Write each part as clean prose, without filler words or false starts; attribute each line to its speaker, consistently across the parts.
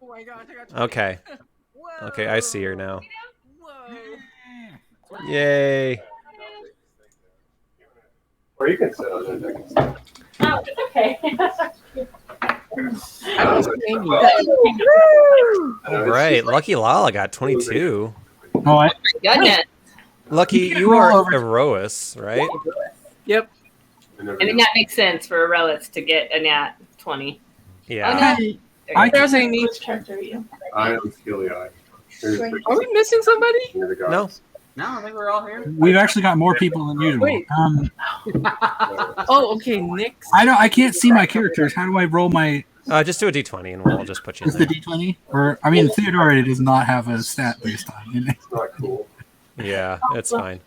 Speaker 1: Oh my gosh, I got 20.
Speaker 2: Okay.
Speaker 1: Whoa.
Speaker 2: Okay, I see her now.
Speaker 1: Whoa.
Speaker 2: Yay.
Speaker 3: Or you can sit on it.
Speaker 4: Oh, it's okay.
Speaker 1: I don't see Amy.
Speaker 2: All right. Lucky Lala got 22.
Speaker 5: Oh, I
Speaker 4: Goodness.
Speaker 2: Lucky,
Speaker 5: You can't
Speaker 2: you
Speaker 5: roll
Speaker 2: are
Speaker 5: over.
Speaker 2: Erois, right?
Speaker 1: Yep.
Speaker 4: I mean, that makes sense for Relics to get a nat 20.
Speaker 2: Yeah.
Speaker 4: Oh, no.
Speaker 5: I
Speaker 1: There's Amy.
Speaker 4: Which character are you?
Speaker 3: I am Steely Eye.
Speaker 1: Are we missing somebody?
Speaker 2: No.
Speaker 6: No, I think we're all here.
Speaker 5: We've actually got more people than usual.
Speaker 1: Wait. Oh, okay. Nick's.
Speaker 5: I can't see my characters. How do I roll my?
Speaker 2: Just do a d20 and we'll just put you in
Speaker 5: Is the
Speaker 2: there.
Speaker 5: D20? Or I mean, Theodore does not have a stat based on it.
Speaker 3: It's not cool.
Speaker 2: Yeah, it's fine.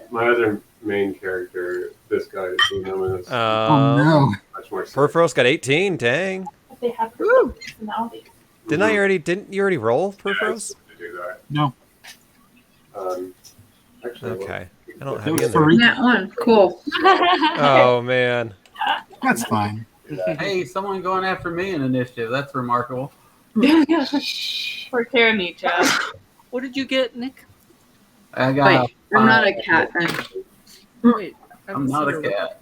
Speaker 3: My other main character, this guy, is known as
Speaker 5: Oh no!
Speaker 3: much more.
Speaker 2: Perforos got 18. Dang.
Speaker 4: They have
Speaker 1: Woo.
Speaker 4: personalities.
Speaker 2: Didn't you already roll, Perforos?
Speaker 3: To do that.
Speaker 5: No.
Speaker 3: Actually,
Speaker 2: Okay. I don't
Speaker 5: It
Speaker 2: have you
Speaker 5: was
Speaker 2: in there.
Speaker 5: three.
Speaker 7: That one. Cool.
Speaker 2: Oh, man.
Speaker 5: That's fine.
Speaker 6: Hey, someone going after me in initiative. That's remarkable.
Speaker 4: For Karanica.
Speaker 1: What did you get, Nick?
Speaker 6: I got.
Speaker 7: Wait, I'm not a cat then.
Speaker 1: Wait.
Speaker 6: I'm not a cat.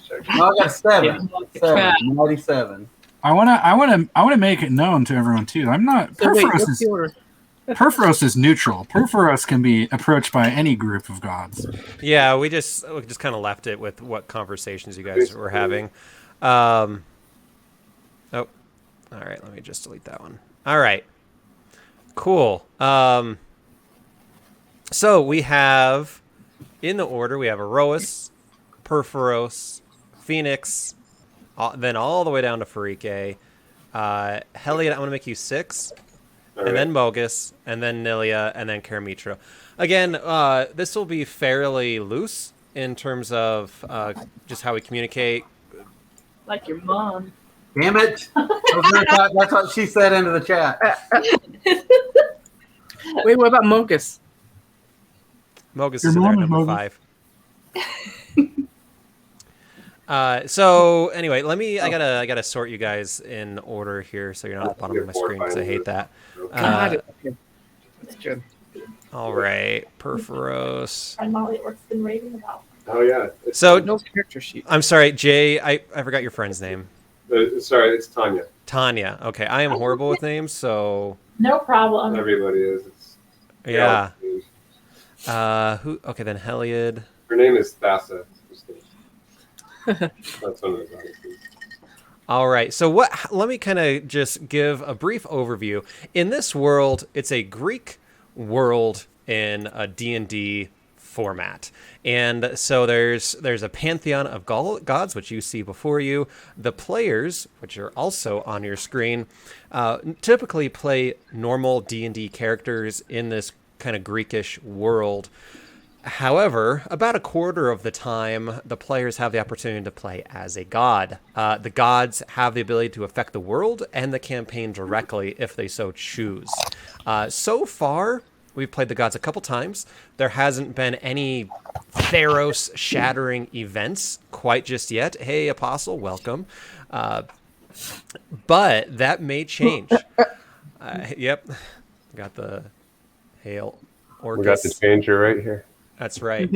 Speaker 3: check.
Speaker 6: No, I got a 7.
Speaker 4: Cat.
Speaker 6: 97.
Speaker 5: I wanna make it known to everyone too. I'm not.
Speaker 1: So wait,
Speaker 5: Perforos
Speaker 1: what's the order?
Speaker 5: is neutral. Perforos can be approached by any group of gods.
Speaker 2: Yeah, we just kind of left it with what conversations you guys were having. Oh, all right. Let me just delete that one. All right. Cool. So we have, in the order, we have Erois, Perforos, Phoenix, then all the way down to Farike. Heliod, I'm going to make you 6. And then Mogus, and then Nilia, and then Karamitra. Again, this will be fairly loose in terms of just how we communicate.
Speaker 4: Like your mom.
Speaker 6: Damn it! That's what she said into the chat.
Speaker 1: Wait, what about Mogus?
Speaker 2: Mogus
Speaker 5: Your
Speaker 2: is in there,
Speaker 5: mom is
Speaker 2: number
Speaker 5: Mogus.
Speaker 2: 5. So anyway, I gotta sort you guys in order here, so you're not at the bottom of my screen because I hate that.
Speaker 1: God. Okay. That's good.
Speaker 2: All right, Perforos.
Speaker 4: And Molly Ort's been raving about.
Speaker 3: Oh yeah.
Speaker 2: So
Speaker 1: No character sheet.
Speaker 2: I'm sorry, Jay. I forgot your friend's name.
Speaker 3: Sorry, it's Tanya.
Speaker 2: Tanya. Okay, I am horrible with names, so
Speaker 4: No problem.
Speaker 3: Everybody is. It's,
Speaker 2: yeah. Who? Okay, then Heliod.
Speaker 3: Her name is Thassa. That's one of the guys.
Speaker 2: All right. So let me kind of just give a brief overview. In this world, it's a Greek world in a D&D format. And so there's a pantheon of gods, which you see before you. The players, which are also on your screen, typically play normal D&D characters in this kind of Greekish world. However, about a quarter of the time, the players have the opportunity to play as a god. The gods have the ability to affect the world and the campaign directly if they so choose. So far, we've played the gods a couple times. There hasn't been any Theros shattering events quite just yet. Hey, Apostle, welcome. But that may change. Yep. Got the hail Orcus.
Speaker 3: We got the changer right here.
Speaker 2: That's right.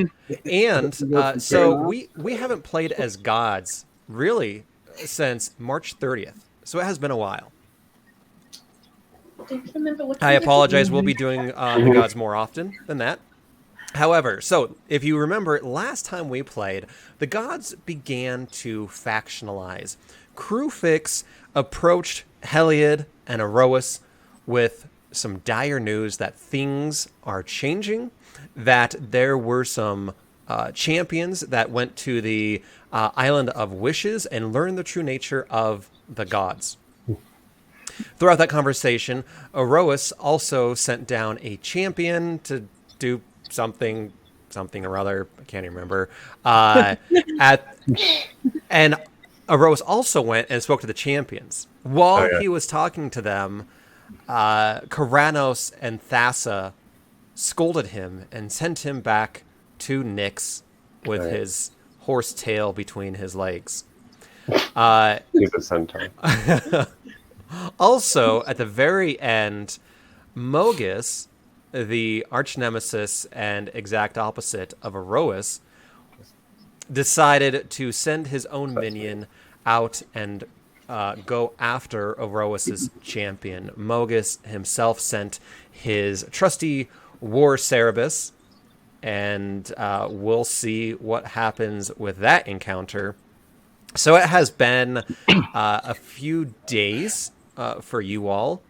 Speaker 2: And so we haven't played as gods really since March 30th. So it has been a while. I apologize. We'll be doing the gods more often than that. However, so if you remember, last time we played, the gods began to factionalize. Crewfix approached Heliod and Erois with some dire news that things are changing, that there were some champions that went to the Island of Wishes and learned the true nature of the gods. Throughout that conversation, Erois also sent down a champion to do something or other. I can't even remember. And Erois also went and spoke to the champions. While he was talking to them, Karanos and Thassa scolded him and sent him back to Nyx with his horse tail between his legs.
Speaker 3: He's a centaur.
Speaker 2: Also, at the very end, Mogus, the arch nemesis and exact opposite of Erois, decided to send his own minion out and go after Erois's champion. Mogus himself sent his trusty War Cerebus, and we'll see what happens with that encounter. So it has been a few days for you all.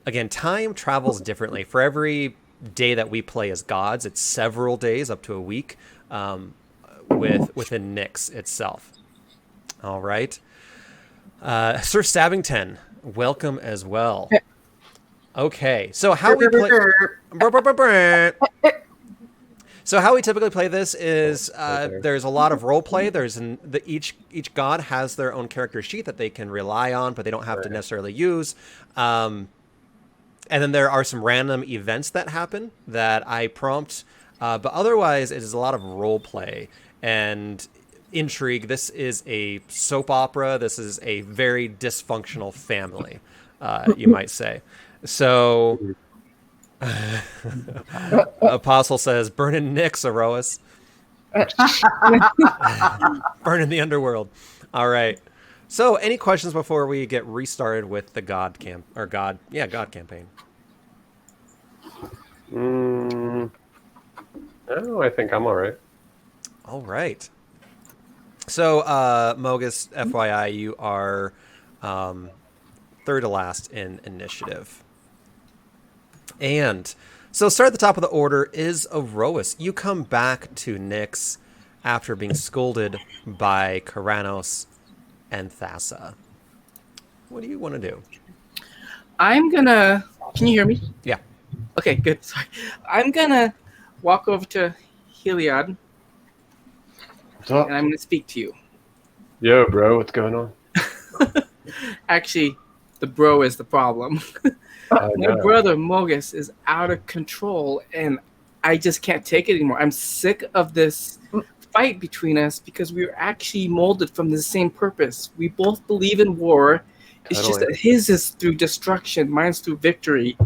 Speaker 2: Again, time travels differently. For every day that we play as gods, it's several days, up to a week, within Nyx itself. All right. Sir Stabbington, welcome as well. Okay, so how we play... So how we typically play this is there's a lot of role play. Each god has their own character sheet that they can rely on, but they don't have to necessarily use. And then there are some random events that happen that I prompt. But otherwise, it is a lot of role play and intrigue. This is a soap opera. This is a very dysfunctional family, you might say. So... Apostle says, burn in Nyx, Erois. Burn in the underworld. All right. So, any questions before we get restarted with the God campaign?
Speaker 3: No, I think I'm all right.
Speaker 2: All right. So, Mogus, FYI, you are third to last in initiative. And so start at the top of the order is Erois. You come back to Nyx after being scolded by Karanos and Thassa. What do you want to do?
Speaker 1: I'm gonna... Can you hear me?
Speaker 2: Yeah.
Speaker 1: Okay, good. Sorry. I'm gonna walk over to Heliod,
Speaker 3: What's up?
Speaker 1: and I'm gonna speak to you.
Speaker 3: Yo, bro, what's going on?
Speaker 1: Actually, the bro is the problem.
Speaker 3: I
Speaker 1: My
Speaker 3: know.
Speaker 1: brother Mogus is out of control, and I just can't take it anymore. I'm sick of this fight between us because we were actually molded from the same purpose. We both believe in war. It's just
Speaker 3: Totally.
Speaker 1: that his is through destruction, mine's through victory.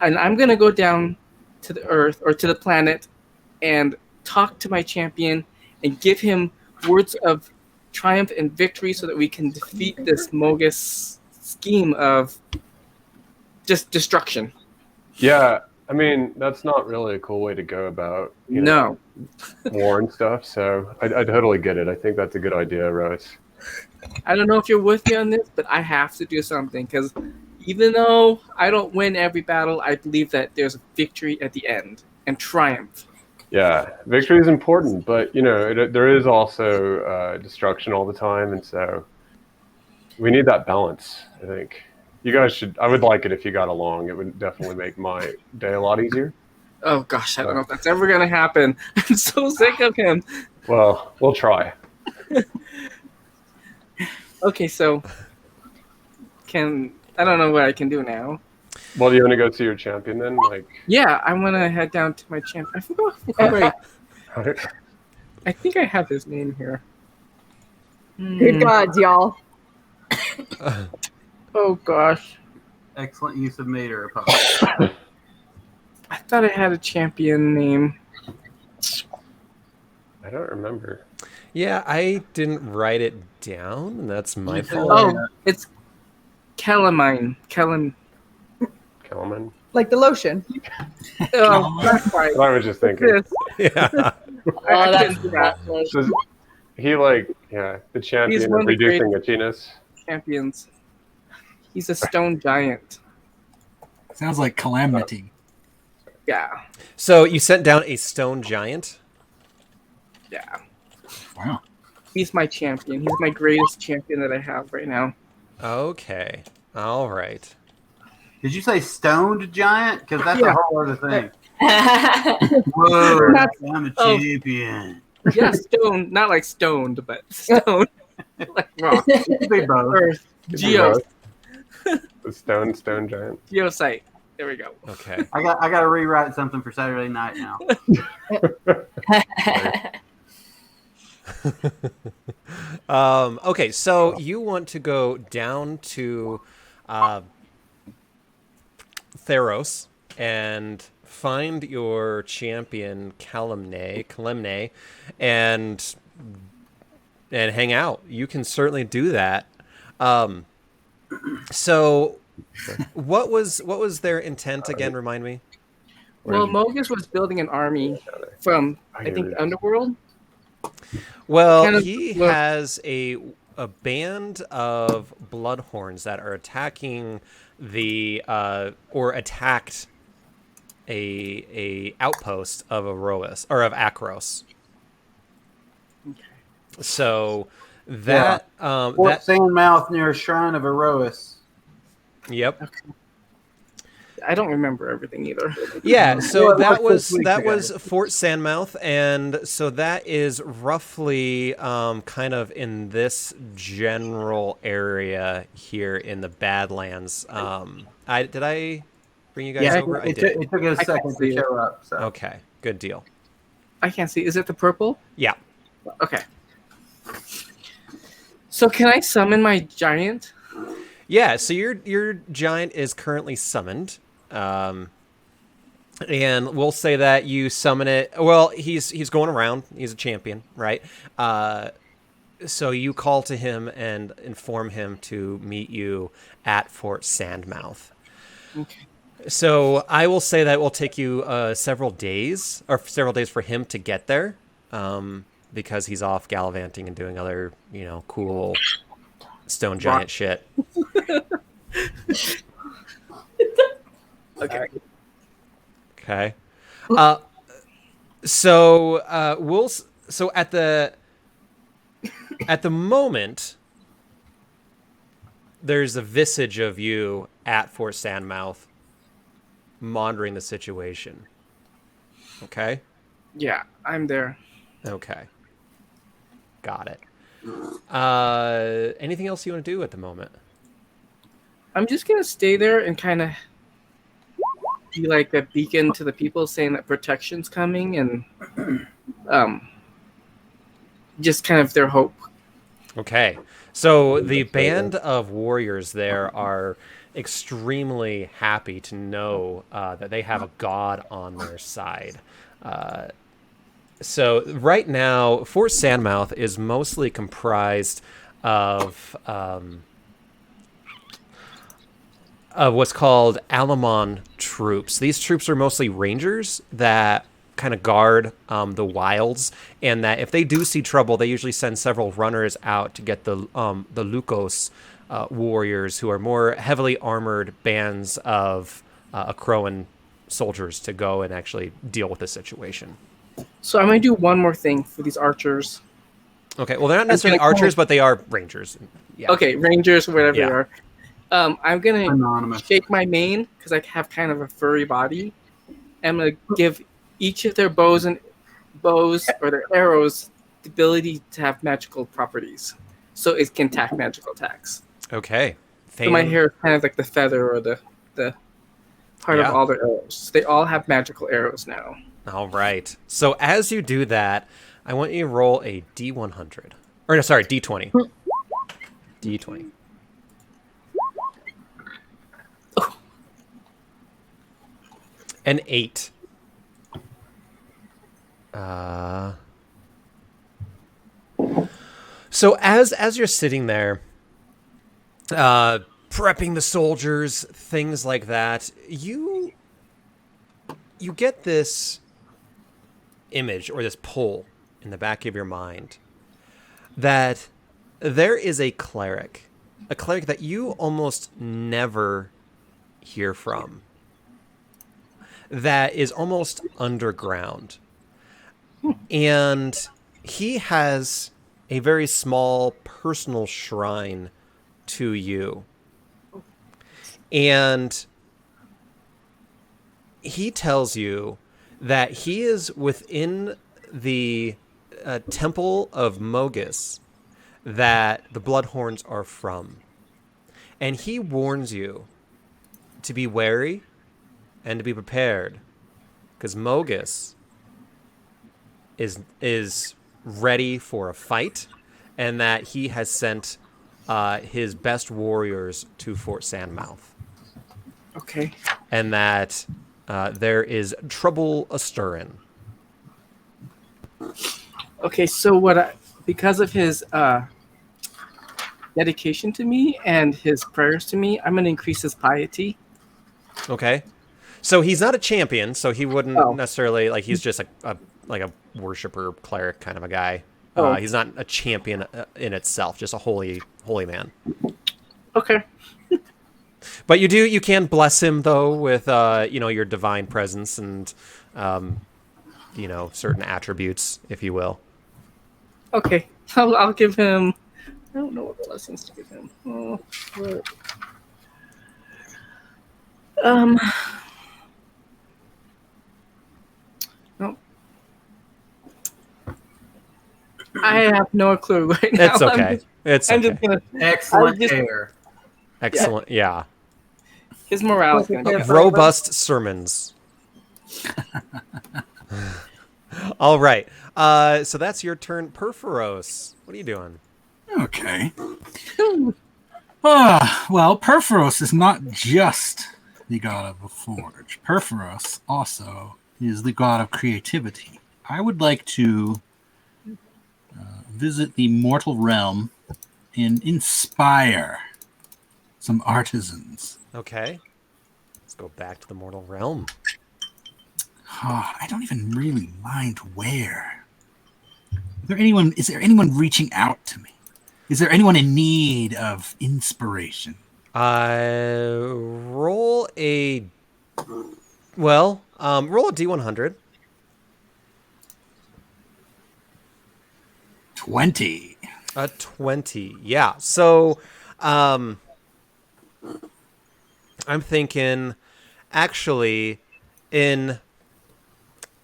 Speaker 1: And I'm going to go down to the earth or to the planet and talk to my champion and give him words of triumph and victory so that we can defeat this Mogus scheme of just destruction.
Speaker 3: Yeah, I mean, that's not really a cool way to go about
Speaker 1: No.
Speaker 3: war and stuff, so I totally get it. I think that's a good idea, Rose.
Speaker 1: I don't know if you're with me on this, but I have to do something because even though I don't win every battle, I believe that there's a victory at the end and triumph.
Speaker 3: Yeah, victory is important, but, there is also destruction all the time, and so we need that balance, I think. You guys I would like it if you got along. It would definitely make my day a lot easier.
Speaker 1: Oh gosh, I don't know if that's ever gonna happen. I'm so sick of him.
Speaker 3: Well, we'll try.
Speaker 1: Okay, so I don't know what I can do now.
Speaker 3: Well, do you want to go see your champion then?
Speaker 1: Yeah, I'm gonna head down to my champ. I forgot. I think I have his name here.
Speaker 8: Good gods, y'all.
Speaker 1: Oh gosh,
Speaker 6: Excellent use of meter, Apostle.
Speaker 1: I thought I had a champion name.
Speaker 3: I don't remember.
Speaker 2: Yeah, I didn't write it down, and that's my fault.
Speaker 1: Oh, it's Calamine.
Speaker 3: Kelman?
Speaker 8: Like the lotion.
Speaker 1: Oh, that's right.
Speaker 3: I was just thinking.
Speaker 1: This.
Speaker 2: Yeah.
Speaker 1: I
Speaker 4: that's
Speaker 1: couldn't do that.
Speaker 3: So he the champion
Speaker 1: one
Speaker 3: of
Speaker 1: of the
Speaker 3: reducing itchiness.
Speaker 1: Champions. He's a stone giant.
Speaker 5: Sounds like calamity.
Speaker 1: Yeah,
Speaker 2: So you sent down a stone giant?
Speaker 1: yeah.
Speaker 5: Wow.
Speaker 1: He's my champion. He's my greatest champion that I have right now.
Speaker 2: Okay. All right.
Speaker 6: Did you say stoned giant? Because that's
Speaker 1: Yeah.
Speaker 6: a whole other thing.
Speaker 4: That's
Speaker 6: Whoa,
Speaker 1: That's-
Speaker 6: I'm a
Speaker 1: oh.
Speaker 6: champion.
Speaker 1: Yeah, stone. Not like stoned, but stone. Like rock.
Speaker 6: It could be both.
Speaker 1: Earth.
Speaker 3: Could be
Speaker 1: Geo.
Speaker 3: The stone giant.
Speaker 1: Geosite. There we go.
Speaker 2: Okay.
Speaker 6: I got to rewrite something for Saturday night now.
Speaker 2: Okay, so you want to go down to Theros and find your champion Kalemne, and hang out. You can certainly do that. So, what was their intent again? Remind me.
Speaker 1: Well, Mogus was building an army from, I think, the underworld.
Speaker 2: Well,
Speaker 1: Kind of
Speaker 2: he
Speaker 1: look-
Speaker 2: has a band of bloodhorns that are attacking the or attacked a outpost of Aroas or of Akros. So that
Speaker 6: Fort
Speaker 2: that
Speaker 6: Sandmouth near Shrine of Erois.
Speaker 2: yep.
Speaker 1: I don't remember everything either.
Speaker 2: Yeah, so
Speaker 6: Well,
Speaker 2: that
Speaker 6: like
Speaker 2: was
Speaker 6: 6 weeks
Speaker 2: that
Speaker 6: ago.
Speaker 2: was Fort Sandmouth, and so that is roughly kind of in this general area here in the Badlands. I bring you guys
Speaker 1: Yeah,
Speaker 2: over? I
Speaker 6: It
Speaker 2: did.
Speaker 6: took us a
Speaker 1: I can't
Speaker 6: second
Speaker 1: see
Speaker 6: to
Speaker 1: it.
Speaker 6: show up. So.
Speaker 2: Okay, good deal.
Speaker 1: I can't see. Is it the purple?
Speaker 2: Yeah.
Speaker 1: Okay. So can I summon my giant?
Speaker 2: Yeah, so your giant is currently summoned. And we'll say that you summon it. Well, he's going around. He's a champion, right? So you call to him and inform him to meet you at Fort Sandmouth.
Speaker 1: Okay.
Speaker 2: So I will say that it will take you several days for him to get there, because he's off gallivanting and doing other, cool stone giant shit.
Speaker 1: Okay.
Speaker 2: Okay. So at the moment, there's a visage of you at Fort Sandmouth monitoring the situation. Okay?
Speaker 1: Yeah, I'm there.
Speaker 2: Okay. Got it. Anything else you want to do at the moment?
Speaker 1: I'm just gonna stay there and kind of be like a beacon to the people, saying that protection's coming, and just kind of their hope.
Speaker 2: Okay. So the band of warriors there are extremely happy to know that they have a god on their side. So right now, Fort Sandmouth is mostly comprised of what's called Alamon troops. These troops are mostly rangers that kind of guard the wilds, and that if they do see trouble, they usually send several runners out to get the Lukos warriors, who are more heavily armored bands of Akroan soldiers, to go and actually deal with the situation.
Speaker 1: So I'm gonna do one more thing for these archers.
Speaker 2: Okay, well, they're not necessarily archers, but they are rangers. Yeah.
Speaker 1: Okay, rangers, whatever
Speaker 2: Yeah.
Speaker 1: they are. I'm gonna
Speaker 6: Anonymous.
Speaker 1: shake my mane because I have kind of a furry body. I'm gonna give each of their bows or their arrows the ability to have magical properties, so it can attack magical attacks.
Speaker 2: Okay.
Speaker 1: So my hair is kind of like the feather or the part
Speaker 2: Yeah.
Speaker 1: of all their arrows. They all have magical arrows now.
Speaker 2: All right. So as you do that, I want you to roll a D100. Or no, sorry, D20. D20. An 8. So as you're sitting there, prepping the soldiers, things like that, you get this image or this pull in the back of your mind that there is a cleric that you almost never hear from, that is almost underground. And he has a very small personal shrine to you. And he tells you that he is within the temple of Mogus that the Bloodhorns are from. And he warns you to be wary and to be prepared, because Mogus is ready for a fight, and that he has sent his best warriors to Fort Sandmouth.
Speaker 1: Okay.
Speaker 2: And that there is trouble a-stirring.
Speaker 1: Okay, so because of his dedication to me and his prayers to me, I'm going to increase his piety.
Speaker 2: Okay. So he's not a champion, so he wouldn't necessarily, like, he's just a worshiper, cleric kind of a guy. He's not a champion in itself, just a holy man.
Speaker 1: Okay.
Speaker 2: But you can bless him, though, with, your divine presence and, certain attributes, if you will.
Speaker 1: Okay. I'll give him... I don't know what blessings to give him. No. I have no clue right now.
Speaker 2: It's okay.
Speaker 1: I'm just gonna...
Speaker 6: Excellent hair.
Speaker 2: Excellent, yeah.
Speaker 1: His morale is going to go.
Speaker 2: Robust sermons. All right. So that's your turn, Perforos. What are you doing?
Speaker 5: Okay. Well, Perforos is not just the god of the forge. Perforos also is the god of creativity. I would like to visit the mortal realm and inspire some artisans.
Speaker 2: Okay. Let's go back to the mortal realm.
Speaker 5: I don't even really mind where. Is there anyone reaching out to me? Is there anyone in need of inspiration?
Speaker 2: Roll a D100.
Speaker 5: 20.
Speaker 2: A 20. Yeah. So, I'm thinking, actually, in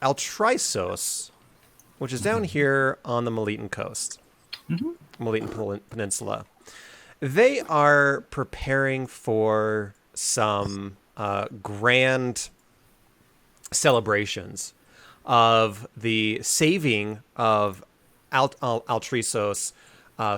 Speaker 2: Altrisos, which is down here on the Melitan coast, Melitan Peninsula, they are preparing for some grand celebrations of the saving of Altrisos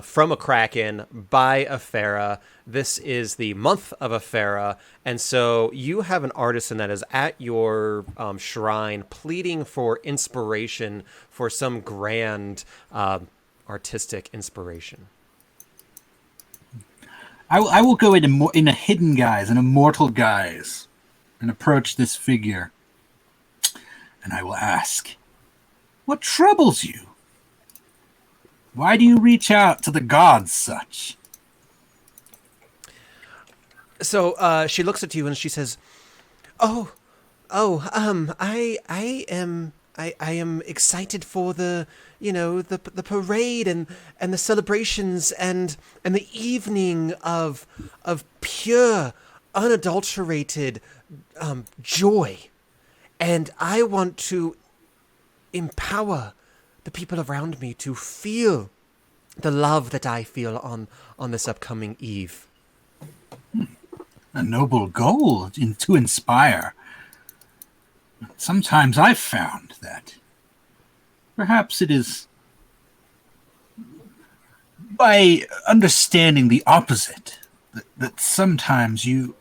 Speaker 2: from a kraken by Aphera. This is the month of Aphera, and so you have an artisan that is at your shrine pleading for inspiration for some grand artistic inspiration.
Speaker 5: I will go in a hidden guise, an immortal guise, and approach this figure. And I will ask, what troubles you? Why do you reach out to the gods such?
Speaker 2: So she looks at you and she says, I am excited for the parade and the celebrations and the evening of pure, unadulterated joy, and I want to empower the people around me to feel the love that I feel on this upcoming eve.
Speaker 5: A noble goal to inspire. Sometimes I've found that perhaps it is by understanding the opposite that sometimes you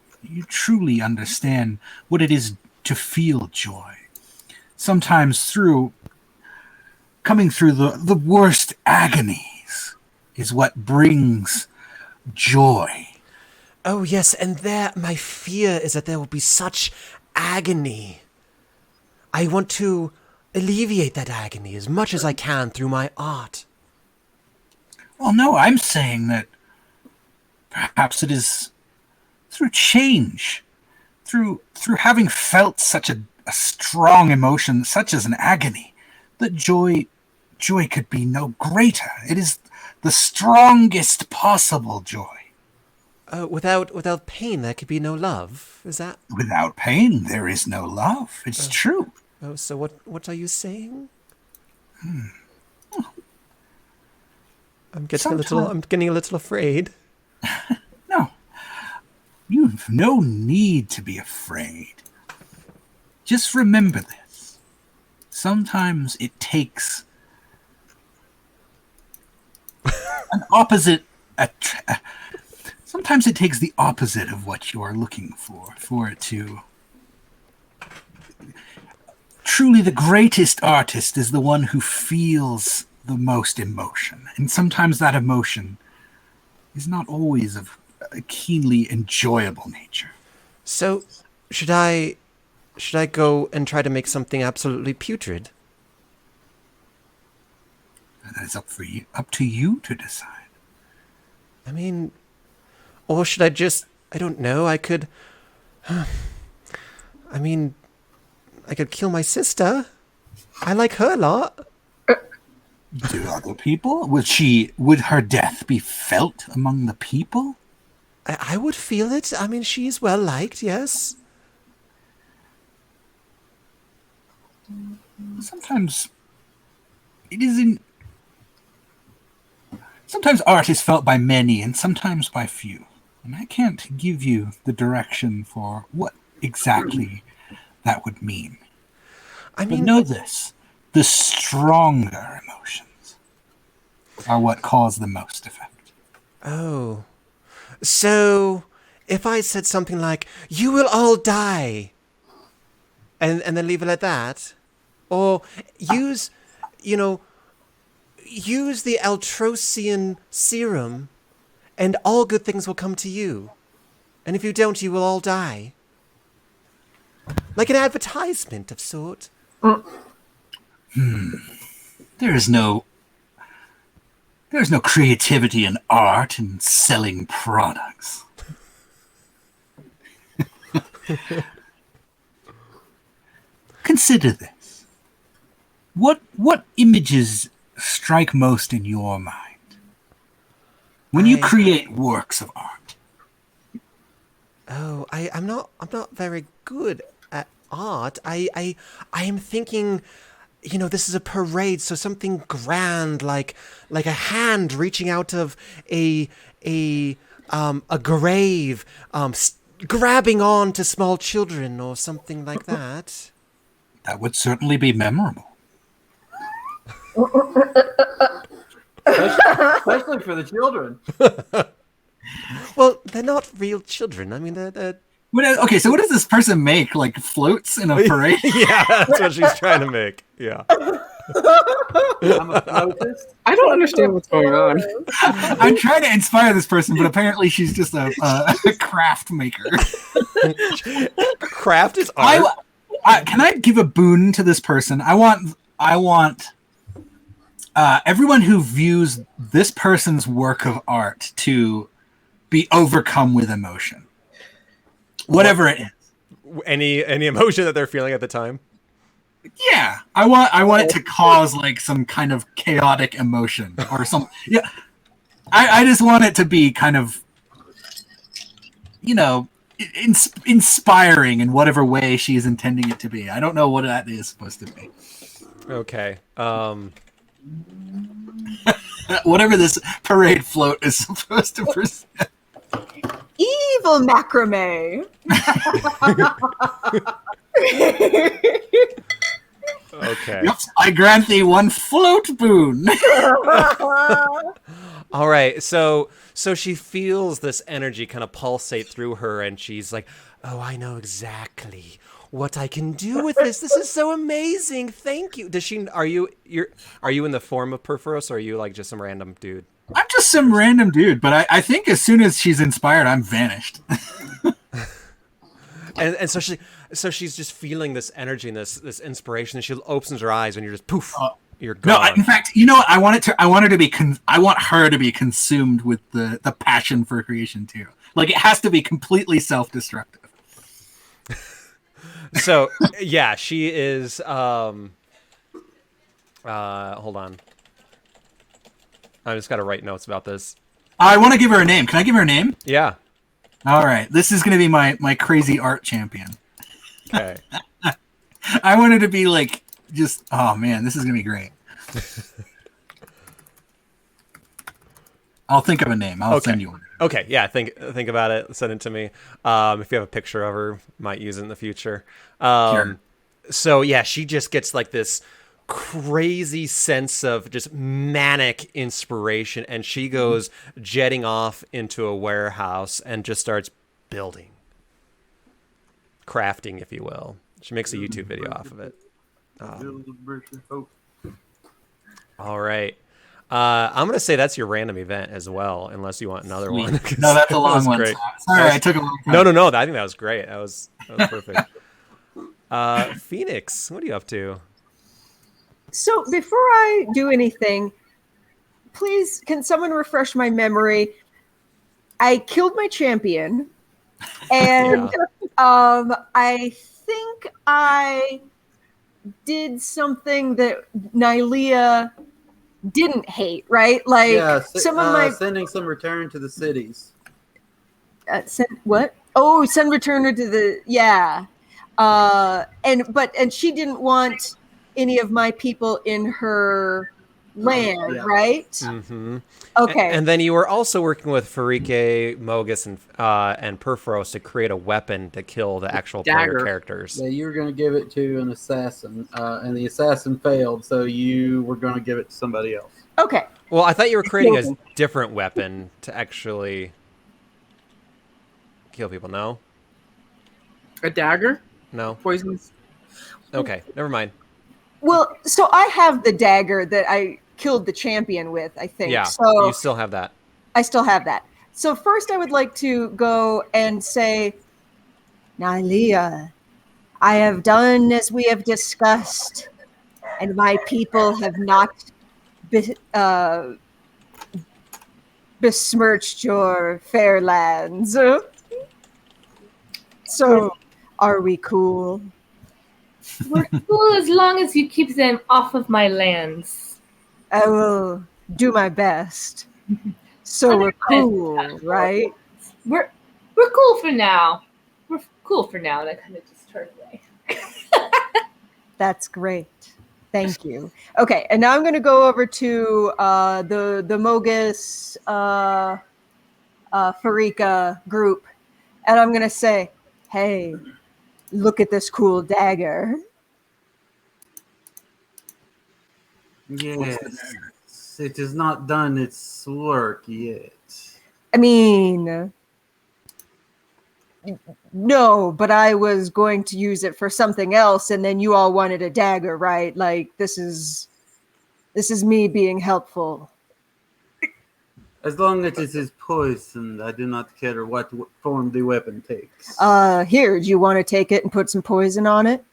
Speaker 5: truly understand what it is to feel joy. Sometimes through coming through the worst agonies is what brings joy.
Speaker 2: Oh, yes, and there, my fear is that there will be such agony. I want to alleviate that agony as much as I can through my art.
Speaker 5: Well, no, I'm saying that perhaps it is through change, through having felt such a strong emotion, such as an agony, that joy could be no greater. It is the strongest possible joy.
Speaker 2: Without pain, there could be no love. Is that?
Speaker 5: Without pain, there is no love. It's true.
Speaker 2: Oh, so what are you saying? I'm getting a little afraid.
Speaker 5: No. You've no need to be afraid. Just remember this. Sometimes it takes an opposite. Sometimes it takes the opposite of what you are looking for it to. Truly, the greatest artist is the one who feels the most emotion, and sometimes that emotion is not always of a keenly enjoyable nature.
Speaker 2: So, should I go and try to make something absolutely putrid?
Speaker 5: That is up to you to decide.
Speaker 2: I mean, or should I just, I don't know, I could kill my sister. I like her a lot.
Speaker 5: Do other people? Would her death be felt among the people?
Speaker 2: I would feel it. I mean, she's well liked, yes.
Speaker 5: Sometimes it isn't. Sometimes art is felt by many and sometimes by few. And I can't give you the direction for what exactly that would mean.
Speaker 2: I mean,
Speaker 5: but know this. The stronger emotions are what cause the most effect.
Speaker 2: Oh. So, if I said something like, "You will all die," and then leave it at that, or use the Altrosian serum, and all good things will come to you, and if you don't, you will all die. Like an advertisement of sort.
Speaker 5: There's no creativity in art and selling products. Consider this. What images strike most in your mind when you create works of art?
Speaker 2: Oh, I'm not very good at art. I am thinking, this is a parade, so something grand, like a hand reaching out of a grave, grabbing on to small children or something like that.
Speaker 5: That would certainly be memorable.
Speaker 6: Especially for the children.
Speaker 2: Well, they're not real children. I mean, they're...
Speaker 5: Okay, so what does this person make? Like floats in a parade?
Speaker 2: Yeah, that's what she's trying to make. Yeah.
Speaker 6: I'm a flautist.
Speaker 1: I don't understand what's going on.
Speaker 5: I'm trying to inspire this person, but apparently she's just a craft maker.
Speaker 2: Craft is art.
Speaker 5: Can I give a boon to this person? I want everyone who views this person's work of art to be overcome with emotion. Whatever it is.
Speaker 2: Any emotion that they're feeling at the time?
Speaker 5: Yeah. I want it to cause like some kind of chaotic emotion or some. Yeah. I just want it to be kind of, inspiring in whatever way she's intending it to be. I don't know what that is supposed to be.
Speaker 2: Okay.
Speaker 5: Whatever this parade float is supposed to present.
Speaker 8: Evil macrame.
Speaker 2: Okay.
Speaker 5: Yep, I grant thee one float boon.
Speaker 2: All right. So she feels this energy kind of pulsate through her, and she's like, "Oh, I know exactly what I can do with this. This is so amazing. Thank you." Are you in the form of Perforos, or are you like just some random dude?
Speaker 5: I'm just some random dude, but I think as soon as she's inspired, I'm vanished.
Speaker 2: and so she's just feeling this energy and this inspiration, and she opens her eyes, and you're just poof, you're gone.
Speaker 5: No, in fact, you know what? I want her to be consumed with the passion for creation too. Like it has to be completely self-destructive.
Speaker 2: So yeah, she is. Hold on. I just got to write notes about this.
Speaker 5: I want to give her a name. Can I give her a name?
Speaker 2: Yeah.
Speaker 5: All right. This is going to be my crazy art champion.
Speaker 2: Okay.
Speaker 5: I want her to be like just. Oh man, this is going to be great. I'll think of a name. I'll send you one.
Speaker 2: Okay, yeah, think about it. Send it to me. If you have a picture of her, might use it in the future.
Speaker 5: Sure.
Speaker 2: So yeah, she just gets like this crazy sense of just manic inspiration, and she goes jetting off into a warehouse and just starts building, crafting, if you will. She makes a YouTube video off of it. All right. I'm going to say that's your random event as well, unless you want another one.
Speaker 5: No, that's a long one.
Speaker 2: Great.
Speaker 5: Sorry, I took a long time.
Speaker 2: No. I think that was great. That was perfect. Phoenix, what are you up to?
Speaker 8: So before I do anything, please, can someone refresh my memory? I killed my champion, and I think I did something that Nylea didn't hate, right? Like some of my
Speaker 6: sending some return to the cities.
Speaker 8: send what? Oh, send returner to the and she didn't want any of my people in her land, right?
Speaker 2: Mm-hmm.
Speaker 8: Okay.
Speaker 2: And then you were also working with Farike, Mogus, and Perforos to create a weapon to kill the actual player characters.
Speaker 6: Yeah, you were going to give it to an assassin, and the assassin failed, so you were going to give it to somebody else.
Speaker 8: Okay.
Speaker 2: Well, I thought you were creating a different weapon to actually kill people. No?
Speaker 1: A dagger?
Speaker 2: No?
Speaker 1: Poisons?
Speaker 2: Okay, never mind.
Speaker 8: Well, so I have the dagger that I killed the champion with, I think.
Speaker 2: Yeah,
Speaker 8: so
Speaker 2: you still have that.
Speaker 8: I still have that. So first I would like to go and say, Nylea, I have done as we have discussed, and my people have not besmirched your fair lands. So are we cool?
Speaker 4: We're cool as long as you keep them off of my lands.
Speaker 8: I will do my best. So we're cool, right?
Speaker 4: We're cool for now. We're cool for now. That kind of just turned away.
Speaker 8: That's great. Thank you. Okay, and now I'm going to go over to the Mogus Farika group, and I'm going to say, "Hey, look at this cool dagger."
Speaker 6: Yes, it is not done its work yet.
Speaker 8: I mean, no, but I was going to use it for something else, and then you all wanted a dagger, right? Like this is me being helpful.
Speaker 6: As long as it is poisoned, I do not care what form the weapon takes.
Speaker 8: Here, do you want to take it and put some poison on it?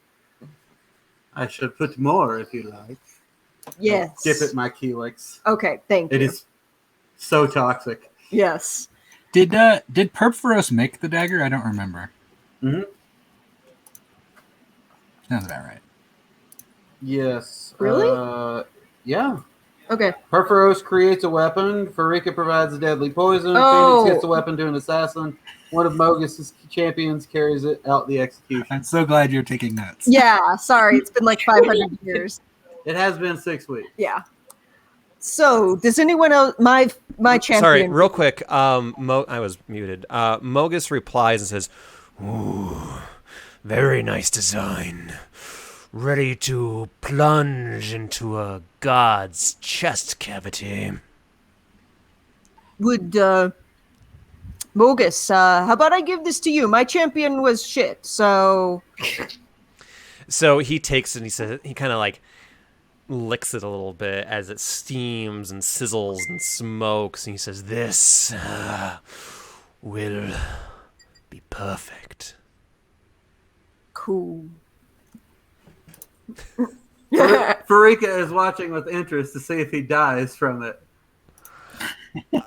Speaker 6: I should put more if you like.
Speaker 8: Yes.
Speaker 6: Dip it my Helix.
Speaker 8: Okay, thank you.
Speaker 6: It is so toxic.
Speaker 8: Yes.
Speaker 5: Did Perforos make the dagger? I don't remember.
Speaker 6: Mm-hmm.
Speaker 5: Sounds about right.
Speaker 6: Yes.
Speaker 8: Really?
Speaker 6: Yeah.
Speaker 8: Okay.
Speaker 6: Perforos creates a weapon. Farika provides a deadly poison.
Speaker 8: Oh.
Speaker 6: Phoenix gets the weapon to an assassin. One of Mogus's champions carries it out the execution.
Speaker 5: I'm so glad you're taking notes.
Speaker 8: Yeah, sorry. It's been like 500 years.
Speaker 6: It has been 6 weeks.
Speaker 8: Yeah. So, does anyone else my champion?
Speaker 2: Sorry, real quick. I was muted. Mogus replies and says, "Ooh, very nice design. Ready to plunge into a god's chest cavity."
Speaker 8: Would Mogus, how about I give this to you? My champion was shit, so
Speaker 2: So he takes it and he says, he kind of like licks it a little bit as it steams and sizzles and smokes, and he says, "This will be perfect."
Speaker 8: cool.
Speaker 6: Farika is watching with interest to see if he dies from it.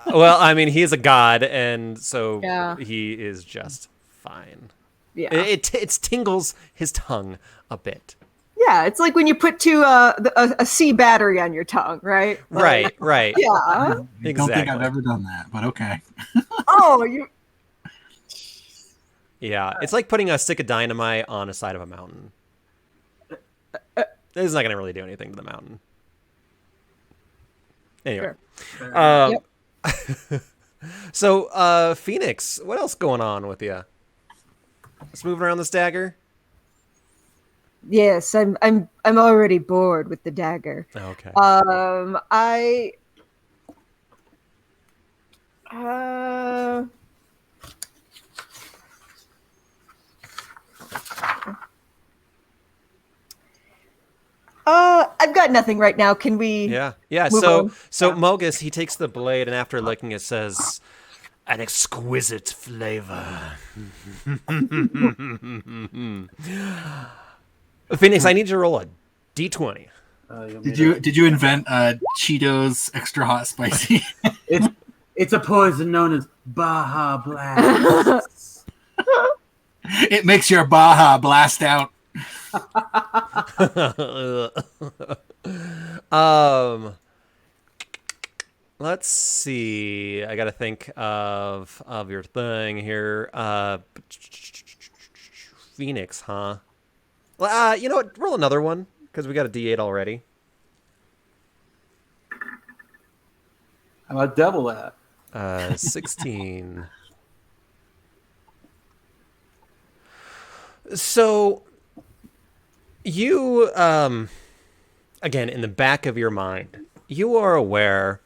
Speaker 2: Well, I mean, he's a god, and so
Speaker 8: Yeah.
Speaker 2: he is just fine.
Speaker 8: Yeah.
Speaker 2: It tingles his tongue a bit.
Speaker 8: Yeah, it's like when you put a C battery on your tongue, right? Like,
Speaker 2: Right.
Speaker 8: Yeah.
Speaker 5: I don't think
Speaker 2: Exactly.
Speaker 5: I've ever done that, but okay.
Speaker 8: Oh, you.
Speaker 2: Yeah, it's like putting a stick of dynamite on a side of a mountain. It's not going to really do anything to the mountain. Anyway.
Speaker 8: Sure.
Speaker 2: So, Phoenix, what else going on with you? Just moving around this dagger?
Speaker 8: Yes, I'm already bored with the dagger.
Speaker 2: Okay.
Speaker 8: I I've got nothing right now. Can we
Speaker 2: Yeah.
Speaker 8: move
Speaker 2: So
Speaker 8: on?
Speaker 2: so Mogus, he takes the blade, and after licking it, says, "An exquisite flavor." Phoenix, I need you to roll a d20.
Speaker 5: Did you invent Cheetos extra hot spicy?
Speaker 6: It's a poison known as Baja Blast.
Speaker 5: It makes your Baja blast out.
Speaker 2: Let's see. I gotta think of your thing here. Phoenix, huh? Well, you know what? Roll another one because we got a D8 already.
Speaker 6: How about double that?
Speaker 2: 16. So you, again, in the back of your mind, you are aware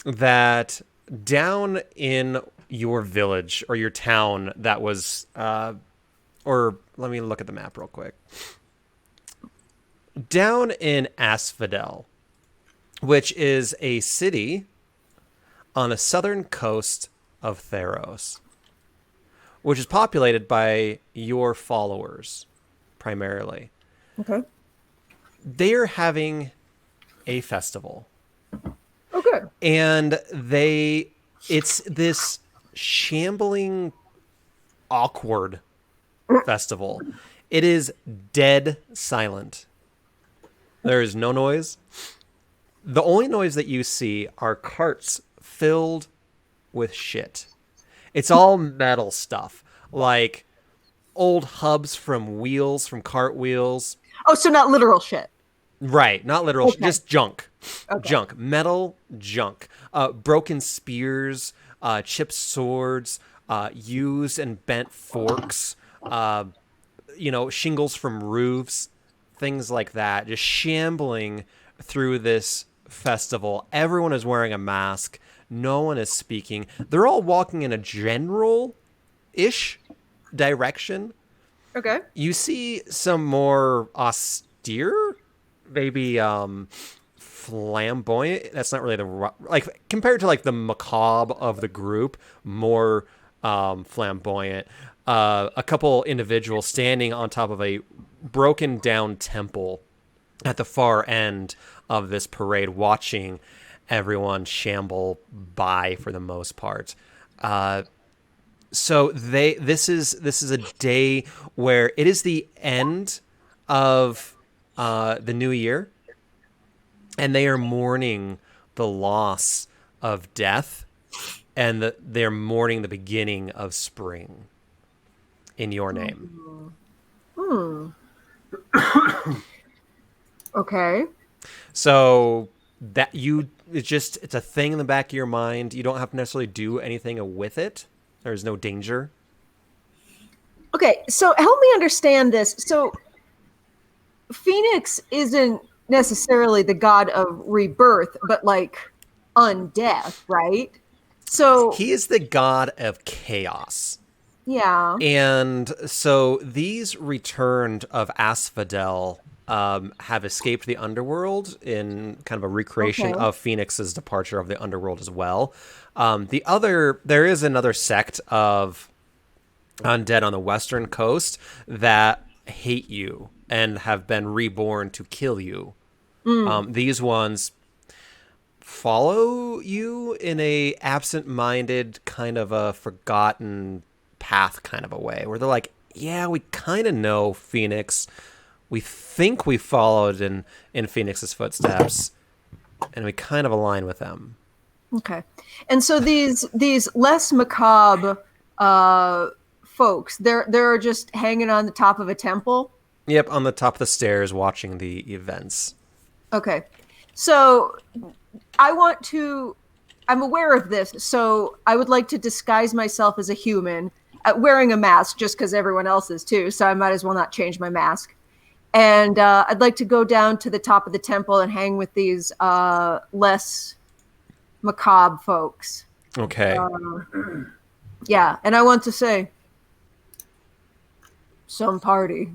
Speaker 2: that down in your village or your town that was, or let me look at the map real quick. Down in Asphodel, which is a city on the southern coast of Theros, which is populated by your followers primarily.
Speaker 8: Okay.
Speaker 2: They're having a festival.
Speaker 8: Okay.
Speaker 2: And it's this shambling, awkward festival. It is dead silent. There is no noise. The only noise that you see are carts filled with shit. It's all metal stuff, like old hubs from cart wheels.
Speaker 8: Oh, so not literal shit.
Speaker 2: Right, not literal,
Speaker 8: Okay.
Speaker 2: just junk.
Speaker 8: Okay.
Speaker 2: Junk, metal junk. Broken spears, chipped swords, used and bent forks, shingles from roofs, things like that. Just shambling through this festival. Everyone is wearing a mask. No one is speaking. They're all walking in a general-ish direction.
Speaker 8: Okay.
Speaker 2: You see some more austere, maybe flamboyant. That's not really compared to like the macabre of the group, more flamboyant. A couple individuals standing on top of a broken down temple at the far end of this parade, watching everyone shamble by for the most part. So this is a day where it is the end of the new year, and they are mourning the loss of death, and they're mourning the beginning of spring in your name.
Speaker 8: Okay.
Speaker 2: So it's a thing in the back of your mind. You don't have to necessarily do anything with it. There's no danger.
Speaker 8: Okay, so help me understand this. So Phoenix isn't necessarily the god of rebirth, but like undeath, right? So
Speaker 2: He is the god of chaos.
Speaker 8: yeah.
Speaker 2: And so these returned of Asphodel have escaped the underworld in kind of a recreation
Speaker 8: Okay.
Speaker 2: of Phoenix's departure of the underworld as well. There is another sect of undead on the western coast that hate you and have been reborn to kill you. These ones follow you in a absent-minded, kind of a forgotten path kind of a way, where they're like, yeah, we kind of know Phoenix. We think we followed in Phoenix's footsteps, and we kind of align with them.
Speaker 8: Okay. And so these less macabre folks, they're just hanging on the top of a temple.
Speaker 2: Yep, on the top of the stairs watching the events.
Speaker 8: Okay. So I'm aware of this, so I would like to disguise myself as a human, wearing a mask just because everyone else is too, so I might as well not change my mask. And I'd like to go down to the top of the temple and hang with these less macabre folks.
Speaker 2: Okay.
Speaker 8: Yeah, and I want to say, some party.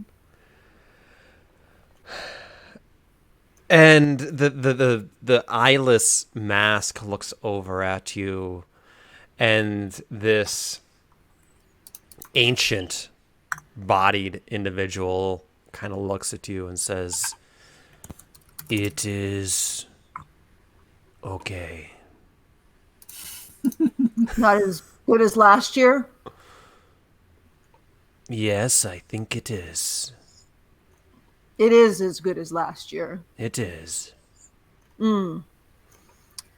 Speaker 2: And the eyeless mask looks over at you, and this ancient bodied individual kind of looks at you and says, "It is okay."
Speaker 8: Not as good as last year.
Speaker 2: Yes, I think it is.
Speaker 8: It is as good as last year.
Speaker 2: It is.
Speaker 8: I'm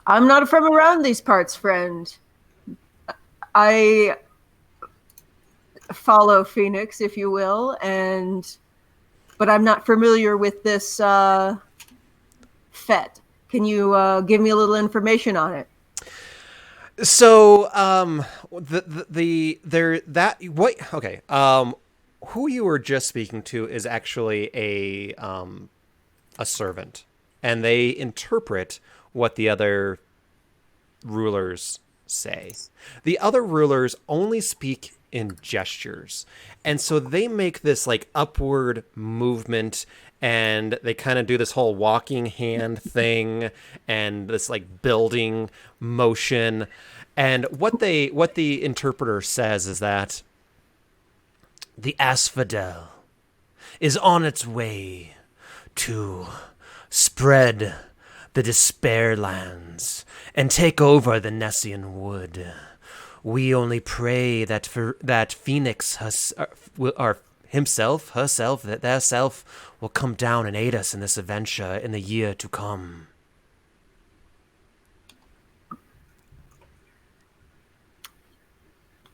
Speaker 8: not from around these parts, friend. I follow Phoenix, if you will, but I'm not familiar with this fete. Can you give me a little information on it?
Speaker 2: So, who you were just speaking to is actually a servant, and they interpret what the other rulers say. The other rulers only speak in gestures, and so they make this like upward movement, and they kind of do this whole walking hand thing and this like building motion. And what the interpreter says is that the asphodel is on its way to spread the despair lands and take over the Nessian wood. We only pray that Phoenix herself will come down and aid us in this adventure in the year to come.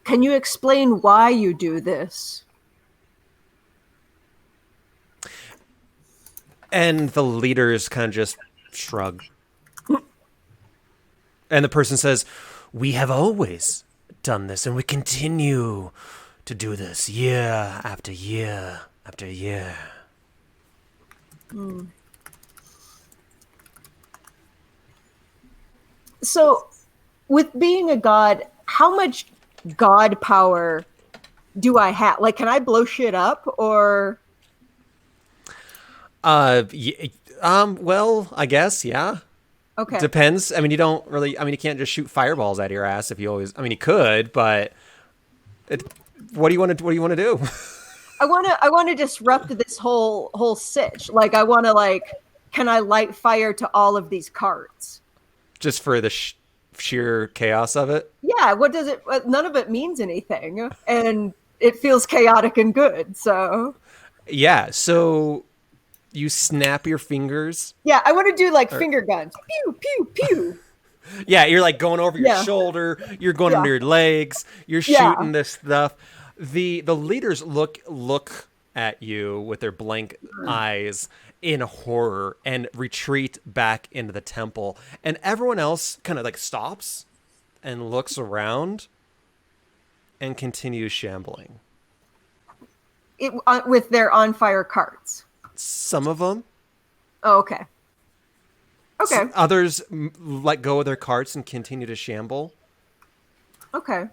Speaker 8: Can you explain why you do this?
Speaker 2: And the leaders kind of just shrug. And the person says, "We have always done this, and we continue to do this year after year after year."
Speaker 8: So, with being a god, how much god power do I have? Like, can I blow shit up, or?
Speaker 2: Well, I guess, yeah.
Speaker 8: Okay.
Speaker 2: Depends. I mean, you don't really. I mean, you can't just shoot fireballs out of your ass if you always. I mean, you could, but what do you want to? What do you want to do?
Speaker 8: I want to disrupt this whole sitch. Like, I want to can I light fire to all of these carts?
Speaker 2: Just for the sheer chaos of it.
Speaker 8: Yeah. What does it? None of it means anything, and it feels chaotic and good. So.
Speaker 2: Yeah. So you snap your fingers.
Speaker 8: Yeah, I want to do finger guns. Pew pew pew.
Speaker 2: Yeah, you're like going over your shoulder. You're going under your legs. You're shooting this stuff. The leaders look at you with their blank eyes in horror and retreat back into the temple. And everyone else kind of stops and looks around and continues shambling.
Speaker 8: With their on fire carts.
Speaker 2: Some of them.
Speaker 8: Oh, okay. Okay.
Speaker 2: Others let go of their carts and continue to shamble.
Speaker 8: Okay.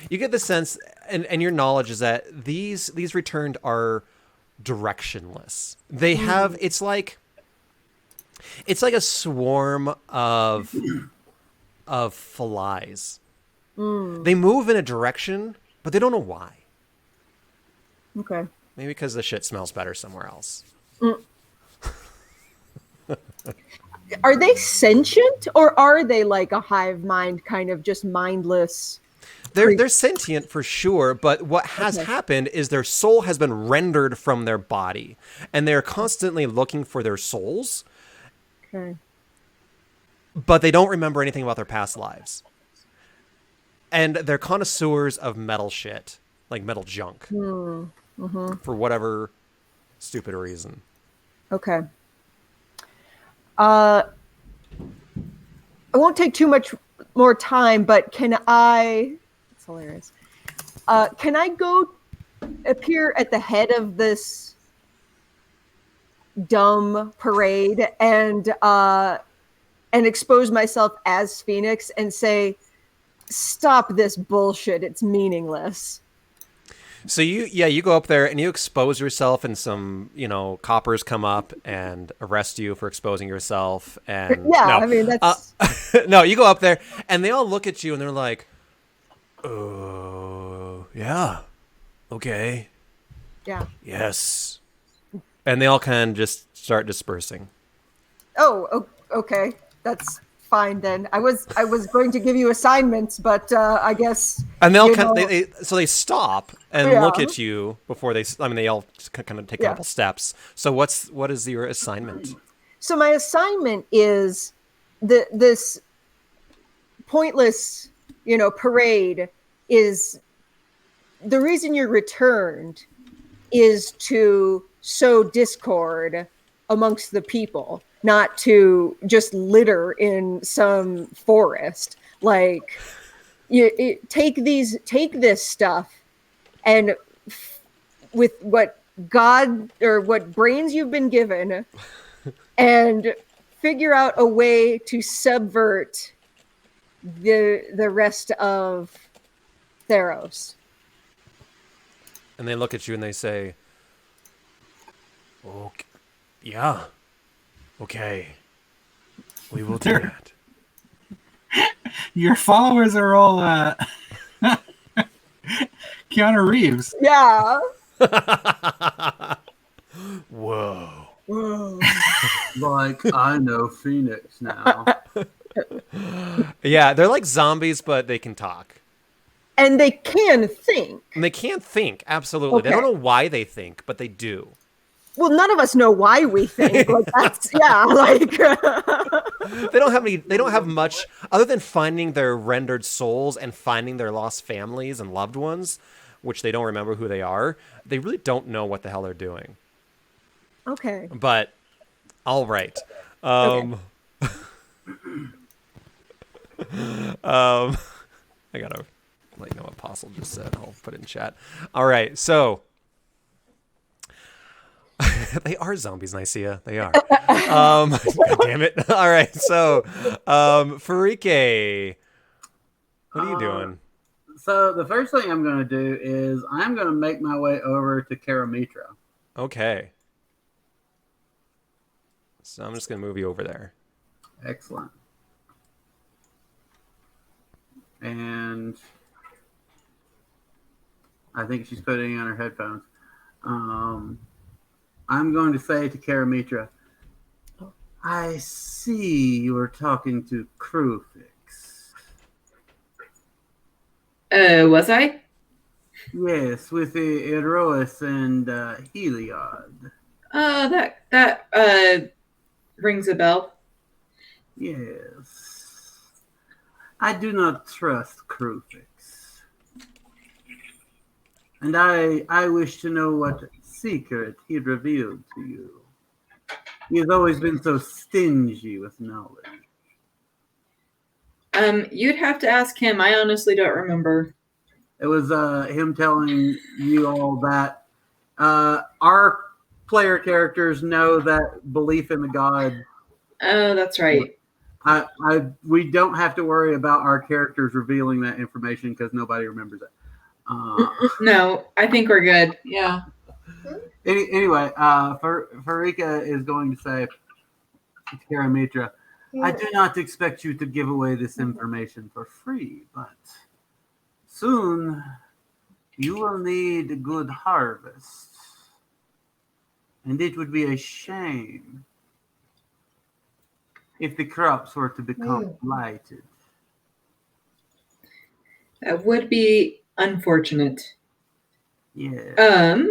Speaker 2: You get the sense, and your knowledge is that these returned are directionless. They have it's like a swarm of flies. They move in a direction, but they don't know why.
Speaker 8: Okay.
Speaker 2: Maybe because the shit smells better somewhere else.
Speaker 8: Are they sentient, or are they like a hive mind, kind of just mindless?
Speaker 2: They're sentient for sure, but what has happened is their soul has been rendered from their body, and they're constantly looking for their souls.
Speaker 8: Okay.
Speaker 2: But they don't remember anything about their past lives. And they're connoisseurs of metal shit, like metal junk. For whatever stupid reason.
Speaker 8: Okay. I won't take too much more time, but can I... It's hilarious. Can I go appear at the head of this dumb parade and expose myself as Phoenix and say, "Stop this bullshit! It's meaningless."
Speaker 2: So you go up there and you expose yourself, and some coppers come up and arrest you for exposing yourself. And
Speaker 8: Yeah,
Speaker 2: no,
Speaker 8: I mean that's
Speaker 2: no, you go up there and they all look at you and they're like, "Oh, yeah, okay,
Speaker 8: yeah.
Speaker 2: yes," and they all kind of just start dispersing.
Speaker 8: Oh, okay. That's fine then. I was going to give you assignments, but I guess.
Speaker 2: And they all
Speaker 8: you
Speaker 2: kind of,
Speaker 8: know-
Speaker 2: they stop and
Speaker 8: Yeah.
Speaker 2: look at you before they. I mean, they all kind of take a
Speaker 8: Yeah.
Speaker 2: couple steps. So what is your assignment?
Speaker 8: So my assignment is this pointless, parade is the reason you're returned is to sow discord amongst the people, not to just litter in some forest. Like, take this stuff and with what God or what brains you've been given and figure out a way to subvert the rest of Theros.
Speaker 2: And they look at you and they say, "Okay, yeah, okay, we will do that."
Speaker 5: Your followers are all Keanu Reeves.
Speaker 8: Yeah.
Speaker 2: Whoa.
Speaker 6: Like, I know Phoenix now.
Speaker 2: Yeah, they're like zombies, but they can talk.
Speaker 8: And they can think.
Speaker 2: And they can't think, absolutely. They don't
Speaker 8: Okay.
Speaker 2: know why they think, but they do.
Speaker 8: Well, none of us know why we think. Like that's like
Speaker 2: They don't have much other than finding their rendered souls and finding their lost families and loved ones, which they don't remember who they are. They really don't know what the hell they're doing.
Speaker 8: Okay.
Speaker 2: But all right. I gotta let you know what Apostle just said. I'll put it in chat. All right, so they are zombies, Nicaea. They are. God damn it. All right, so Farike, what are you doing?
Speaker 6: So the first thing I'm going to do is I'm going to make my way over to Karamitra.
Speaker 2: Okay. So I'm just gonna move you over there.
Speaker 6: Excellent. And I think she's putting on her headphones. I'm going to say to Karamitra, I see you were talking to Krufix.
Speaker 7: Was I?
Speaker 6: Yes, with the Erois and Heliod.
Speaker 7: That rings a bell.
Speaker 6: Yes. I do not trust Krufix. And I wish to know what secret he revealed to you. He has always been so stingy with knowledge.
Speaker 7: You'd have to ask him. I honestly don't remember.
Speaker 6: It was him telling you all that our player characters know that belief in the god.
Speaker 7: Oh, that's right.
Speaker 6: We don't have to worry about our characters revealing that information because nobody remembers it.
Speaker 7: No, I think we're good. Yeah.
Speaker 6: Anyway, Farika is going to say to Karamitra, I do not expect you to give away this information for free, but soon you will need a good harvest. And it would be a shame if the crops were to become blighted.
Speaker 7: That would be unfortunate.
Speaker 6: Yeah.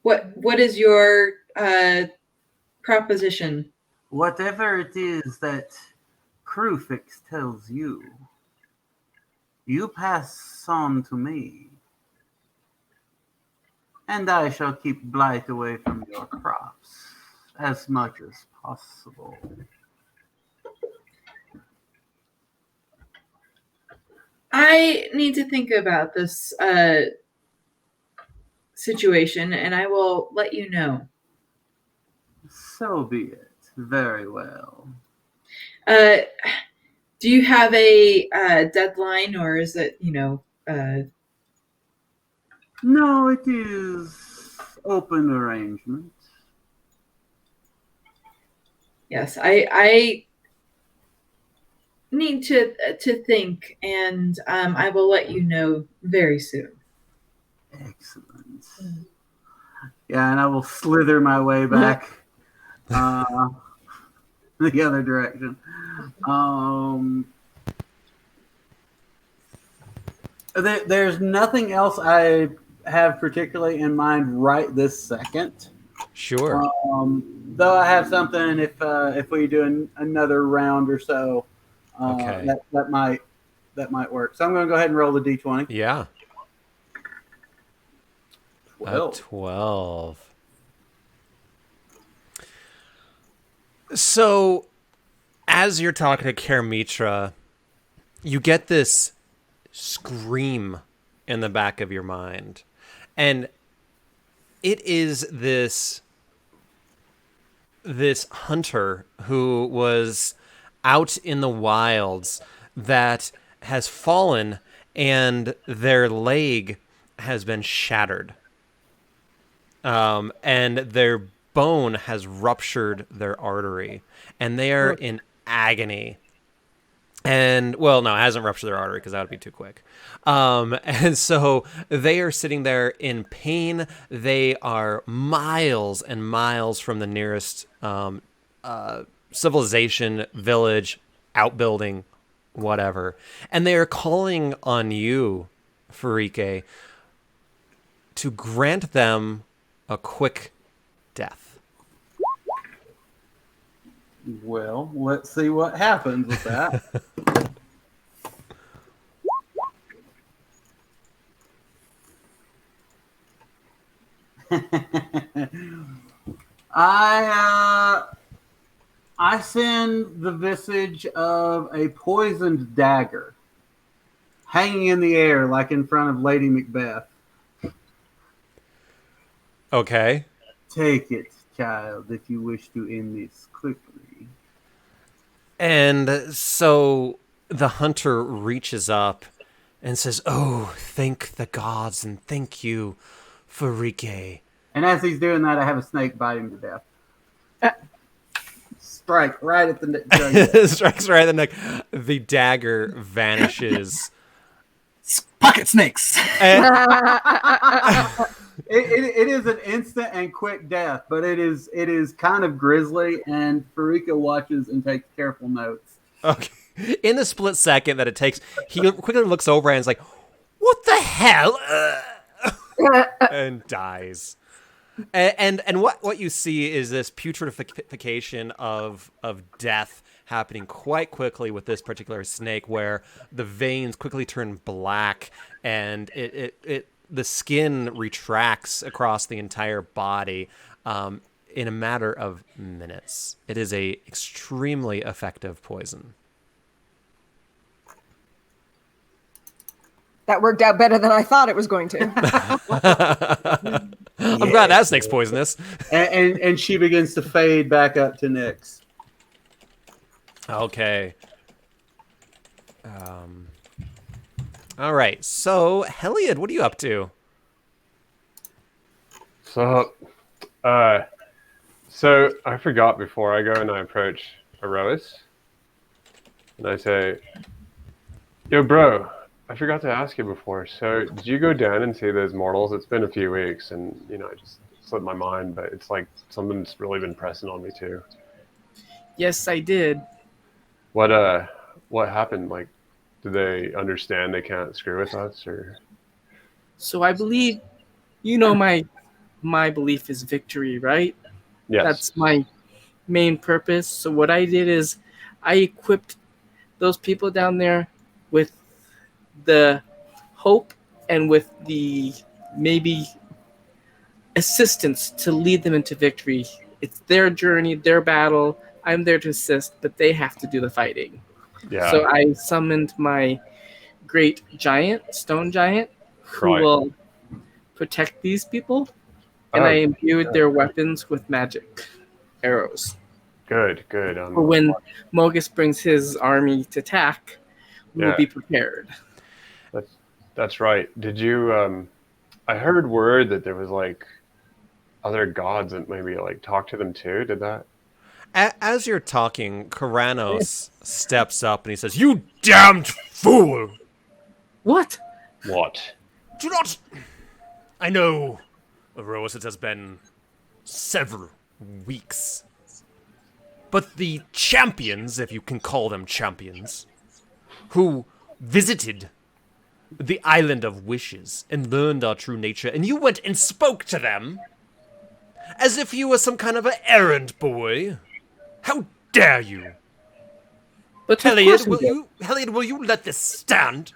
Speaker 7: What is your proposition?
Speaker 6: Whatever it is that Krufix tells you, you pass on to me. And I shall keep blight away from your crops as much as possible.
Speaker 7: I need to think about this situation, and I will let you know.
Speaker 6: So be it. Very well.
Speaker 7: Do you have a deadline, or is it,
Speaker 6: No, it is open arrangement.
Speaker 7: yes, I need to think, and I will let you know very soon.
Speaker 6: Excellent. Yeah, and I will slither my way back the other direction. There's nothing else I have particularly in mind right this second.
Speaker 2: Sure.
Speaker 6: Though I have something if we do another round or so,
Speaker 2: Okay.
Speaker 6: that might work. So I'm going to go ahead and roll the d20.
Speaker 2: Yeah.
Speaker 6: 12.
Speaker 2: 12. So, as you're talking to Karamitra, you get this scream in the back of your mind. And it is this hunter who was out in the wilds that has fallen and their leg has been shattered. And their bone has ruptured their artery, and they are in agony. And, well, no, it hasn't ruptured their artery because that would be too quick. And so they are sitting there in pain. They are miles and miles from the nearest civilization, village, outbuilding, whatever. And they are calling on you, Farike, to grant them a quick death.
Speaker 6: Well, let's see what happens with that. I send the visage of a poisoned dagger hanging in the air like in front of Lady Macbeth.
Speaker 2: Okay.
Speaker 6: Take it, child, if you wish to end this quickly.
Speaker 2: And so the hunter reaches up and says, "Oh, thank the gods and thank you, Farike."
Speaker 6: And as he's doing that, I have a snake bite him to death. Strike right at the neck.
Speaker 2: Strikes right at the neck. The dagger vanishes.
Speaker 5: Pocket snakes.
Speaker 6: It is an instant and quick death, but it is kind of grisly, and Farika watches and takes careful notes.
Speaker 2: Okay. In the split second that it takes, he quickly looks over and is like, "What the hell?" and dies. And what you see is this putrefaction of death happening quite quickly with this particular snake, where the veins quickly turn black and the skin retracts across the entire body in a matter of minutes. It is a extremely effective poison.
Speaker 8: That worked out better than I thought it was going to.
Speaker 2: I'm glad that snake's poisonous.
Speaker 6: And she begins to fade back up to Nyx.
Speaker 2: Okay. All right. So, Heliod, what are you up to?
Speaker 3: So I forgot before I go and I approach Erois. And I say, "Yo, bro, I forgot to ask you before. So did you go down and see those mortals? It's been a few weeks and, I just slipped my mind, but it's like something's really been pressing on me too."
Speaker 1: Yes, I did.
Speaker 3: What happened? Like, do they understand they can't screw with us, or?
Speaker 1: So I believe, my belief is victory, right?
Speaker 3: Yes.
Speaker 1: That's my main purpose. So what I did is I equipped those people down there with the hope and with the maybe assistance to lead them into victory. It's their journey, their battle. I'm there to assist, but they have to do the fighting.
Speaker 3: Yeah.
Speaker 1: So I summoned my great giant, stone giant, who
Speaker 3: Right.
Speaker 1: will protect these people, and I imbued
Speaker 3: good.
Speaker 1: their weapons with magic arrows.
Speaker 3: Good.
Speaker 1: For when Mogus brings his army to attack, we will be prepared.
Speaker 3: That's right. Did you? I heard word that there was like other gods that maybe like talk to them too. Did that?
Speaker 2: As you're talking, Karanos steps up and he says, "You damned fool!
Speaker 1: What?
Speaker 3: What?
Speaker 2: Do not... I know, Rose, it has been several weeks. But the champions, if you can call them champions, who visited the Island of Wishes and learned our true nature, and you went and spoke to them as if you were some kind of an errand boy. How dare you?
Speaker 1: But
Speaker 2: Heliod, will you let this stand?"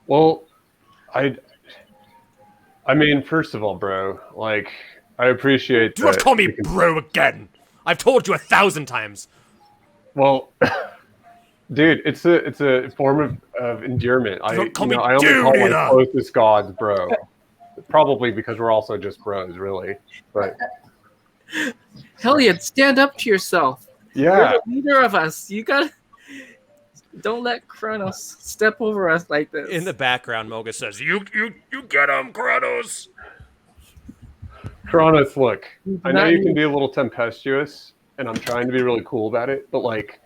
Speaker 3: Well, I mean, first of all, bro, like, I appreciate.
Speaker 2: Do not call me bro again. I've told you 1,000 times.
Speaker 3: Well, dude, it's a form of endearment. I only call my closest gods bro. Probably because we're also just bros, really. But
Speaker 1: Heliod, stand up to yourself.
Speaker 3: yeah,
Speaker 1: You're the leader of us. You got. Don't let Kronos step over us like this.
Speaker 2: In the background, Mogus says, You get him, Kronos!
Speaker 3: Kronos, look, I know you can be a little tempestuous, and I'm trying to be really cool about it, but like,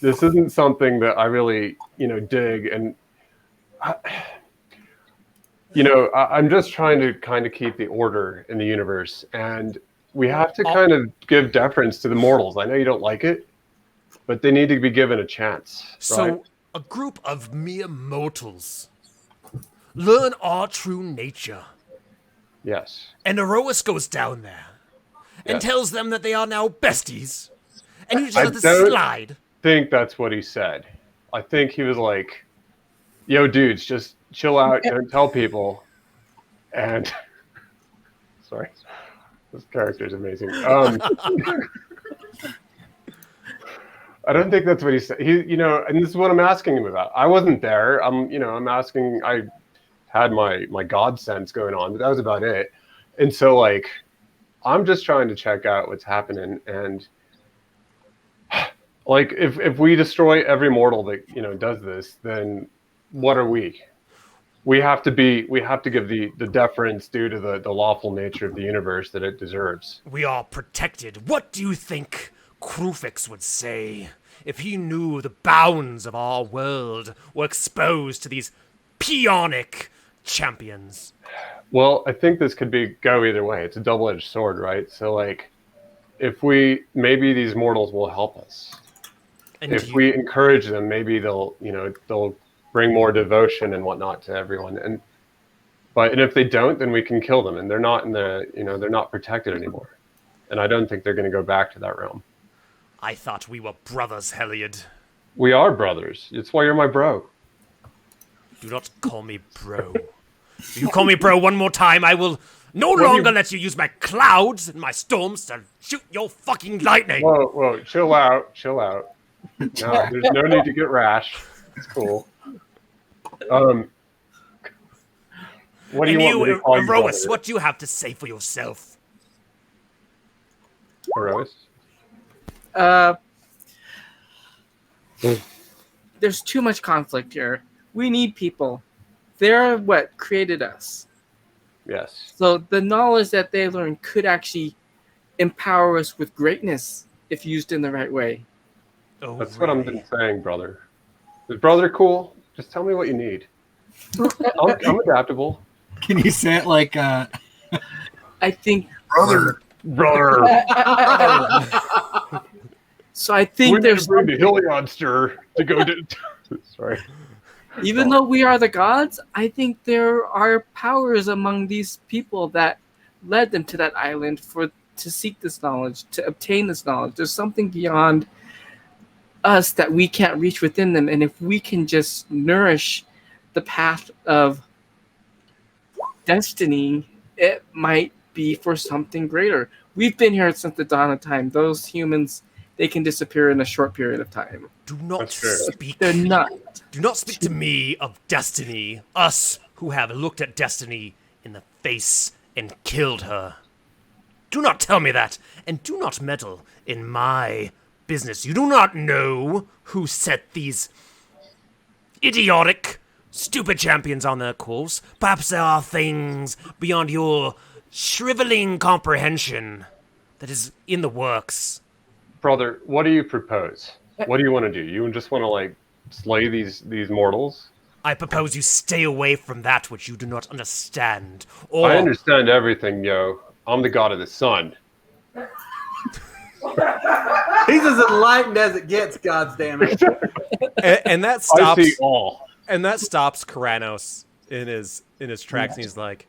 Speaker 3: this isn't something that I really, dig, and I'm just trying to kind of keep the order in the universe, and we have to kind of give deference to the mortals. I know you don't like it, but they need to be given a chance.
Speaker 2: So,
Speaker 3: right?
Speaker 2: a group of mere mortals learn our true nature.
Speaker 3: Yes.
Speaker 2: And Erois goes down there and tells them that they are now besties. And you just
Speaker 3: I
Speaker 2: let this slide.
Speaker 3: I think that's what he said. I think he was like, yo, dudes, just chill out, don't tell people. And sorry, this character is amazing. I don't think that's what he said. And this is what I'm asking him about. I wasn't there. I'm asking. I had my God sense going on, but that was about it. And so, like, I'm just trying to check out what's happening. And like, if we destroy every mortal that does this, then what are we? We have to give the deference due to the lawful nature of the universe that it deserves.
Speaker 2: We are protected. What do you think Krufix would say if he knew the bounds of our world were exposed to these peonic champions?
Speaker 3: Well, I think this could go either way. It's a double-edged sword, right? So, like, maybe these mortals will help us. And if we encourage them, maybe they'll bring more devotion and whatnot to everyone. And if they don't, then we can kill them, and they're not they're not protected anymore. And I don't think they're going to go back to that realm.
Speaker 2: I thought we were brothers, Heliod.
Speaker 3: We are brothers. It's why you're my bro.
Speaker 2: Do not call me bro. If you call me bro one more time, I will no longer let you use my clouds and my storms to shoot your fucking lightning.
Speaker 3: Whoa, chill out. No, there's no need to get rash. It's cool. What do you want me to call you,
Speaker 2: Erois, what do you have to say for yourself?
Speaker 3: Erois?
Speaker 1: There's too much conflict here. We need people. They're what created us.
Speaker 3: Yes.
Speaker 1: So the knowledge that they learned could actually empower us with greatness if used in the right way.
Speaker 3: Oh, that's what I've been saying, brother. Is brother cool? Just tell me what you need. I'm adaptable.
Speaker 5: Can you say it like
Speaker 1: I think
Speaker 3: brother.
Speaker 1: So I think there's
Speaker 3: bring the Heliodster to go to. Sorry.
Speaker 1: Even though we are the gods, I think there are powers among these people that led them to that island to seek this knowledge, to obtain this knowledge. There's something beyond us that we can't reach within them, and if we can just nourish the path of destiny, it might be for something greater. We've been here since the dawn of time. Those humans, they can disappear in a short period of time.
Speaker 2: Do not speak.
Speaker 1: They're not.
Speaker 2: Do not speak to me of destiny. Us who have looked at destiny in the face and killed her. Do not tell me that, and do not meddle in my business. You do not know who set these idiotic, stupid champions on their course. Perhaps there are things beyond your shriveling comprehension that is in the works.
Speaker 3: Brother, what do you propose? What do you want to do? You just want to, like, slay these mortals?
Speaker 2: I propose you stay away from that which you do not understand. Or
Speaker 3: I understand everything, yo. I'm the god of the sun.
Speaker 6: He's as enlightened as it gets, goddammit.
Speaker 2: and that
Speaker 3: I
Speaker 2: stops.
Speaker 3: see all.
Speaker 2: And that stops Karanos in his tracks, and he's like,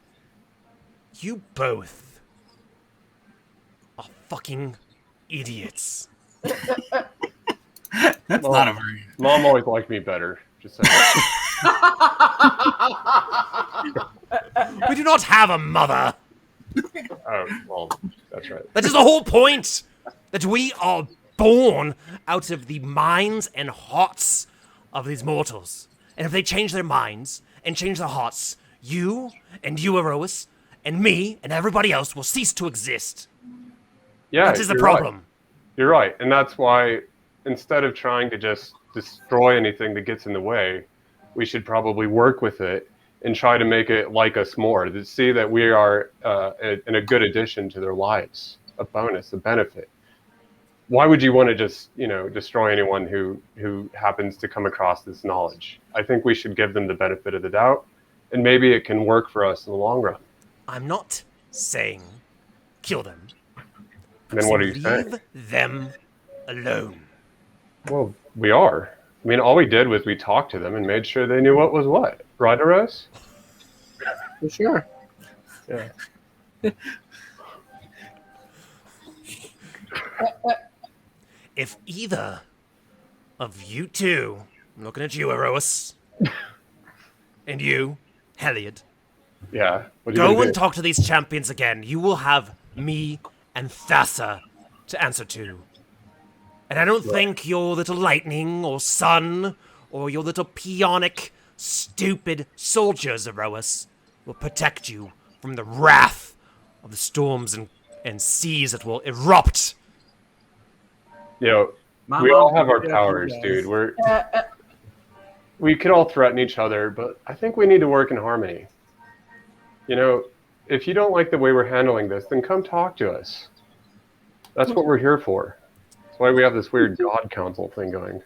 Speaker 2: "You both are fucking idiots."
Speaker 5: That's not a very.
Speaker 3: Mom always liked me better. Just saying.
Speaker 2: We do not have a mother.
Speaker 3: Oh, well, that's right.
Speaker 2: That is the whole point. That we are born out of the minds and hearts of these mortals. And if they change their minds and change their hearts, you and you, Erois, and me and everybody else will cease to exist.
Speaker 3: Yeah,
Speaker 2: That is the
Speaker 3: you're
Speaker 2: problem.
Speaker 3: Right. You're right. And that's why, instead of trying to just destroy anything that gets in the way, we should probably work with it and try to make it like us more, to see that we are in a good addition to their lives, a bonus, a benefit. Why would you want to just, destroy anyone who happens to come across this knowledge? I think we should give them the benefit of the doubt, and maybe it can work for us in the long run.
Speaker 2: I'm not saying kill them.
Speaker 3: And then what are you saying?
Speaker 2: Leave them alone.
Speaker 3: Well, we are. I mean, all we did was we talked to them and made sure they knew what was what. Right, Aros?
Speaker 1: For sure.
Speaker 3: Yeah.
Speaker 2: If either of you two, I'm looking at you, Erois, and you, Heliod,
Speaker 3: Yeah. What are you
Speaker 2: go
Speaker 3: gonna
Speaker 2: and
Speaker 3: do?
Speaker 2: talk to these champions again, you will have me and Thassa to answer to. And I don't think your little lightning or sun or your little peonic, stupid soldiers, Erois, will protect you from the wrath of the storms and seas that will erupt.
Speaker 6: My
Speaker 3: We
Speaker 6: mom
Speaker 3: all have our
Speaker 6: definitely
Speaker 3: powers,
Speaker 6: does.
Speaker 3: dude. We could all threaten each other, but I think we need to work in harmony. If you don't like the way we're handling this, then come talk to us. That's what we're here for. That's why we have this weird God Council thing going.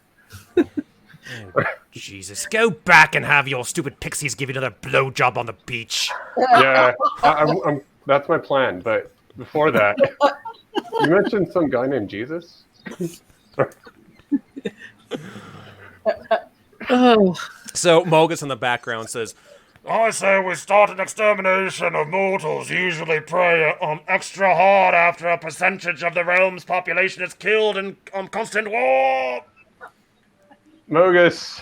Speaker 2: Oh, Jesus, go back and have your stupid pixies give you another blowjob on the beach.
Speaker 3: Yeah, that's my plan. But before that, you mentioned some guy named Jesus?
Speaker 1: Oh,
Speaker 2: So Mogus in the background says, I say we start an extermination of mortals, usually pray extra hard after a percentage of the realm's population is killed in constant war.
Speaker 3: Mogus,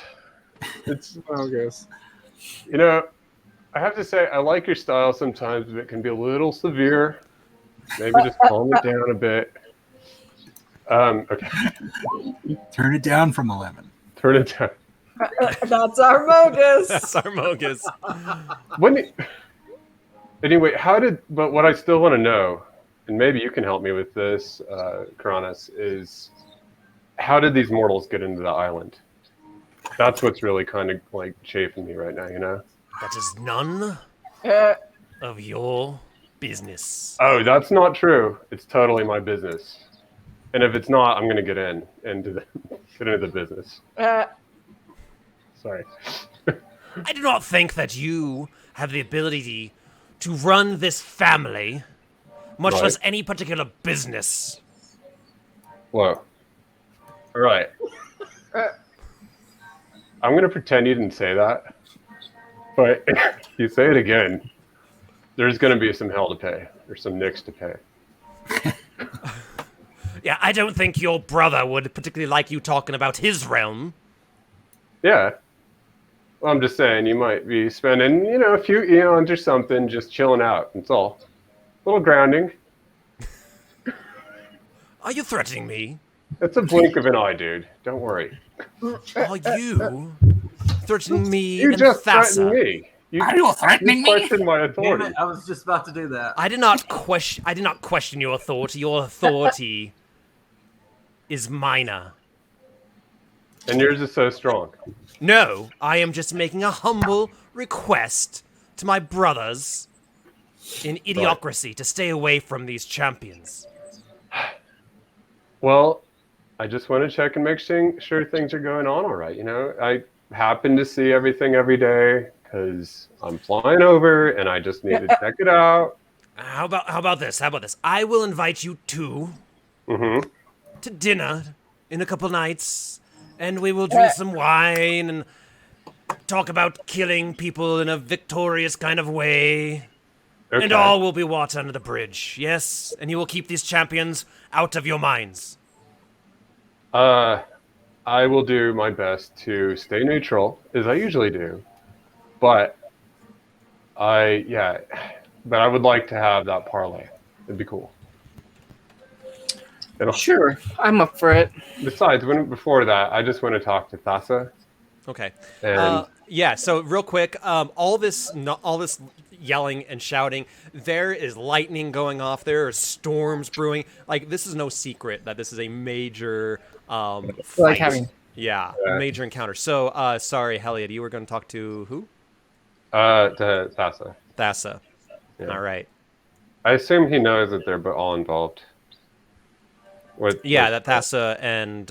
Speaker 3: it's,
Speaker 1: I guess.
Speaker 3: I have to say, I like your style sometimes, but it can be a little severe. Maybe just calm it down a bit. Okay,
Speaker 5: Turn it down from 11.
Speaker 3: turn it down.
Speaker 8: That's our Mogus.
Speaker 2: That's our Mogus.
Speaker 3: Anyway, but what I still want to know, and maybe you can help me with this, Karanis, is how did these mortals get into the island? That's what's really kind of like chafing me right now,
Speaker 2: That is none of your business.
Speaker 3: Oh, that's not true. It's totally my business. And if it's not, I'm going to get into the business. Sorry.
Speaker 2: I do not think that you have the ability to run this family, much
Speaker 3: Right.
Speaker 2: less any particular business.
Speaker 3: Whoa. All right. I'm going to pretend you didn't say that. But if you say it again, there's going to be some hell to pay. There's some nicks to pay.
Speaker 2: Yeah, I don't think your brother would particularly like you talking about his realm.
Speaker 3: Yeah. Well, I'm just saying you might be spending, a few eons or something just chilling out. That's all. A little grounding.
Speaker 2: Are you threatening me?
Speaker 3: It's a blink of an eye, dude. Don't worry.
Speaker 2: Are you threatening me
Speaker 3: You
Speaker 2: and
Speaker 3: just threatened
Speaker 2: Thassa?
Speaker 3: me.
Speaker 5: Are you threatening
Speaker 3: You
Speaker 5: me?
Speaker 3: question my
Speaker 6: Damn
Speaker 3: authority.
Speaker 6: it, I was just about to do that.
Speaker 2: I did not question your authority. Your authority is minor.
Speaker 3: And yours is so strong.
Speaker 2: No, I am just making a humble request to my brothers in idiocracy to stay away from these champions.
Speaker 3: Well, I just want to check and make sure things are going on all right. You know, I happen to see everything every day because I'm flying over and I just need to check it out.
Speaker 2: How about this? How about this? I will invite you two
Speaker 3: Mm-hmm.
Speaker 2: to dinner in a couple nights, and we will drink some wine and talk about killing people in a victorious kind of way.
Speaker 3: Okay.
Speaker 2: And all will be water under the bridge, yes? And you will keep these champions out of your minds.
Speaker 3: I will do my best to stay neutral, as I usually do. But I would like to have that parlay. It'd be cool.
Speaker 1: Sure, I'm up for it.
Speaker 3: Besides, before that, I just want to talk to Thassa.
Speaker 2: Okay.
Speaker 3: And
Speaker 2: Yeah. So real quick, all this yelling and shouting. There is lightning going off. There are storms brewing. Like, this is no secret that this is a major fight.
Speaker 1: having-
Speaker 2: Major encounter. So sorry, Heliot, you were going to talk to who?
Speaker 3: to Thassa.
Speaker 2: Thassa.
Speaker 3: Yeah.
Speaker 2: All right.
Speaker 3: I assume he knows that they're all involved.
Speaker 2: That Thassa and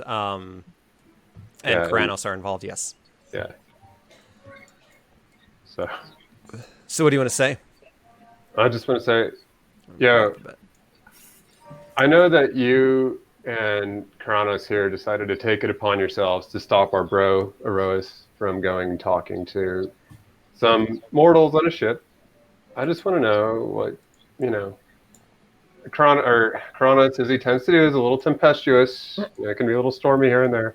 Speaker 2: Karanos are involved. Yes.
Speaker 3: Yeah. So
Speaker 2: what do you want to say?
Speaker 3: I just want to say, I know that you and Karanos here decided to take it upon yourselves to stop our bro Aroas from going and talking to some mortals on a ship. I just want to know what, Karanos, as he tends to do, is a little tempestuous. It can be a little stormy here and there.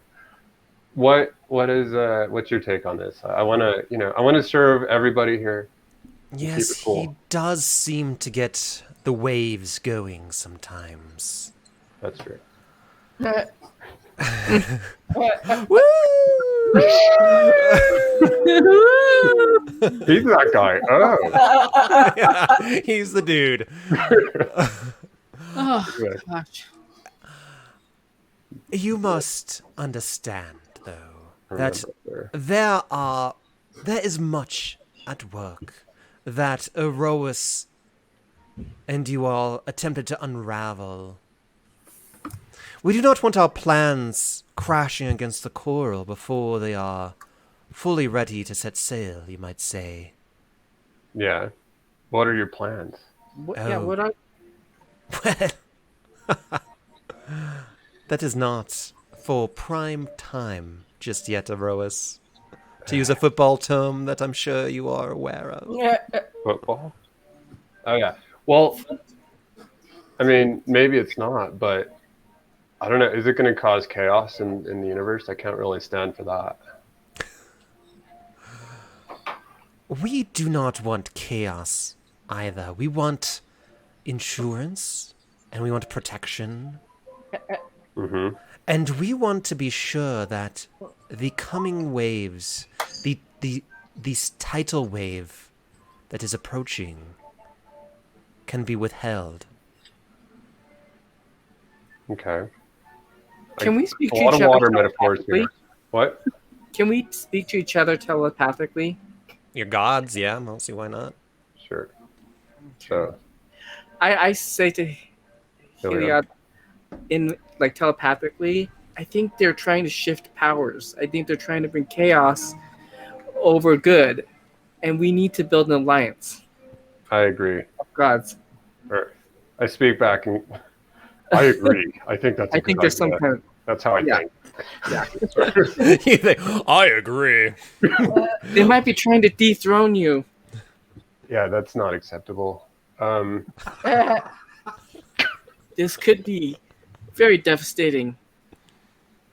Speaker 3: What's your take on this? I want to serve everybody here.
Speaker 2: Yes,
Speaker 3: Keep it cool.
Speaker 2: he does seem to get the waves going sometimes.
Speaker 3: That's true.
Speaker 2: Woo!
Speaker 3: He's that guy. Oh.
Speaker 2: Yeah, he's the dude.
Speaker 1: Oh, gosh.
Speaker 2: You must understand, though, that
Speaker 3: Remember,
Speaker 2: there is much at work that Erois and you all attempted to unravel. We do not want our plans crashing against the coral before they are fully ready to set sail, you might say.
Speaker 3: Yeah. What are your plans?
Speaker 2: Well, that is not for prime time just yet, Erois. To use a football term that I'm sure you are aware of.
Speaker 3: Football? Oh, yeah. Well, I mean, maybe it's not, but I don't know. Is it going to cause chaos in the universe? I can't really stand for that.
Speaker 2: We do not want chaos either. We want insurance, and we want protection.
Speaker 3: Mm-hmm.
Speaker 2: And we want to be sure that the coming waves, this tidal wave that is approaching, can be withheld.
Speaker 3: Okay.
Speaker 1: Can we speak
Speaker 3: A
Speaker 1: to
Speaker 3: lot
Speaker 1: each
Speaker 3: of
Speaker 1: other
Speaker 3: water metaphors
Speaker 1: telepathically?
Speaker 3: here. What?
Speaker 1: Can we speak to each other telepathically?
Speaker 2: Your gods, yeah, I don't see why not.
Speaker 3: Sure. So,
Speaker 1: I say to Heliod, in telepathically, I think they're trying to shift powers. I think they're trying to bring chaos over good, and we need to build an alliance
Speaker 3: I agree.
Speaker 1: of gods.
Speaker 3: Or, I speak back and I agree. I think that's a
Speaker 1: I
Speaker 3: good
Speaker 1: think there's some
Speaker 3: idea.
Speaker 1: kind of
Speaker 3: That's how I
Speaker 1: Yeah.
Speaker 3: think.
Speaker 2: You think, I agree.
Speaker 1: they might be trying to dethrone you.
Speaker 3: Yeah, that's not acceptable.
Speaker 1: This could be very devastating.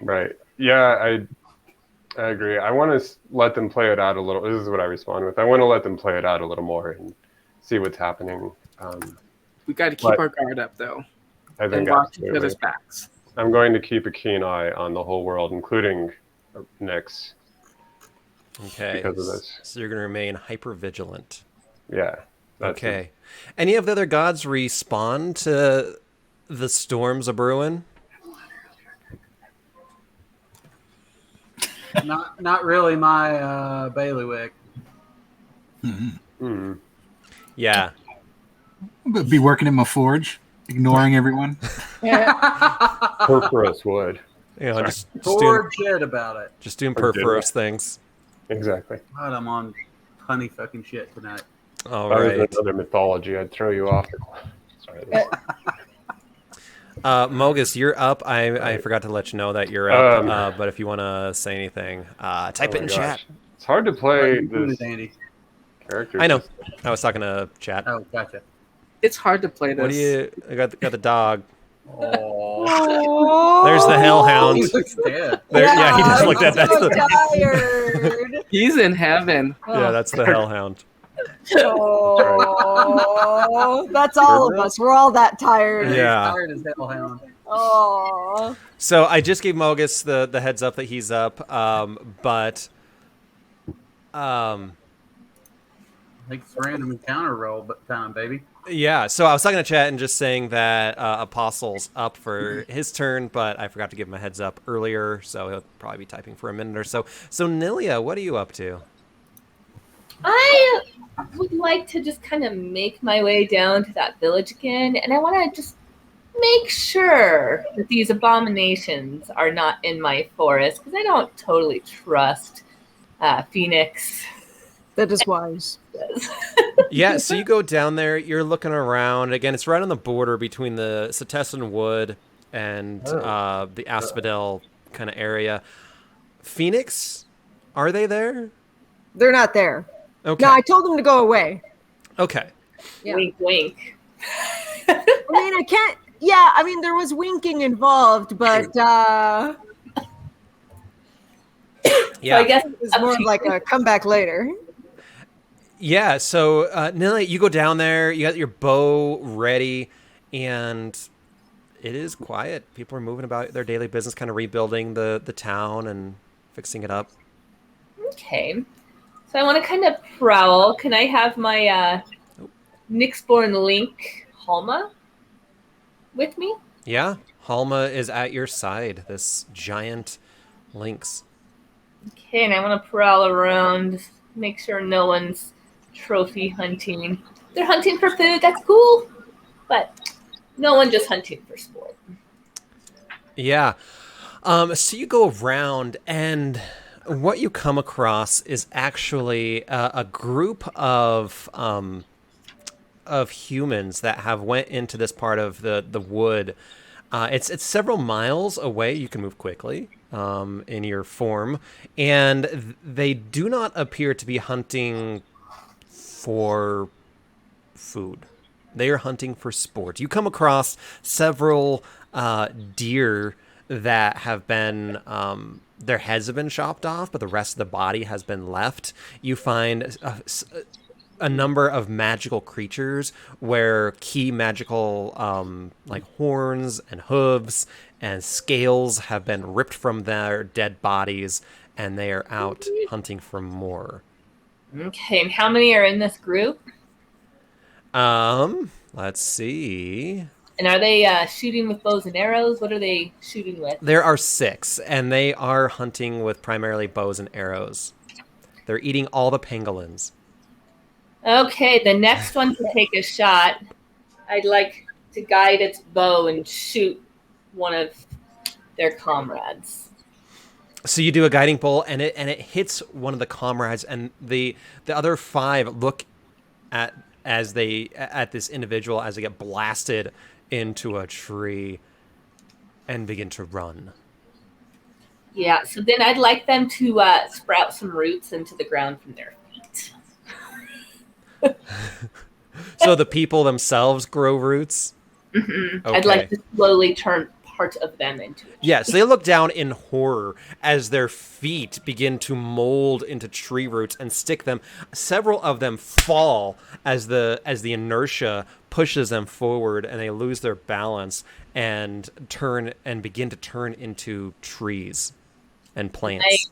Speaker 3: Right. Yeah, I agree. I want to let them play it out a little. This is what I respond with. I want to let them play it out a little more and see what's happening.
Speaker 1: We got to keep our guard up, though,
Speaker 3: I
Speaker 1: and
Speaker 3: think
Speaker 1: watch each
Speaker 3: absolutely.
Speaker 1: other's backs.
Speaker 3: I'm going to keep a keen eye on the whole world, including Nyx.
Speaker 2: Okay.
Speaker 3: because of this.
Speaker 2: So you're going to remain hyper vigilant.
Speaker 3: Yeah. That's
Speaker 2: Okay. Any of the other gods respond to the storms a brewing?
Speaker 6: Not really my bailiwick.
Speaker 2: Yeah.
Speaker 5: But be working in my forge, ignoring everyone.
Speaker 3: Perforous wood.
Speaker 2: You know,
Speaker 3: Sorry.
Speaker 2: just doing,
Speaker 6: Poor shit about it.
Speaker 2: just doing
Speaker 3: Or
Speaker 2: perforous things.
Speaker 3: Exactly.
Speaker 6: God, I'm on punny fucking shit tonight.
Speaker 2: All
Speaker 3: That
Speaker 2: right.
Speaker 3: was another mythology. I'd throw you off. Sorry.
Speaker 2: Mogus, you're up. I forgot to let you know that you're up. But if you want to say anything, type it in chat.
Speaker 3: It's hard to play
Speaker 6: Who
Speaker 3: this
Speaker 6: is Andy?
Speaker 3: character.
Speaker 2: I know. I was talking to chat.
Speaker 6: Oh, gotcha.
Speaker 1: It's hard to play this.
Speaker 2: What do you? I got the dog.
Speaker 6: Oh,
Speaker 2: There's the hellhound.
Speaker 6: he looks dead.
Speaker 2: There, yeah, he does look
Speaker 8: I'm
Speaker 2: that. That's
Speaker 8: so
Speaker 2: the
Speaker 8: tired.
Speaker 1: He's in heaven.
Speaker 2: yeah, that's the hellhound.
Speaker 8: Oh, that's all of us. We're all that tired.
Speaker 2: Yeah.
Speaker 6: He's tired as hellhound.
Speaker 8: Oh.
Speaker 2: So I just gave Mogus the heads up that he's up, but
Speaker 6: I think it's random encounter roll time, baby.
Speaker 2: yeah. So I was talking to chat and just saying that Apostle's up for his turn, but I forgot to give him a heads up earlier, so he'll probably be typing for a minute or so. So Nilia, what are you up to?
Speaker 4: I would like to just kind of make my way down to that village again, and I want to just make sure that these abominations are not in my forest, because I don't totally trust Phoenix.
Speaker 8: That is wise.
Speaker 2: Yeah, so you go down there, you're looking around. Again, it's right on the border between the Setessan Wood and the Asphodel kind of area. Phoenix, are they there?
Speaker 8: They're not there.
Speaker 2: Okay.
Speaker 8: No, I told them to go away.
Speaker 2: Okay.
Speaker 8: Yeah.
Speaker 4: Wink, wink.
Speaker 8: I mean, I can't. Yeah, I mean, there was winking involved, but
Speaker 2: Yeah.
Speaker 4: So I guess
Speaker 8: it's more like a comeback later.
Speaker 2: Yeah, so Nilly, you go down there, you got your bow ready, and it is quiet. People are moving about their daily business, kind of rebuilding the town and fixing it up.
Speaker 4: Okay. So I want to kind of prowl. Can I have my Nyxborn Link Halma with me?
Speaker 2: Yeah, Halma is at your side, this giant lynx.
Speaker 4: Okay, and I want to prowl around, make sure no one's trophy hunting. They're hunting for food, that's cool, but no one just hunting for sport.
Speaker 2: Yeah. So you go around, and what you come across is actually a group of humans that have went into this part of the wood. It's several miles away. You can move quickly in your form, and they do not appear to be hunting for food. They are hunting for sport. You come across several deer that have been their heads have been chopped off, but the rest of the body has been left. You find a number of magical creatures where key magical like horns and hooves and scales have been ripped from their dead bodies, and they are out hunting for more.
Speaker 4: Okay, and how many are in this group?
Speaker 2: Let's see.
Speaker 4: And are they shooting with bows and arrows? What are they shooting with?
Speaker 2: There are 6, and they are hunting with primarily bows and arrows. They're eating all the pangolins.
Speaker 4: Okay, the next one to take a shot, I'd like to guide its bow and shoot one of their comrades.
Speaker 2: So you do a guiding bolt, and it hits one of the comrades, and the other 5 look at this individual as they get blasted into a tree and begin to run.
Speaker 4: Yeah, so then I'd like them to sprout some roots into the ground from their feet.
Speaker 2: So the people themselves grow roots?
Speaker 4: Mm-hmm.
Speaker 2: Okay.
Speaker 4: I'd like to slowly turn part of them into a tree.
Speaker 2: Yes, they look down in horror as their feet begin to mold into tree roots and stick them. Several of them fall as the inertia pushes them forward, and they lose their balance and begin to turn into trees and plants.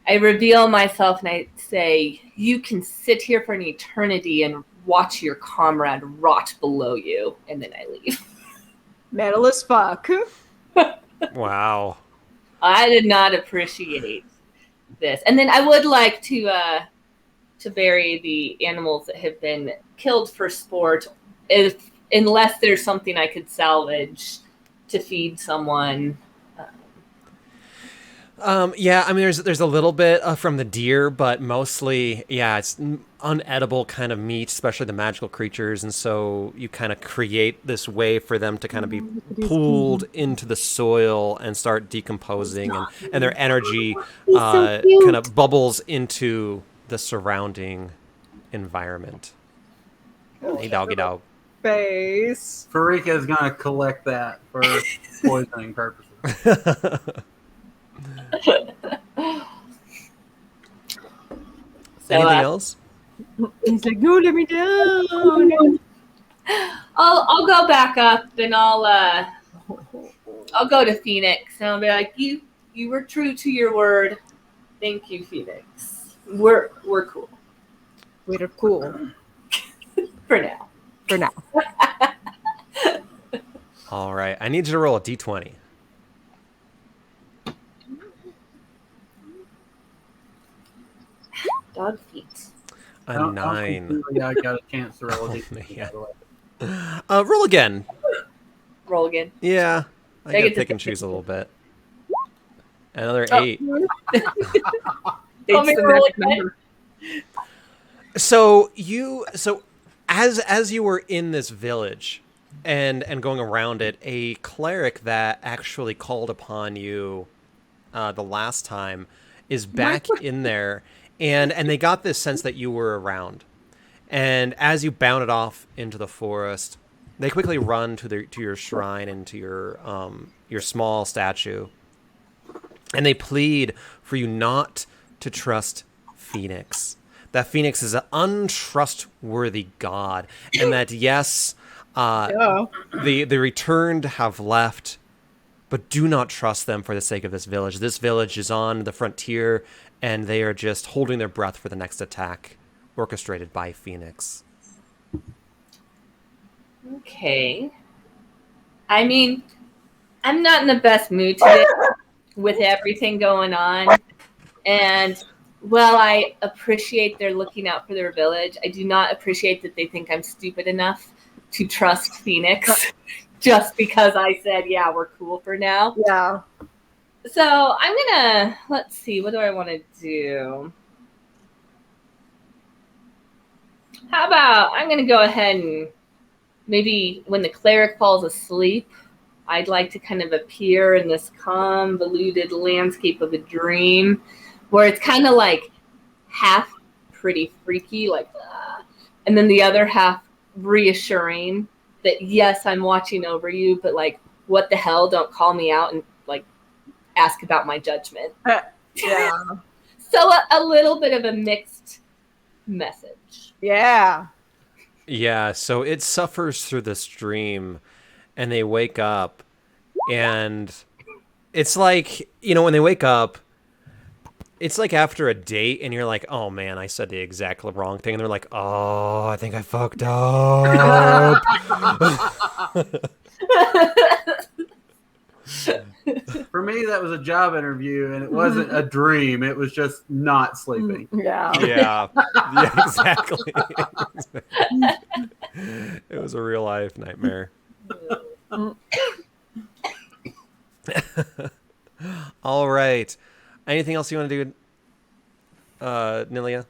Speaker 4: I reveal myself and I say, you can sit here for an eternity and watch your comrade rot below you. And then I leave.
Speaker 8: Metal as fuck.
Speaker 2: Wow.
Speaker 4: I did not appreciate this. And then I would like to bury the animals that have been killed for sport, unless there's something I could salvage to feed someone.
Speaker 2: Yeah, I mean, there's a little bit from the deer, but mostly, yeah, it's unedible kind of meat, especially the magical creatures, and so you kind of create this way for them to kind of be pulled into the soil and start decomposing, and their energy kind of bubbles into the surrounding environment. Hey, doggy dog.
Speaker 8: Face.
Speaker 6: Farika is going to collect that for poisoning purposes.
Speaker 2: Anything else?
Speaker 8: He's like, no, let me down.
Speaker 4: I'll go back up and I'll go to Phoenix and I'll be like, you were true to your word. Thank you, Phoenix. We're cool.
Speaker 8: We're cool.
Speaker 4: For now.
Speaker 8: For now.
Speaker 2: All right, I need you to roll a d20.
Speaker 4: Dog feet.
Speaker 2: A 9.
Speaker 6: Yeah, I got a chance to roll a
Speaker 2: man.
Speaker 6: D20.
Speaker 2: Roll again.
Speaker 4: Roll again.
Speaker 2: Yeah, I
Speaker 4: I
Speaker 2: gotta
Speaker 4: get to
Speaker 2: pick and
Speaker 4: pick.
Speaker 2: choose a little bit. Another 8.
Speaker 4: Tell me to roll again.
Speaker 2: So as you were in this village and going around it, a cleric that actually called upon you the last time is back in there, and they got this sense that you were around. And as you bounded off into the forest, they quickly run to your shrine and to your small statue, and they plead for you not to trust Phoenix. That Phoenix is an untrustworthy god, and that yes, the returned have left, but do not trust them for the sake of this village. This village is on the frontier, and they are just holding their breath for the next attack, orchestrated by Phoenix.
Speaker 4: Okay. I mean, I'm not in the best mood today with everything going on. And while I appreciate they're looking out for their village, I do not appreciate that they think I'm stupid enough to trust Phoenix just because I said, yeah, we're cool for now.
Speaker 8: Yeah.
Speaker 4: So I'm going to, let's see, what do I want to do? How about I'm going to go ahead and maybe when the cleric falls asleep, I'd like to kind of appear in this convoluted landscape of a dream where it's kind of like half pretty freaky, like, and then the other half reassuring that, yes, I'm watching over you, but like, what the hell, don't call me out and like ask about my judgment.
Speaker 8: Yeah.
Speaker 4: So a little bit of a mixed message.
Speaker 8: Yeah.
Speaker 2: Yeah, so it suffers through this dream, and they wake up, and it's like, when they wake up, it's like after a date, and you're like, oh man, I said the exact wrong thing, and they're like, oh, I think I fucked up.
Speaker 6: For me, that was a job interview, and it wasn't a dream. It was just not sleeping.
Speaker 8: Yeah.
Speaker 2: Yeah, exactly. It was a real life nightmare. All right. Anything else you want to do, Nilia?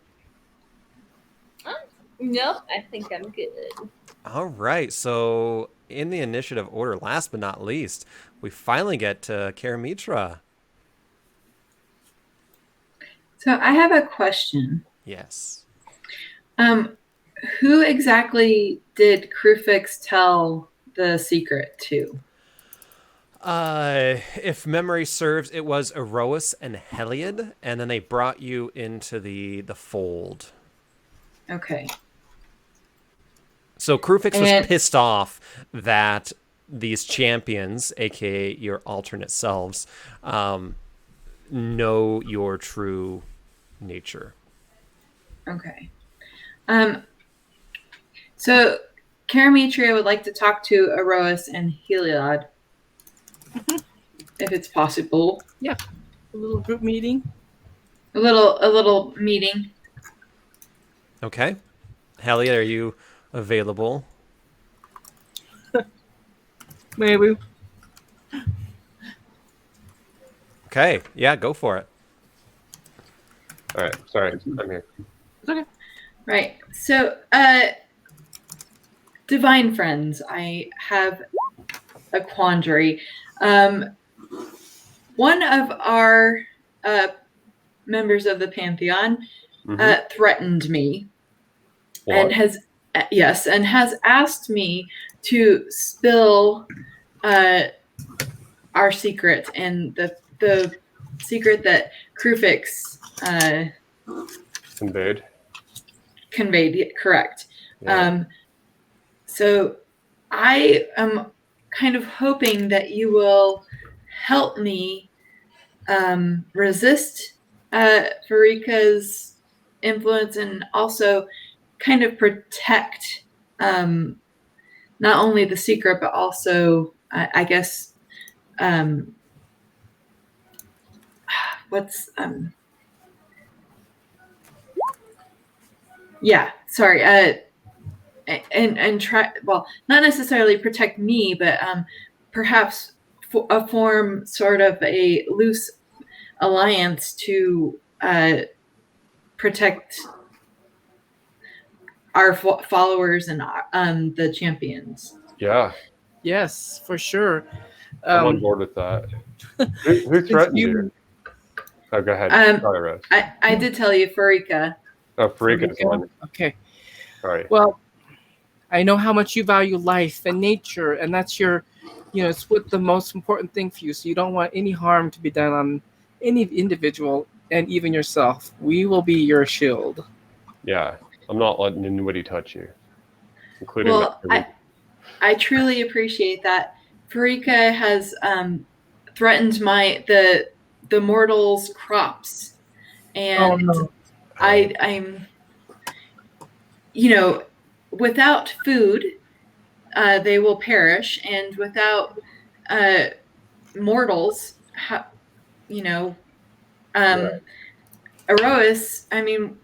Speaker 4: Nope, I think I'm good.
Speaker 2: All right. So in the initiative order, last but not least, we finally get to Karamitra.
Speaker 7: So I have a question.
Speaker 2: Yes.
Speaker 7: Who exactly did Krufix tell the secret to?
Speaker 2: If memory serves, it was Erois and Heliod, and then they brought you into the fold.
Speaker 7: Okay.
Speaker 2: So Krufix was pissed off that these champions, aka your alternate selves, know your true nature.
Speaker 7: Okay. So Karamitria would like to talk to Erois and Heliod, if it's possible.
Speaker 1: A little group meeting.
Speaker 7: A little meeting.
Speaker 2: Okay. Heliot, are you available?
Speaker 1: Maybe.
Speaker 2: Okay. Yeah, go for it.
Speaker 3: All right. Sorry, I'm here.
Speaker 1: It's okay.
Speaker 7: Right. So, divine friends, I have a quandary. One of our members of the Pantheon threatened me and has asked me to spill our secret, and the secret that Krufix conveyed. Correct.
Speaker 3: Yeah.
Speaker 7: So I am kind of hoping that you will help me resist Farika's influence, and also kind of protect not only the secret, but also, I guess, what's yeah, sorry, and try, well, not necessarily protect me, but perhaps form sort of a loose alliance to protect our followers and the champions.
Speaker 3: Yeah,
Speaker 1: Yes, for sure.
Speaker 3: I'm on board with that. Who threatened you? Oh, go ahead. Sorry, Rose.
Speaker 7: I did tell you, Farika.
Speaker 3: Oh, Farika's one.
Speaker 1: Okay.
Speaker 3: Sorry.
Speaker 1: Well, I know how much you value life and nature, and that's your, it's what the most important thing for you. So you don't want any harm to be done on any individual and even yourself. We will be your shield.
Speaker 3: Yeah, I'm not letting anybody touch you, including.
Speaker 7: Well, I truly appreciate that. Farika has threatened the mortals' crops, and I'm, without food, they will perish, and without mortals, Erois, I mean,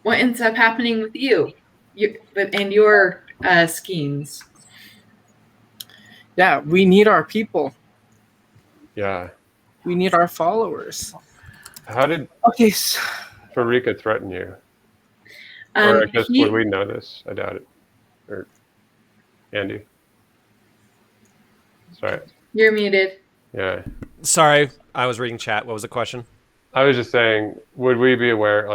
Speaker 7: what ends up happening with you and your schemes?
Speaker 1: Yeah, we need our people.
Speaker 3: Yeah.
Speaker 1: We need our followers.
Speaker 3: How did Farika threaten you? Or I guess would we know this? I doubt it. Or Andy? Sorry.
Speaker 7: You're muted.
Speaker 3: Yeah.
Speaker 2: Sorry, I was reading chat. What was the question?
Speaker 3: I was just saying, would we be aware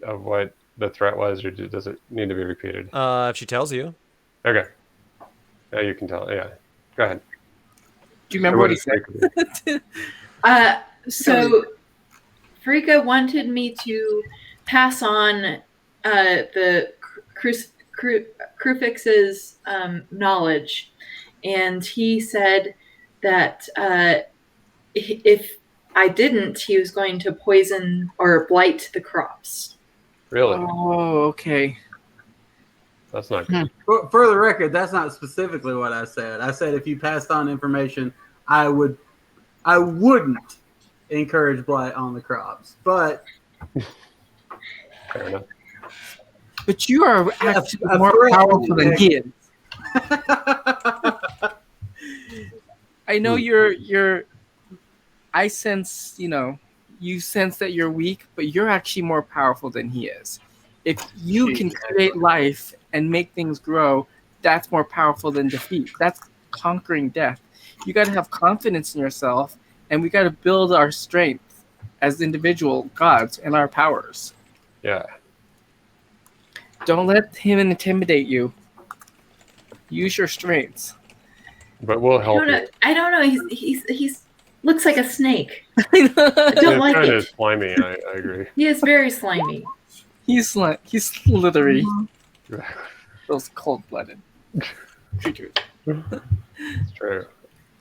Speaker 3: of what the threat was, or does it need to be repeated?
Speaker 2: If she tells you.
Speaker 3: Okay. Yeah, you can tell. Yeah. Go ahead.
Speaker 1: Do you remember what he said?
Speaker 7: So Farika wanted me to pass on the Krufix's knowledge, and he said that if I didn't, he was going to poison or blight the crops.
Speaker 3: Really?
Speaker 1: Oh, okay.
Speaker 3: That's not good.
Speaker 6: For the record, that's not specifically what I said. I said if you passed on information, I wouldn't encourage blight on the crops. But
Speaker 3: fair enough.
Speaker 1: But you are actually more powerful than he is. I know you're. I sense, you sense that you're weak, but you're actually more powerful than he is. If you can create life and make things grow, that's more powerful than defeat. That's conquering death. You got to have confidence in yourself, and we got to build our strength as individual gods and our powers.
Speaker 3: Yeah.
Speaker 1: Don't let him intimidate you. Use your strengths.
Speaker 3: But we'll help you.
Speaker 7: I don't know. He's looks like a snake. I don't like
Speaker 3: kind
Speaker 7: it.
Speaker 3: of slimy. I agree.
Speaker 7: He is very slimy.
Speaker 1: He's slithery. Those cold-blooded creatures.
Speaker 3: It's true.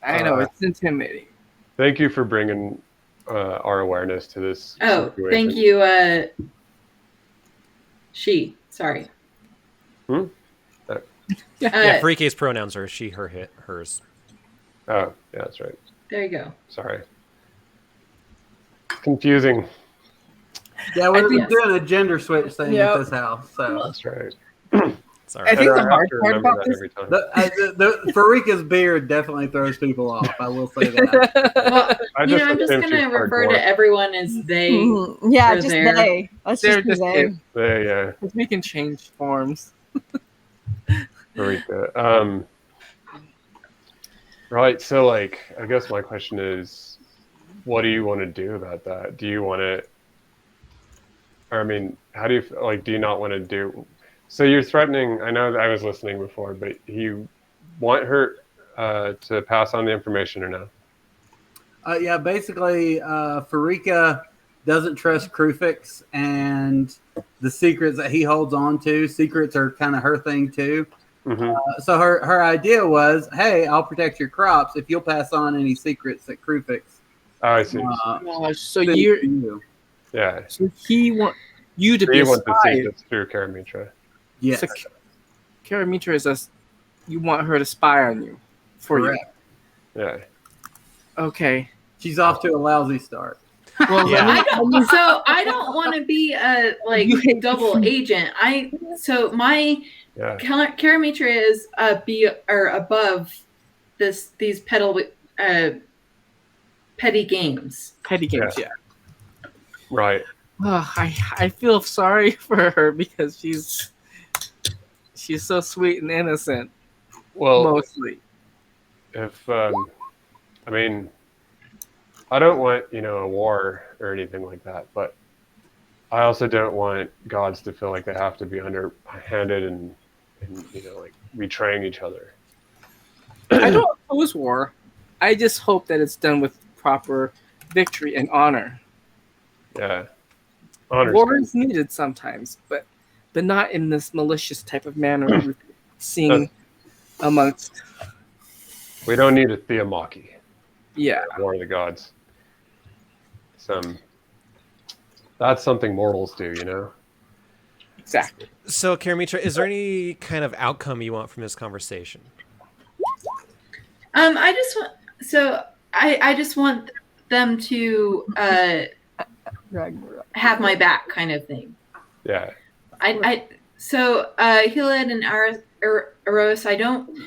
Speaker 1: I know, it's intimidating.
Speaker 3: Thank you for bringing our awareness to this
Speaker 7: Oh,
Speaker 3: situation.
Speaker 7: thank you, she. Sorry.
Speaker 3: Hmm?
Speaker 2: Yeah, Freaky's pronouns are she, her, hers.
Speaker 3: Oh, yeah, that's right.
Speaker 7: There you go.
Speaker 3: Sorry. Confusing.
Speaker 6: Yeah, we're
Speaker 4: think-
Speaker 6: doing a gender switch thing
Speaker 8: Yep.
Speaker 6: at this house. So
Speaker 3: That's right.
Speaker 2: It's all
Speaker 1: I
Speaker 2: right.
Speaker 1: think
Speaker 3: And
Speaker 1: the
Speaker 3: have
Speaker 1: hard
Speaker 3: to
Speaker 1: part
Speaker 3: remember
Speaker 1: about
Speaker 3: that
Speaker 1: this-
Speaker 3: every time.
Speaker 6: the Farika's beard definitely throws people off. I will say that.
Speaker 7: Well,
Speaker 3: I
Speaker 7: I'm just
Speaker 3: assumed
Speaker 7: going
Speaker 3: she's
Speaker 7: to
Speaker 3: part
Speaker 7: refer
Speaker 3: dwarf.
Speaker 7: to everyone as they.
Speaker 8: Mhm. Yeah,
Speaker 7: or
Speaker 8: just
Speaker 7: there.
Speaker 8: they. Let's
Speaker 1: They're
Speaker 8: just be
Speaker 1: just
Speaker 8: they.
Speaker 1: it.
Speaker 3: Yeah,
Speaker 1: We can change forms.
Speaker 3: Marika. Right. So, like, I guess my question is, what do you want to do about that? Do you want to, or I mean, how do you like? Do you not want to do? So you're threatening. I know that I was listening before, but you want her to pass on the information or no?
Speaker 6: Yeah, basically, Farika doesn't trust Krufix, and the secrets that he holds on to, secrets are kind of her thing too.
Speaker 3: Mm-hmm.
Speaker 6: So her idea was, hey, I'll protect your crops if you'll pass on any secrets that Krufix.
Speaker 3: Oh, I see.
Speaker 1: Gosh, so
Speaker 6: sends
Speaker 1: you're
Speaker 6: to you.
Speaker 3: Yeah.
Speaker 1: so he want you to
Speaker 3: So
Speaker 1: be a
Speaker 3: you want the
Speaker 1: spy.
Speaker 3: secrets through Karamitra.
Speaker 6: Yes,
Speaker 1: So Karamitra is us. You want her to spy on you for
Speaker 6: correct.
Speaker 3: Yeah.
Speaker 1: you. Okay.
Speaker 6: She's off to a lousy start.
Speaker 1: Well,
Speaker 2: Yeah.
Speaker 7: I don't want to be a
Speaker 1: You hate-
Speaker 7: double agent. My
Speaker 3: Yeah.
Speaker 7: Karamitra is above these petty games.
Speaker 1: petty games, yeah.
Speaker 3: Right.
Speaker 1: Oh, I feel sorry for her because she's so sweet and innocent,
Speaker 3: Well,
Speaker 1: mostly.
Speaker 3: if I mean, I don't want a war or anything like that, but I also don't want gods to feel like they have to be underhanded and like betraying each other.
Speaker 1: I don't oppose war. I just hope that it's done with proper victory and honor.
Speaker 3: Yeah. Honors.
Speaker 1: War is needed sometimes, but not in this malicious type of manner we're seeing amongst.
Speaker 3: We don't need a Theomachy.
Speaker 1: Yeah,
Speaker 3: War of the gods. That's something mortals do,
Speaker 1: exactly.
Speaker 2: So, Karamitra, is there any kind of outcome you want from this conversation?
Speaker 7: I just want them to have my back, kind of thing.
Speaker 3: Yeah.
Speaker 7: So Hilid and Eros, I don't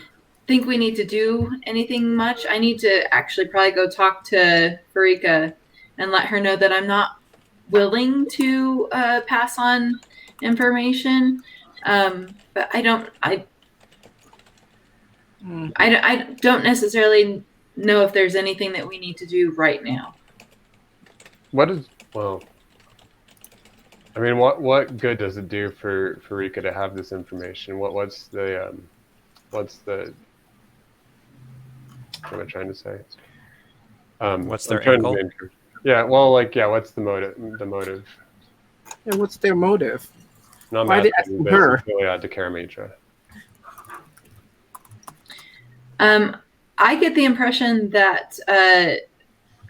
Speaker 7: think we need to do anything much. I need to actually probably go talk to Farika and let her know that I'm not willing to pass on information. But I don't necessarily know if there's anything that we need to do right now.
Speaker 3: What good does it do for Farika to have this information? What's the what am I trying to say?
Speaker 2: What's their
Speaker 3: I'm trying to
Speaker 2: angle?
Speaker 3: think. Yeah, well, what's the motive?
Speaker 1: And what's their motive?
Speaker 3: No, I'm
Speaker 1: Why are they
Speaker 3: asking
Speaker 1: asking
Speaker 3: this
Speaker 1: her?
Speaker 3: really to Karamitra.
Speaker 7: I get the impression that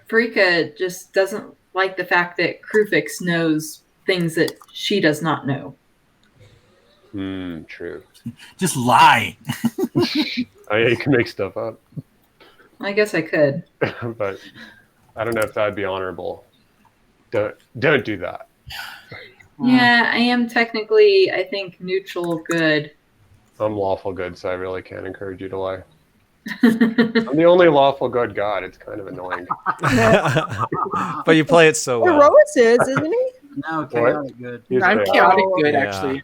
Speaker 7: Farika just doesn't like the fact that Krufix knows things that she does not know.
Speaker 3: True.
Speaker 5: Just lie.
Speaker 3: You can make stuff up,
Speaker 7: I guess I could.
Speaker 3: but I don't know if that'd be honorable. Don't do that.
Speaker 7: Yeah, I am technically, I think, neutral good.
Speaker 3: I'm lawful good, so I really can't encourage you to lie. I'm the only lawful good god. It's kind of annoying.
Speaker 2: But you play it so well.
Speaker 8: Eros is, isn't he?
Speaker 6: No, chaotic good.
Speaker 3: He's
Speaker 1: I'm
Speaker 3: chaotic.
Speaker 1: chaotic good,
Speaker 2: Yeah.
Speaker 1: actually.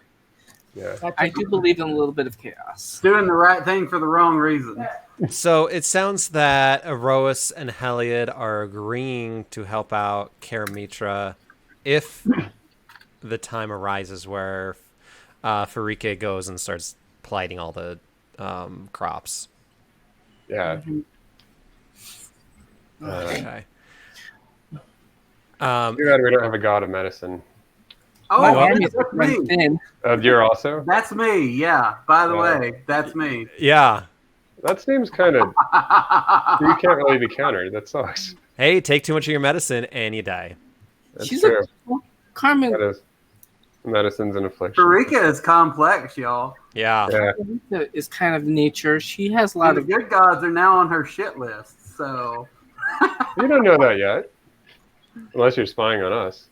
Speaker 3: Yeah.
Speaker 1: I do believe in a little bit of chaos.
Speaker 6: Doing the right thing for the wrong reason.
Speaker 2: So it sounds that Eros and Heliod are agreeing to help out Karamitra if the time arises where Farika goes and starts plighting all the crops.
Speaker 3: Yeah.
Speaker 2: Okay.
Speaker 3: Too bad we don't have a god of medicine.
Speaker 6: Oh,
Speaker 1: My
Speaker 6: yeah,
Speaker 1: army's
Speaker 6: that's
Speaker 1: run
Speaker 6: me.
Speaker 1: thin.
Speaker 3: You're also?
Speaker 6: That's me. Yeah. By the
Speaker 3: Yeah.
Speaker 6: way, that's me.
Speaker 2: Yeah.
Speaker 3: That seems kind of. You can't really be countered. That sucks.
Speaker 2: Hey, take too much of your medicine and you die.
Speaker 3: That's
Speaker 1: She's
Speaker 3: true.
Speaker 1: Carmen.
Speaker 3: That is. Medicine's an affliction.
Speaker 6: Farika is complex, y'all.
Speaker 2: Yeah.
Speaker 3: Yeah.
Speaker 1: Is kind of nature. She has a
Speaker 6: And
Speaker 1: lot
Speaker 6: the
Speaker 1: of.
Speaker 6: good gods are now on her shit list, so
Speaker 3: You don't know that yet, unless you're spying on us.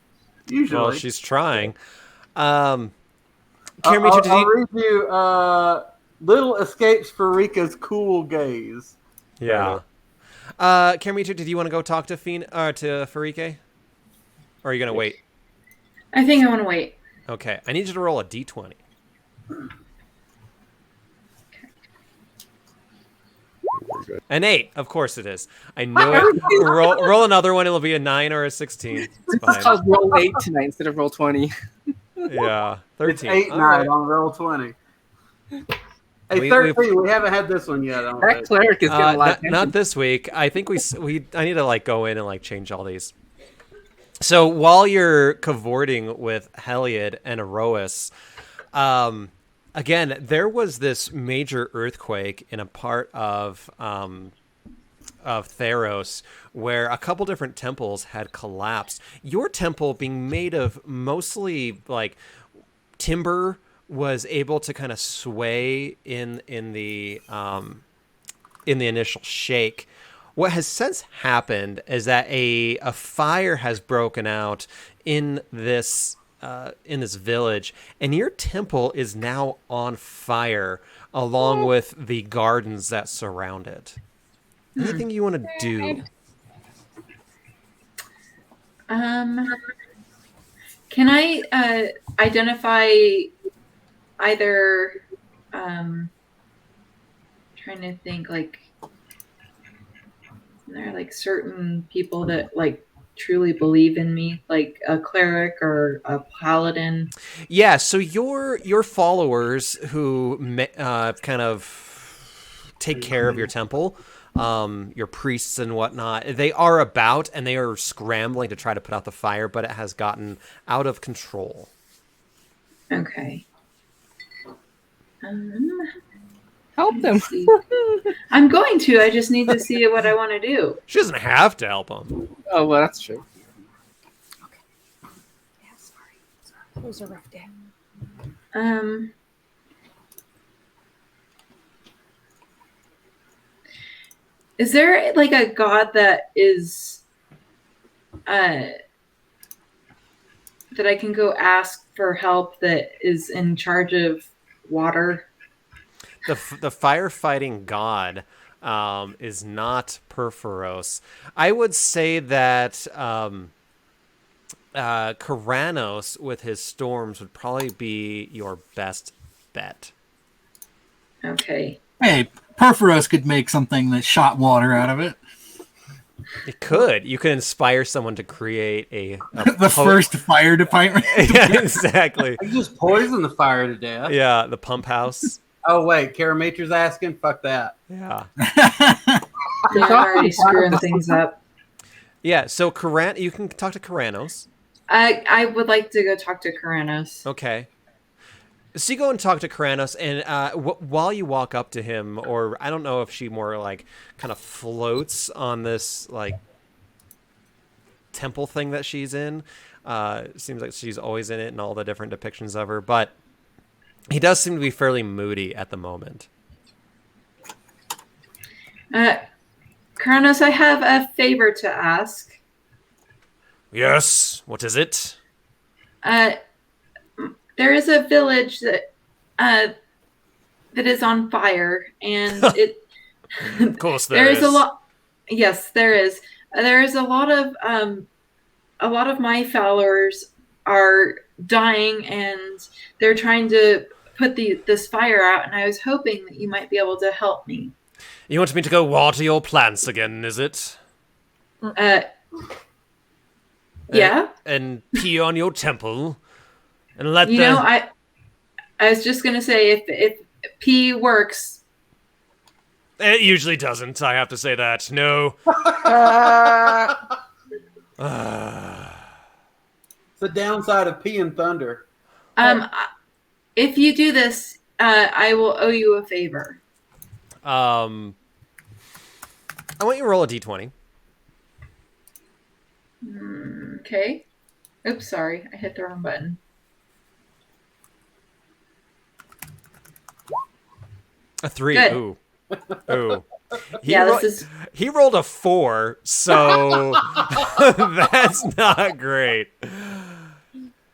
Speaker 6: usually.
Speaker 2: Well, she's trying.
Speaker 6: I'll
Speaker 2: Karametra, did you...
Speaker 6: read you Little Escapes Farika's Cool Gaze.
Speaker 2: Yeah. Karametra, did you want to go talk to to Farike? Or are you going to wait?
Speaker 7: I think I want to wait.
Speaker 2: Okay. I need you to roll a d20.
Speaker 3: Very good.
Speaker 2: An 8, of course it is. I know it. roll another one. It'll be a 9 or a 16. It's
Speaker 1: It's
Speaker 2: fine.
Speaker 1: called roll 8 tonight instead of roll 20.
Speaker 2: Yeah, 13.
Speaker 6: It's 8
Speaker 2: All
Speaker 6: night
Speaker 2: right.
Speaker 6: on roll 20. Hey,
Speaker 2: We-
Speaker 6: 13. We haven't had this one yet. I don't
Speaker 1: That
Speaker 6: think.
Speaker 1: cleric is getting a lot of
Speaker 2: Not this week. I think I need to like go in and like change all these. So while you're cavorting with Heliod and Erois, again, there was this major earthquake in a part of Theros where a couple different temples had collapsed. Your temple, being made of mostly like timber, was able to kind of sway in the initial shake. What has since happened is that a fire has broken out in this village, and your temple is now on fire, along with the gardens that surround it. Anything you want to do?
Speaker 7: Can I identify either? Trying to think, like, there are like certain people that like truly believe in me, like a cleric or a paladin.
Speaker 2: Yeah, so your followers who kind of take care of your temple, your priests and whatnot, they are about and they are scrambling to try to put out the fire, but it has gotten out of control.
Speaker 7: Okay.
Speaker 1: Help them.
Speaker 7: let's see. I'm going to. I just need to see what I want to do.
Speaker 2: She doesn't have to help them.
Speaker 1: Oh, well, that's true.
Speaker 8: Yeah, sorry. It was a rough day.
Speaker 7: Is there like a god that is that I can go ask for help that is in charge of water?
Speaker 2: The firefighting god is not Perforos. I would say that Karanos with his storms would probably be your best bet.
Speaker 7: Okay.
Speaker 5: Hey, Perforos could make something that shot water out of it.
Speaker 2: It could. You could inspire someone to create a
Speaker 5: The first fire department.
Speaker 2: Yeah, exactly.
Speaker 6: I just poison the fire to death.
Speaker 2: Yeah, the pump house.
Speaker 6: Oh, wait. Karamatra's asking? Fuck that.
Speaker 2: Yeah.
Speaker 7: They're already screwing things up.
Speaker 2: Yeah, so you can talk to Karanos.
Speaker 7: I would like to go talk to Karanos.
Speaker 2: Okay. So you go and talk to Karanos, and while you walk up to him, or I don't know if she more like kind of floats on this like temple thing that she's in. Seems like she's always in it and all the different depictions of her, but he does seem to be fairly moody at the moment.
Speaker 7: Karanos, I have a favor to ask.
Speaker 2: Yes, what is it?
Speaker 7: There is a village that is on fire, and it.
Speaker 2: Of course,
Speaker 7: there is a lot. Yes, there is. There is a lot of my followers are dying, and they're trying to put this fire out. And I was hoping that you might be able to help me.
Speaker 2: You want me to go water your plants again? Is it?
Speaker 7: Yeah.
Speaker 2: And pee on your temple, and let
Speaker 7: I was just gonna say if pee works.
Speaker 2: It usually doesn't. I have to say that. No.
Speaker 6: It's the downside of pee and thunder.
Speaker 7: If you do this, I will owe you a favor.
Speaker 2: I want you to roll a d20.
Speaker 7: Okay. Oops, sorry. I hit the wrong button.
Speaker 2: A 3.
Speaker 7: Good.
Speaker 2: Ooh. Ooh. He rolled a 4, so that's not great.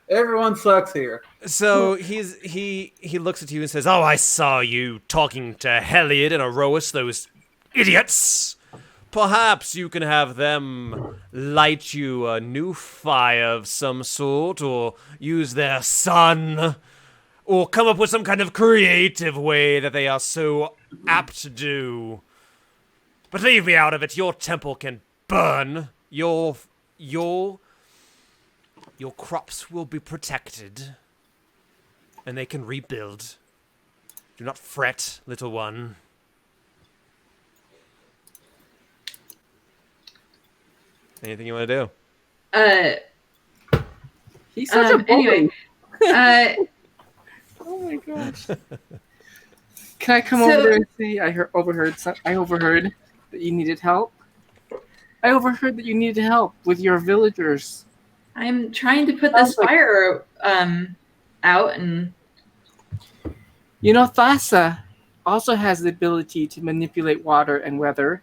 Speaker 6: Everyone sucks here.
Speaker 2: So he looks at you and says, "Oh, I saw you talking to Heliod and Erois, those idiots. Perhaps you can have them light you a new fire of some sort, or use their sun, or come up with some kind of creative way that they are so apt to do. But leave me out of it. Your temple can burn. Your crops will be protected, and they can rebuild. Do not fret, little one." Anything you want to do?
Speaker 1: He's such a bully.
Speaker 7: Anyway,
Speaker 1: Oh my gosh. Can I come over there and say I overheard that you needed help? I overheard that you needed help with your villagers.
Speaker 7: I'm trying to put this fire out, and
Speaker 1: You know, Thassa also has the ability to manipulate water and weather.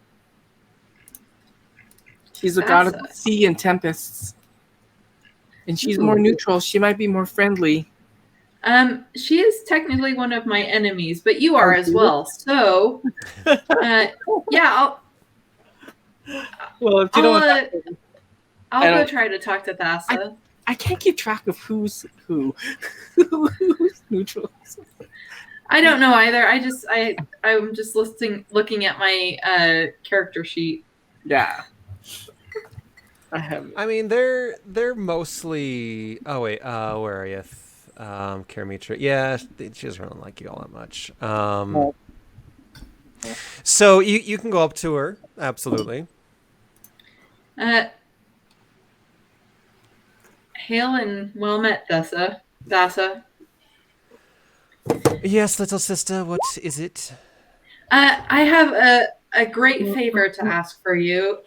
Speaker 1: She's a god of the sea and tempests. And she's more neutral. She might be more friendly.
Speaker 7: she is technically one of my enemies, but you are as well. So, yeah,
Speaker 1: Well, if you don't,
Speaker 7: I'll go try to talk to Thassa.
Speaker 1: I can't keep track of who's who. Who's neutral?
Speaker 7: I don't know either. I'm just looking at my character sheet.
Speaker 1: Yeah. I have.
Speaker 2: I mean, they're mostly. Oh wait, where are you? Karamitra. Yeah, she doesn't really like you all that much. So you can go up to her. Absolutely.
Speaker 7: Hail and well met, Thassa.
Speaker 2: Yes, little sister. What is it?
Speaker 7: I have a great favor to ask from you.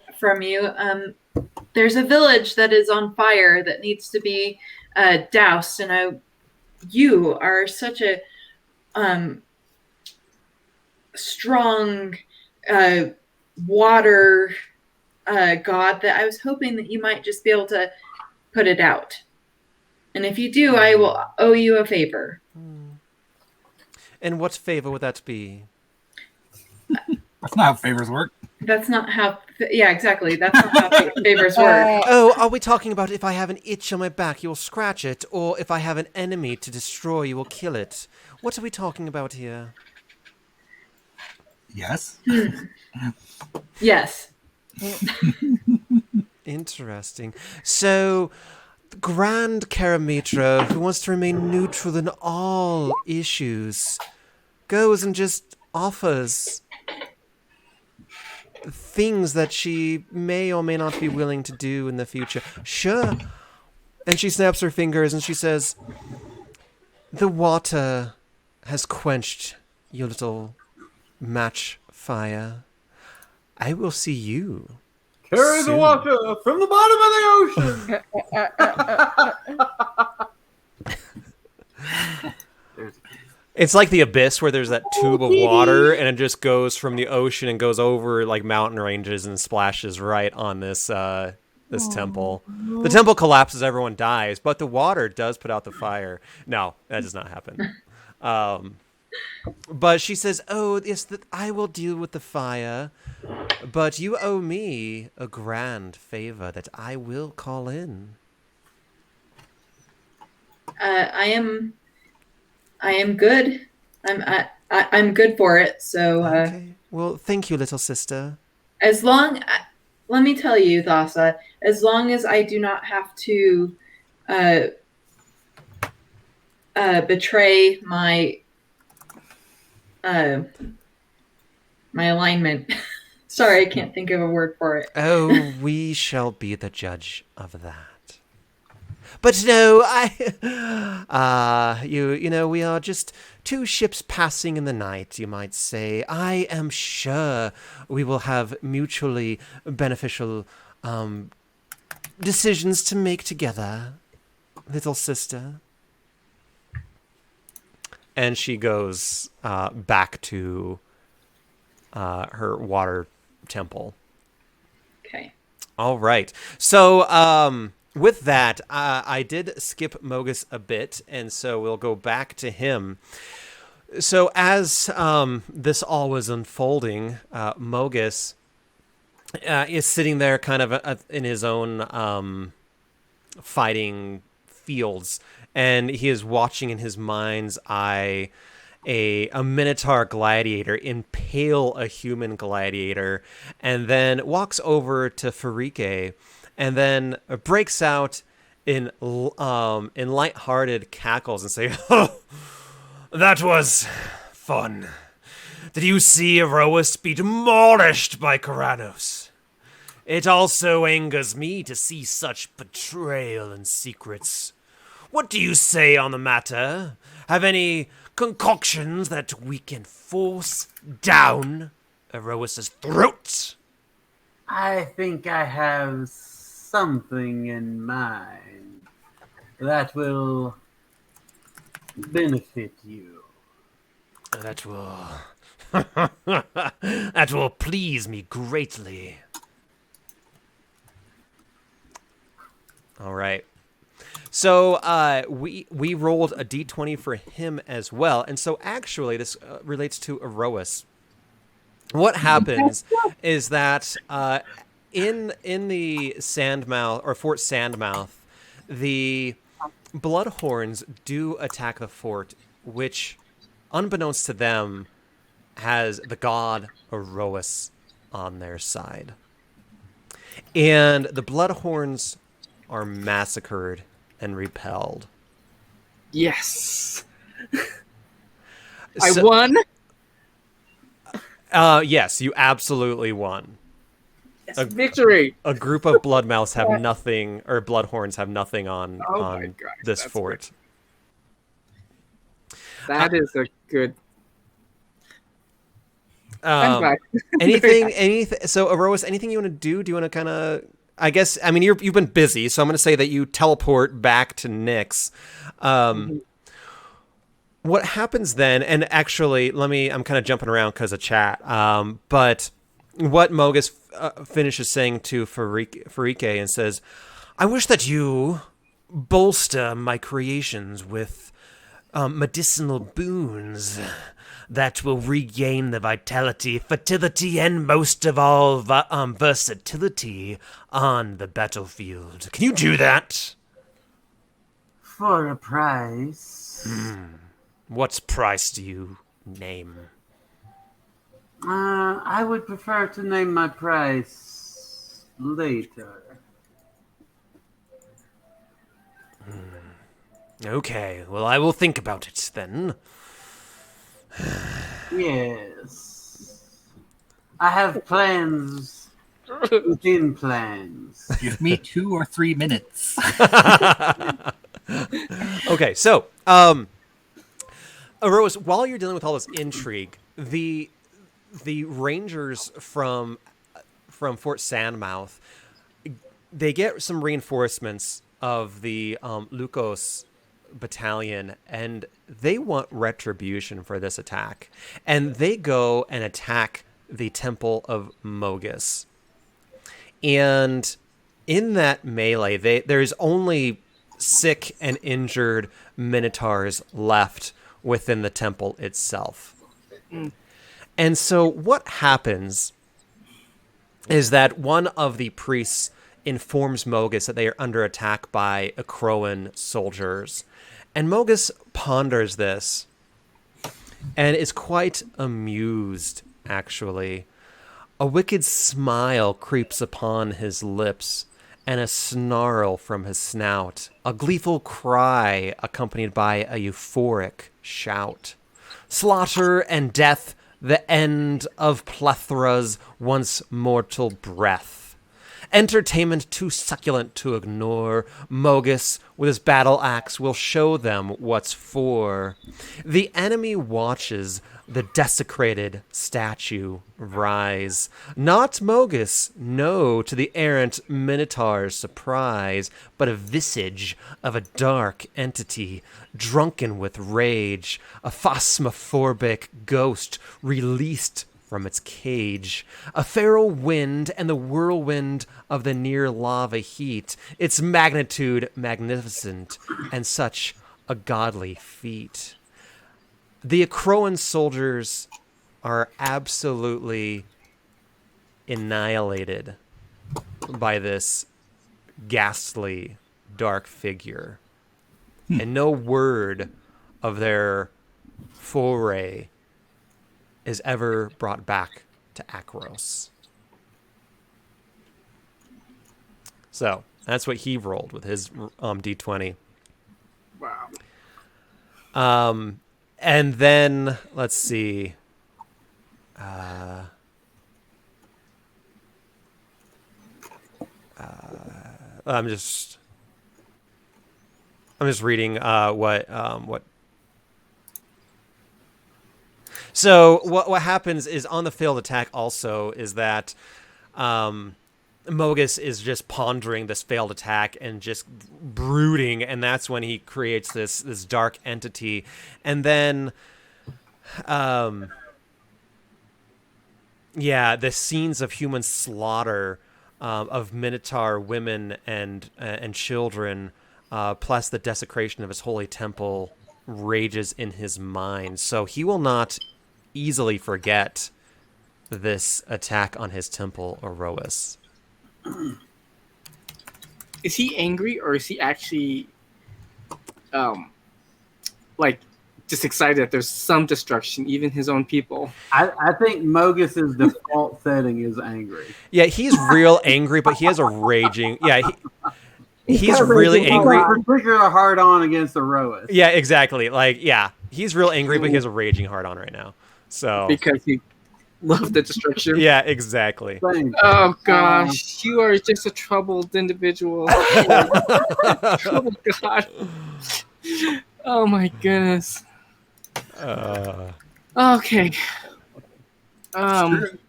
Speaker 7: There's a village that is on fire that needs to be doused, and you are such a strong water god that I was hoping that you might just be able to put it out. And if you do, I will owe you a favor.
Speaker 2: And what favor would that be?
Speaker 5: That's not how favors work.
Speaker 7: That's not how. Yeah, exactly. That's not how favors work.
Speaker 2: Oh, are we talking about if I have an itch on my back, you will scratch it, or if I have an enemy to destroy, you will kill it? What are we talking about here?
Speaker 5: Yes.
Speaker 7: Yes.
Speaker 2: Interesting. So, Grand Karamitra, who wants to remain neutral in all issues, goes and just offers things that she may or may not be willing to do in the future. Sure. And she snaps her fingers and she says, "The water has quenched your little match fire. I will see you.
Speaker 6: Carry
Speaker 2: soon."
Speaker 6: the water from the bottom of the ocean.
Speaker 2: It's like the Abyss, where there's that tube of water, and it just goes from the ocean and goes over like mountain ranges and splashes right on this this temple. The temple collapses, everyone dies, but the water does put out the fire. No, that does not happen. But she says, "Oh, yes, that I will deal with the fire, but you owe me a grand favor that I will call in."
Speaker 7: I am good. I'm good for it. So
Speaker 2: Okay. Well, thank you, little sister.
Speaker 7: let me tell you, Thassa, as long as I do not have to betray my my alignment. Sorry, I can't think of a word for it.
Speaker 2: Oh, we shall be the judge of that. But no, you know, we are just two ships passing in the night, you might say. I am sure we will have mutually beneficial decisions to make together, little sister. And she goes back to her water temple.
Speaker 7: Okay.
Speaker 2: All right. So with that, I did skip Mogus a bit, and so we'll go back to him. So as this all was unfolding, Mogus is sitting there kind of in his own fighting fields, and he is watching in his mind's eye a Minotaur gladiator impale a human gladiator, and then walks over to Farike, and then breaks out in lighthearted cackles and say, "Oh, that was fun. Did you see Erois be demolished by Karanos? It also angers me to see such betrayal and secrets. What do you say on the matter? Have any concoctions that we can force down Erois's throat?"
Speaker 6: I think I have something in mind that will benefit you.
Speaker 2: That will... that will please me greatly. All right. So we rolled a d20 for him as well, and so actually this relates to Erois. What happens is that in the Sandmouth or Fort Sandmouth, the Bloodhorns do attack the fort, which, unbeknownst to them, has the god Erois on their side, and the Bloodhorns are massacred and repelled.
Speaker 1: Yes. I won.
Speaker 2: Yes, you absolutely won.
Speaker 1: Yes, victory.
Speaker 2: A group of bloodmouths have nothing, or bloodhorns have nothing on
Speaker 1: gosh,
Speaker 2: this fort.
Speaker 1: That is a good.
Speaker 2: Anything. So, Erois, anything you want to do? Do you want to kind of? I guess. I mean, you've been busy, so I'm going to say that you teleport back to Nyx. What happens then? And actually, I'm kind of jumping around because of chat. But what Mogus finishes saying to Farike and says, "I wish that you bolster my creations with medicinal boons that will regain the vitality, fertility, and most of all, versatility on the battlefield. Can you do that?"
Speaker 6: For a price.
Speaker 2: What price do you name?
Speaker 6: I would prefer to name my price later.
Speaker 2: Okay, well, I will think about it then.
Speaker 6: Yes. I have plans within plans.
Speaker 5: Give me 2 or 3 minutes.
Speaker 2: Okay, so, Erois, while you're dealing with all this intrigue, the rangers from Fort Sandmouth, they get some reinforcements of the Lukos battalion, and they want retribution for this attack. And they go and attack the Temple of Mogus. And in that melee, there's only sick and injured Minotaurs left within the temple itself. And so what happens is that one of the priests informs Mogus that they are under attack by Akroan soldiers. And Mogus ponders this and is quite amused, actually. A wicked smile creeps upon his lips, and a snarl from his snout, a gleeful cry accompanied by a euphoric shout. Slaughter and death, the end of Plethra's once mortal breath. Entertainment too succulent to ignore. Mogus, with his battle axe, will show them what's for. The enemy watches the desecrated statue rise. Not Mogus, no, to the errant Minotaur's surprise, but a visage of a dark entity, drunken with rage, a phasmophobic ghost released from its cage, a feral wind and the whirlwind of the near lava heat, its magnitude magnificent, and such a godly feat. The Acroan soldiers are absolutely annihilated by this ghastly dark figure. And no word of their foray is ever brought back to Akros. So that's what he rolled with his D20.
Speaker 1: Wow.
Speaker 2: And then let's see. I'm just reading what. So what happens is on the failed attack also is that Mogus is just pondering this failed attack and just brooding, and that's when he creates this dark entity. And then the scenes of human slaughter of Minotaur women and children, plus the desecration of his holy temple, rages in his mind. So he will not easily forget this attack on his temple, Orois.
Speaker 1: Is he angry, or is he actually like just excited that there's some destruction, even his own people?
Speaker 6: I think Mogus's default setting is angry.
Speaker 2: Yeah, he's real angry, but he has a raging. Yeah, he's really angry.
Speaker 6: Particularly hard on against the Roas.
Speaker 2: Yeah, exactly. Like, yeah, he's real angry, but he has a raging hard on right now. So
Speaker 1: because he loved the destruction.
Speaker 2: Yeah, exactly.
Speaker 1: Oh gosh, you are just a troubled individual. Troubled God. Oh my goodness. Okay. So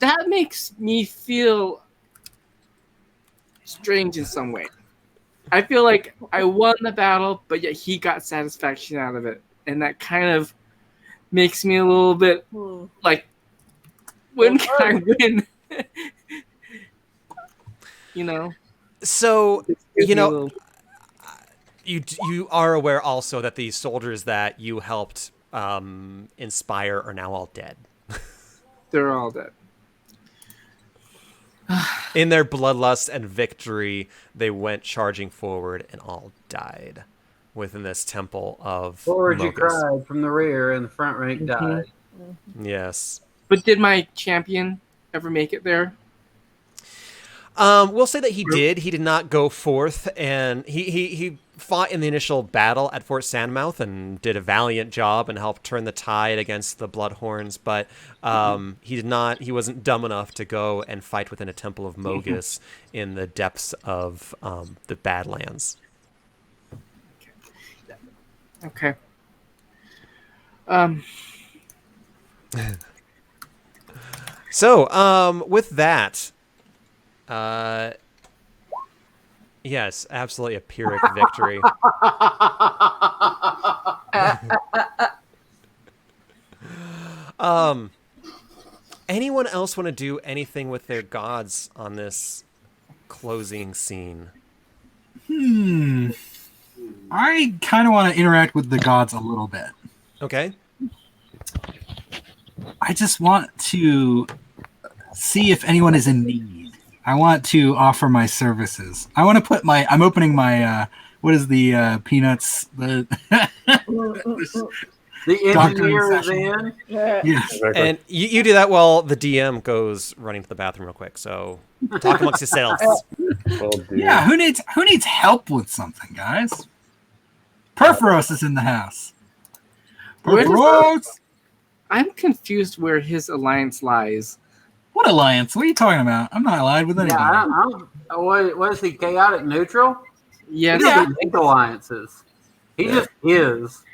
Speaker 1: that makes me feel strange in some way. I feel like I won the battle, but yet he got satisfaction out of it, and that kind of makes me a little bit like, when can I win? You know.
Speaker 2: So you know, you are aware also that these soldiers that you helped inspire are now all dead.
Speaker 1: They're all dead.
Speaker 2: In their bloodlust and victory, they went charging forward and all died within this temple of
Speaker 6: Forward
Speaker 2: Mogus.
Speaker 6: you cried, from the rear, and the front rank died.
Speaker 2: Yes.
Speaker 1: But did my champion ever make it there?
Speaker 2: We'll say that he did. He did not go forth, and he fought in the initial battle at Fort Sandmouth and did a valiant job and helped turn the tide against the Bloodhorns. But he did not. He wasn't dumb enough to go and fight within a temple of Mogus in the depths of the Badlands.
Speaker 1: Okay.
Speaker 2: So, with that, yes, absolutely a Pyrrhic victory. Anyone else want to do anything with their gods on this closing scene?
Speaker 5: I kind of want to interact with the gods a little bit.
Speaker 2: Okay.
Speaker 5: I just want to see if anyone is in need. I want to offer my services. I want to put my. I'm opening my. What is the peanuts? The
Speaker 6: engineer is in.
Speaker 5: Yes.
Speaker 2: And you do that while the DM goes running to the bathroom real quick. So talk amongst yourselves.
Speaker 5: Yeah. Who needs help with something, guys? Perforos is in the house.
Speaker 1: Where does
Speaker 5: Perforos.
Speaker 1: I'm confused where his alliance lies.
Speaker 5: What alliance? What are you talking about? I'm not allied with anybody.
Speaker 6: What is he? Chaotic neutral?
Speaker 1: Yes.
Speaker 6: He doesn't make alliances. He just is.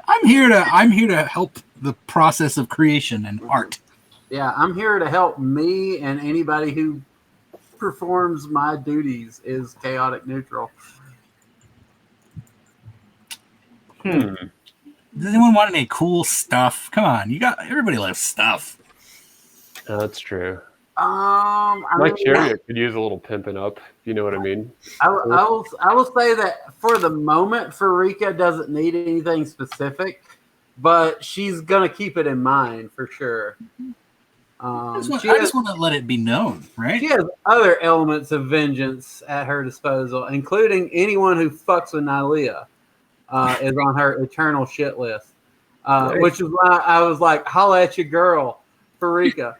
Speaker 5: I'm here to help the process of creation and art.
Speaker 6: Yeah, I'm here to help me and anybody who performs my duties is chaotic neutral.
Speaker 5: Does anyone want any cool stuff? Come on, everybody loves stuff.
Speaker 3: That's true.
Speaker 6: I
Speaker 3: My
Speaker 6: mean,
Speaker 3: chariot could use a little pimping up. If you know what I mean.
Speaker 6: I will say that for the moment, Farika doesn't need anything specific, but she's gonna keep it in mind for sure.
Speaker 5: I just want to let it be known, right?
Speaker 6: She has other elements of vengeance at her disposal, including anyone who fucks with Nylea is on her eternal shit list. Which is why I was like, holla at your girl, Farika.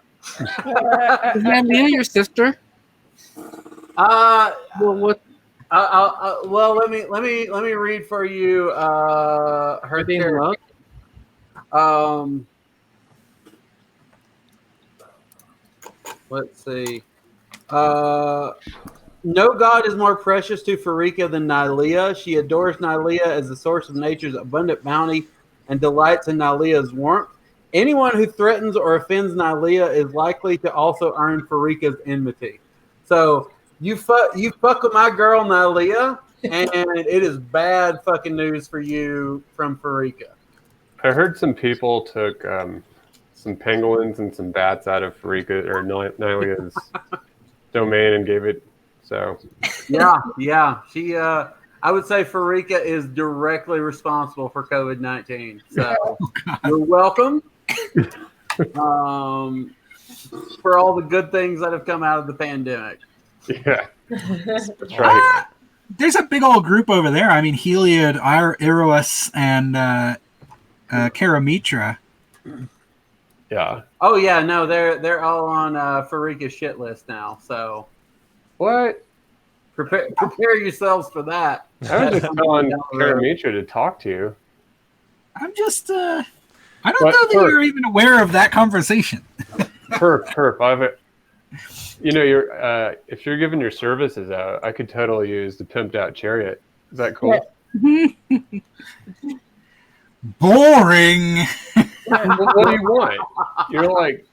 Speaker 1: Is Nylea your sister?
Speaker 6: Well,
Speaker 1: what?
Speaker 6: Well, let me read for you her character. Let's see. No god is more precious to Farika than Nylea. She adores Nylea as the source of nature's abundant bounty and delights in Nylea's warmth. Anyone who threatens or offends Nylea is likely to also earn Farika's enmity. So you fuck with my girl Nylea, and it is bad fucking news for you from Farika.
Speaker 3: I heard some people took some penguins and some bats out of Farika or Nylea's domain and gave it. So
Speaker 6: yeah. She I would say Farika is directly responsible for COVID-19. So you're welcome for all the good things that have come out of the pandemic.
Speaker 3: Yeah, that's right.
Speaker 5: There's a big old group over there. I mean, Heliod, Eros, and Karamitra.
Speaker 3: Yeah.
Speaker 6: Oh yeah, no, they're all on Farika's shit list now. So
Speaker 3: what?
Speaker 6: Prepare yourselves for that.
Speaker 3: I was just telling Karamitra to talk to you.
Speaker 5: I'm just I don't know that you're even aware of that conversation.
Speaker 3: Perp. You're if you're giving your services out, I could totally use the pimped out chariot. Is that cool?
Speaker 5: Boring.
Speaker 3: What do you want? You're like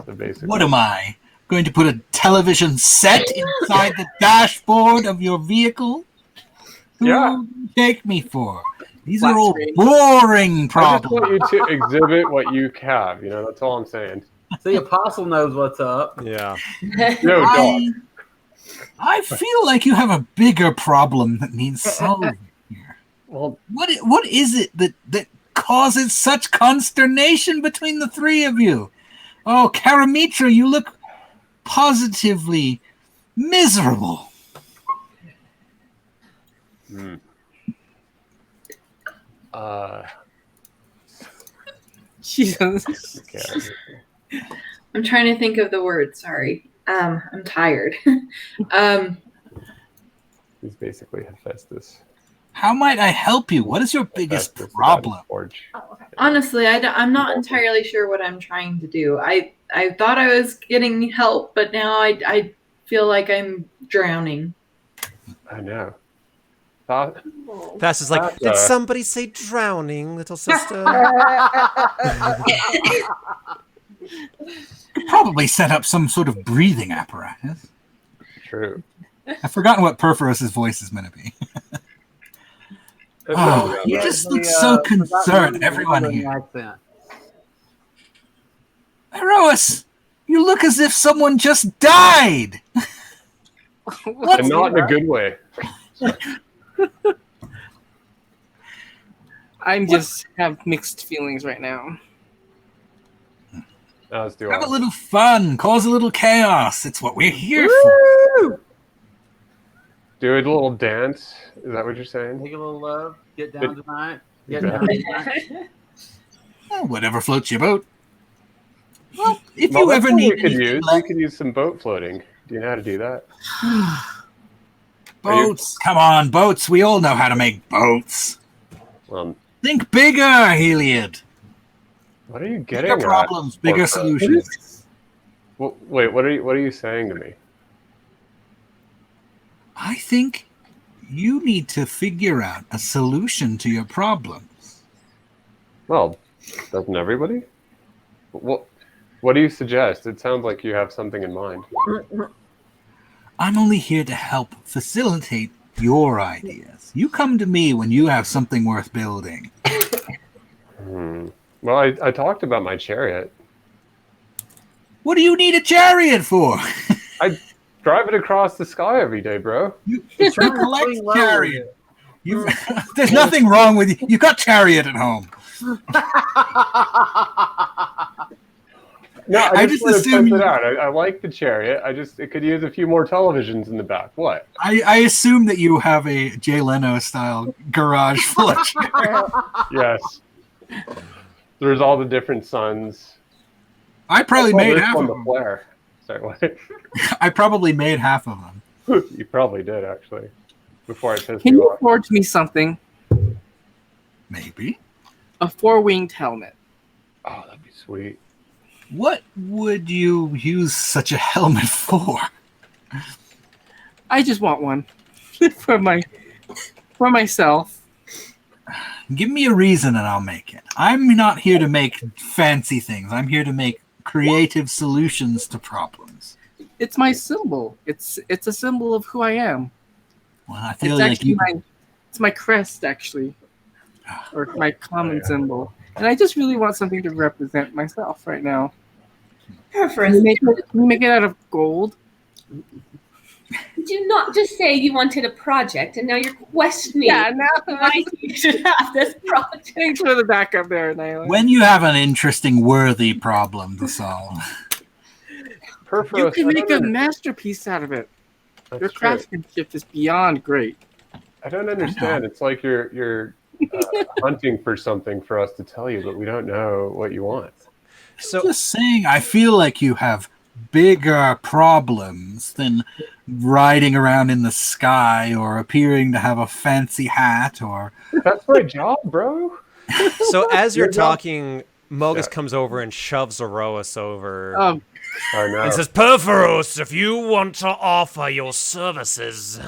Speaker 3: so basically.
Speaker 5: What am I going to put a television set inside the dashboard of your vehicle? Who do you take me for? These are all boring problems.
Speaker 3: I just want you to exhibit what you have. That's all I'm saying.
Speaker 6: The apostle knows what's up.
Speaker 2: Yeah.
Speaker 3: No, dog.
Speaker 5: I feel like you have a bigger problem that needs solving here.
Speaker 3: Well,
Speaker 5: what is it that causes such consternation between the three of you? Oh, Karamitra, you look positively miserable.
Speaker 1: Jesus.
Speaker 3: Okay.
Speaker 7: I'm trying to think of the word. Sorry. I'm tired.
Speaker 3: He's basically Hephaestus.
Speaker 5: How might I help you? What is your biggest problem?
Speaker 7: Honestly, I'm not entirely sure what I'm trying to do. I thought I was getting help, but now I feel like I'm drowning.
Speaker 3: I know.
Speaker 2: Fast is like, did somebody say drowning, little sister?
Speaker 5: Could probably set up some sort of breathing apparatus.
Speaker 3: True.
Speaker 5: I've forgotten what Perforos's voice is meant to be. You just look so concerned, everyone here. Eros, you look as if someone just died.
Speaker 3: And not in a good way.
Speaker 1: I'm just have mixed feelings right now.
Speaker 5: Have a little fun, cause a little chaos. It's what we're here for.
Speaker 3: Do a little dance. Is that what you're saying?
Speaker 6: Take a little love. Get down tonight. Get down tonight.
Speaker 5: Whatever floats your boat. Well, if you ever need
Speaker 3: you could use some boat floating. Do you know how to do that?
Speaker 5: Boats. Come on, boats. We all know how to make boats. Think bigger, Heliod.
Speaker 3: What are you getting
Speaker 5: Bigger
Speaker 3: at?
Speaker 5: problems, bigger
Speaker 3: Porco?
Speaker 5: solutions.
Speaker 3: Wait, what are you saying to me?
Speaker 5: I think you need to figure out a solution to your problems.
Speaker 3: Well, doesn't everybody? What do you suggest? It sounds like you have something in mind.
Speaker 5: I'm only here to help facilitate your ideas. You come to me when you have something worth building.
Speaker 3: Well, I talked about my chariot.
Speaker 5: What do you need a chariot for?
Speaker 3: I drive it across the sky every day, bro.
Speaker 5: You
Speaker 6: It's
Speaker 5: collect
Speaker 6: doing well with
Speaker 5: chariot. There's nothing wrong with you. You got chariot at home.
Speaker 3: No, I just want to
Speaker 5: assume
Speaker 3: test it out. I like the chariot. It could use a few more televisions in the back. What?
Speaker 5: I assume that you have a Jay Leno style garage full of chariot.
Speaker 3: Yes. There's all the different suns.
Speaker 5: I probably made
Speaker 3: This
Speaker 5: half
Speaker 3: one,
Speaker 5: of
Speaker 3: the
Speaker 5: them.
Speaker 3: flare. Sorry, what?
Speaker 5: I probably made half of them.
Speaker 3: You probably did, actually. Before I pissed
Speaker 1: Can
Speaker 3: you
Speaker 1: you
Speaker 3: off.
Speaker 1: forge me something?
Speaker 5: Maybe.
Speaker 1: A 4-winged helmet.
Speaker 3: Oh, that'd be sweet.
Speaker 5: What would you use such a helmet for?
Speaker 1: I just want one for myself.
Speaker 5: Give me a reason and I'll make it. I'm not here to make fancy things. I'm here to make creative solutions to problems.
Speaker 1: It's my symbol. It's a symbol of who I am.
Speaker 5: Well, I feel
Speaker 1: It's
Speaker 5: like
Speaker 1: actually
Speaker 5: you.
Speaker 1: it's my crest actually, or my common symbol. And I just really want something to represent myself right now. Can you make it out of gold?
Speaker 4: Did you not just say you wanted a project, and now you're questioning
Speaker 1: now
Speaker 4: why you should have this project?
Speaker 1: Thanks for the backup there, Nyla.
Speaker 5: When you have an interesting, worthy problem to solve.
Speaker 1: You can make a masterpiece out of it. Your craftsmanship is beyond great.
Speaker 3: I don't understand. It's like you're hunting for something for us to tell you, but we don't know what you want.
Speaker 5: So, just saying, I feel like you have bigger problems than riding around in the sky or appearing to have a fancy hat or.
Speaker 3: That's my job, bro.
Speaker 2: So as you're talking, Mogus comes over and shoves Aroas over.
Speaker 3: I know.
Speaker 2: And says, Perforos, if you want to offer your services,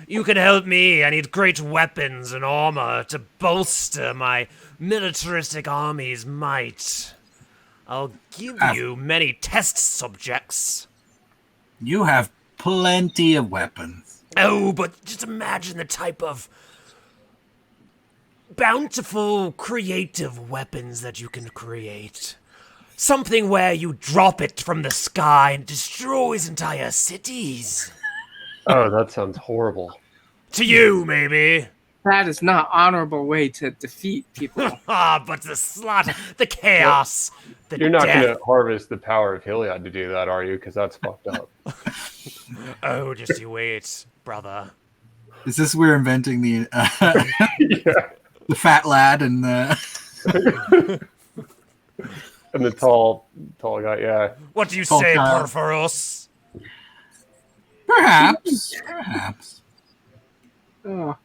Speaker 2: you can help me. I need great weapons and armor to bolster my militaristic army's might. I'll give you many test subjects.
Speaker 5: You have plenty of weapons.
Speaker 2: Oh, but just imagine the type of bountiful, creative weapons that you can create. Something where you drop it from the sky and destroys entire cities.
Speaker 3: Oh, that sounds horrible.
Speaker 2: To you, maybe.
Speaker 1: That is not honorable way to defeat people.
Speaker 2: But the slaughter, the chaos, the
Speaker 3: You're not
Speaker 2: death.
Speaker 3: going to harvest the power of Heliod to do that, are you? Because that's fucked up.
Speaker 2: Oh, just you wait, brother.
Speaker 5: Is this we're inventing the the fat lad and the
Speaker 3: and the tall guy? Yeah.
Speaker 2: What do you
Speaker 5: Tall
Speaker 2: say,
Speaker 5: child.
Speaker 2: Perforos?
Speaker 5: perhaps.
Speaker 1: Oh.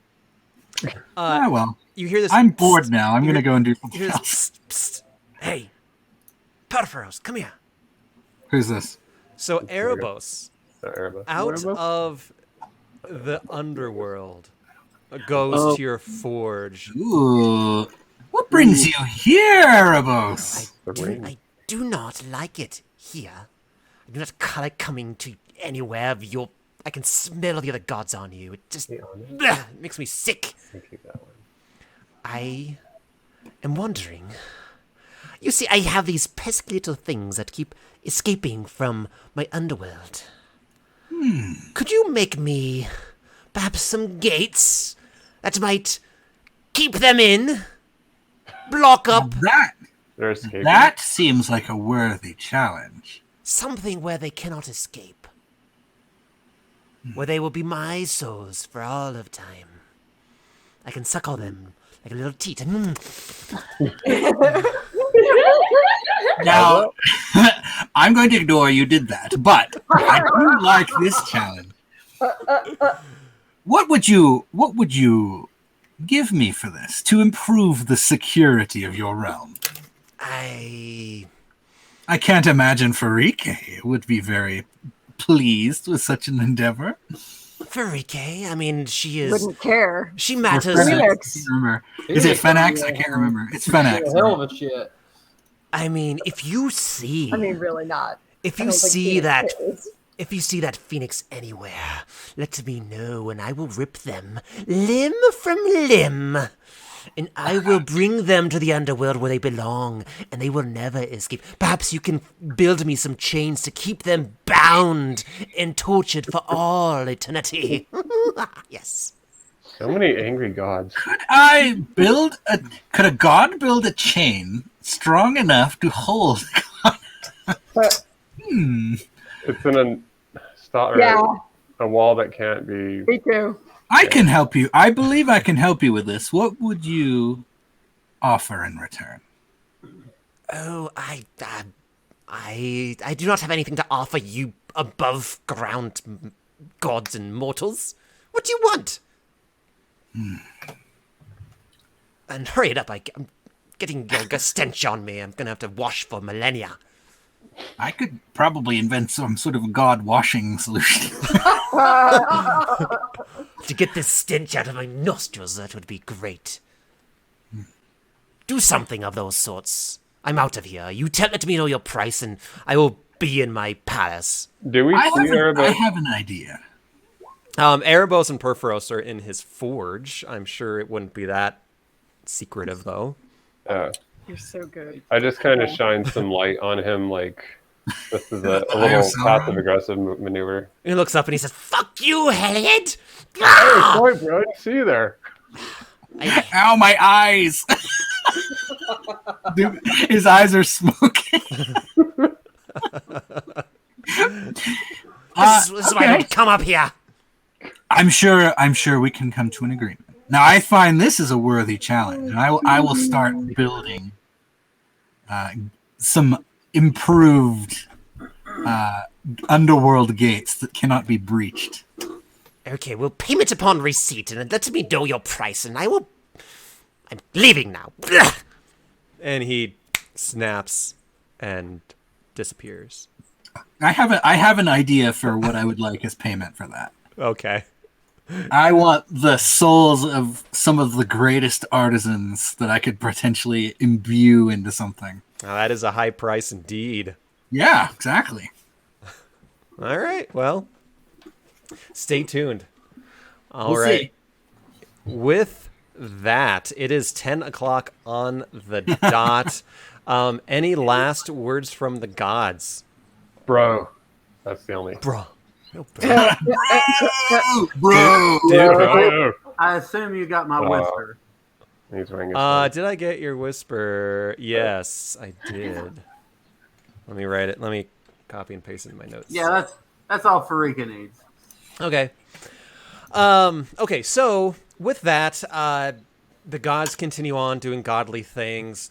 Speaker 5: Well,
Speaker 2: You hear this?
Speaker 5: I'm bored now. I'm going to go and do
Speaker 2: You
Speaker 5: something
Speaker 2: hear
Speaker 5: else.
Speaker 2: this? Psst, psst. Hey, Perforos, come here.
Speaker 5: Who's this?
Speaker 2: So Erebos,
Speaker 3: Erebos.
Speaker 2: out of the underworld, goes to your forge.
Speaker 5: Ooh. What brings you here, Erebos?
Speaker 2: I do not like it here. I do not like coming to anywhere of your. I can smell the other gods on you. It just makes me sick. I am wondering. You see, I have these pesky little things that keep escaping from my underworld. Could you make me perhaps some gates that might keep them in? Block up
Speaker 3: They're escaping.
Speaker 5: That seems like a worthy challenge.
Speaker 2: something where they cannot escape. Where they will be my souls for all of time. I can suckle them like a little teat.
Speaker 5: Now, I'm going to ignore you did that, but I do like this challenge. What would you give me for this to improve the security of your realm?
Speaker 2: I
Speaker 5: can't imagine Farike would be very pleased with such an endeavor.
Speaker 2: Farike, I mean, she is.
Speaker 8: Wouldn't care.
Speaker 2: She
Speaker 5: Or
Speaker 2: matters.
Speaker 5: Fenax, I
Speaker 8: Felix.
Speaker 5: can't remember. Is it Fenax? I can't remember. It's Fenax.
Speaker 9: A hell of a shit.
Speaker 2: I mean, if you see.
Speaker 8: I mean, really not.
Speaker 2: If
Speaker 8: I
Speaker 2: you
Speaker 8: don't think
Speaker 2: see
Speaker 8: Felix
Speaker 2: that.
Speaker 8: is.
Speaker 2: If you see that phoenix anywhere, let me know, and I will rip them limb from limb. And I will bring them to the underworld where they belong, and they will never escape. Perhaps you can build me some chains to keep them bound and tortured for all eternity. Yes.
Speaker 3: So many angry gods.
Speaker 5: Could a god build a chain strong enough to hold?
Speaker 3: It's in a wall that can't be.
Speaker 8: Me too.
Speaker 5: I can help you. I believe I can help you with this. What would you offer in return?
Speaker 2: Oh, I do not have anything to offer you above ground gods and mortals. What do you want? And hurry it up, I'm getting your stench on me. I'm gonna have to wash for millennia.
Speaker 5: I could probably invent some sort of god washing solution.
Speaker 2: To get this stench out of my nostrils, that would be great. Do something of those sorts. I'm out of here. Let me know your price, and I will be in my palace.
Speaker 3: Do we see Erebos?
Speaker 5: I have an idea.
Speaker 2: Erebos and Perforos are in his forge. I'm sure it wouldn't be that secretive, though.
Speaker 8: You're so good.
Speaker 3: I just kind of shine some light on him, like this is a little passive-aggressive maneuver.
Speaker 2: He looks up and he says, "Fuck you, Elliot!"
Speaker 3: Hey, sorry, bro. I didn't see you there.
Speaker 5: Ow, my eyes! Dude, his eyes are smoking.
Speaker 2: This is why I don't come up here.
Speaker 5: I'm sure we can come to an agreement. Now, I find this is a worthy challenge, and I will start building some improved underworld gates that cannot be breached.
Speaker 2: Okay, well, payment upon receipt, and let me know your price, and I'm leaving now. And he snaps and disappears.
Speaker 5: I have an idea for what I would like as payment for that.
Speaker 2: Okay.
Speaker 5: I want the souls of some of the greatest artisans that I could potentially imbue into something.
Speaker 2: Now, that is a high price indeed.
Speaker 5: Yeah, exactly.
Speaker 2: All right, well, stay tuned. All
Speaker 6: We'll
Speaker 2: right.
Speaker 6: see.
Speaker 2: With that, it is 10 o'clock on the dot. Any last words from the gods?
Speaker 3: Bro. That's the only.
Speaker 2: Bro. No, bro.
Speaker 5: Bro.
Speaker 3: Bro.
Speaker 6: I assume you got my whisper.
Speaker 3: He's wearing his
Speaker 2: Did I get your whisper? Yes, I did. Let me write it. Let me copy and paste it in my notes.
Speaker 6: Yeah, that's all Farika needs.
Speaker 2: Okay. Okay, so with that, the gods continue on doing godly things.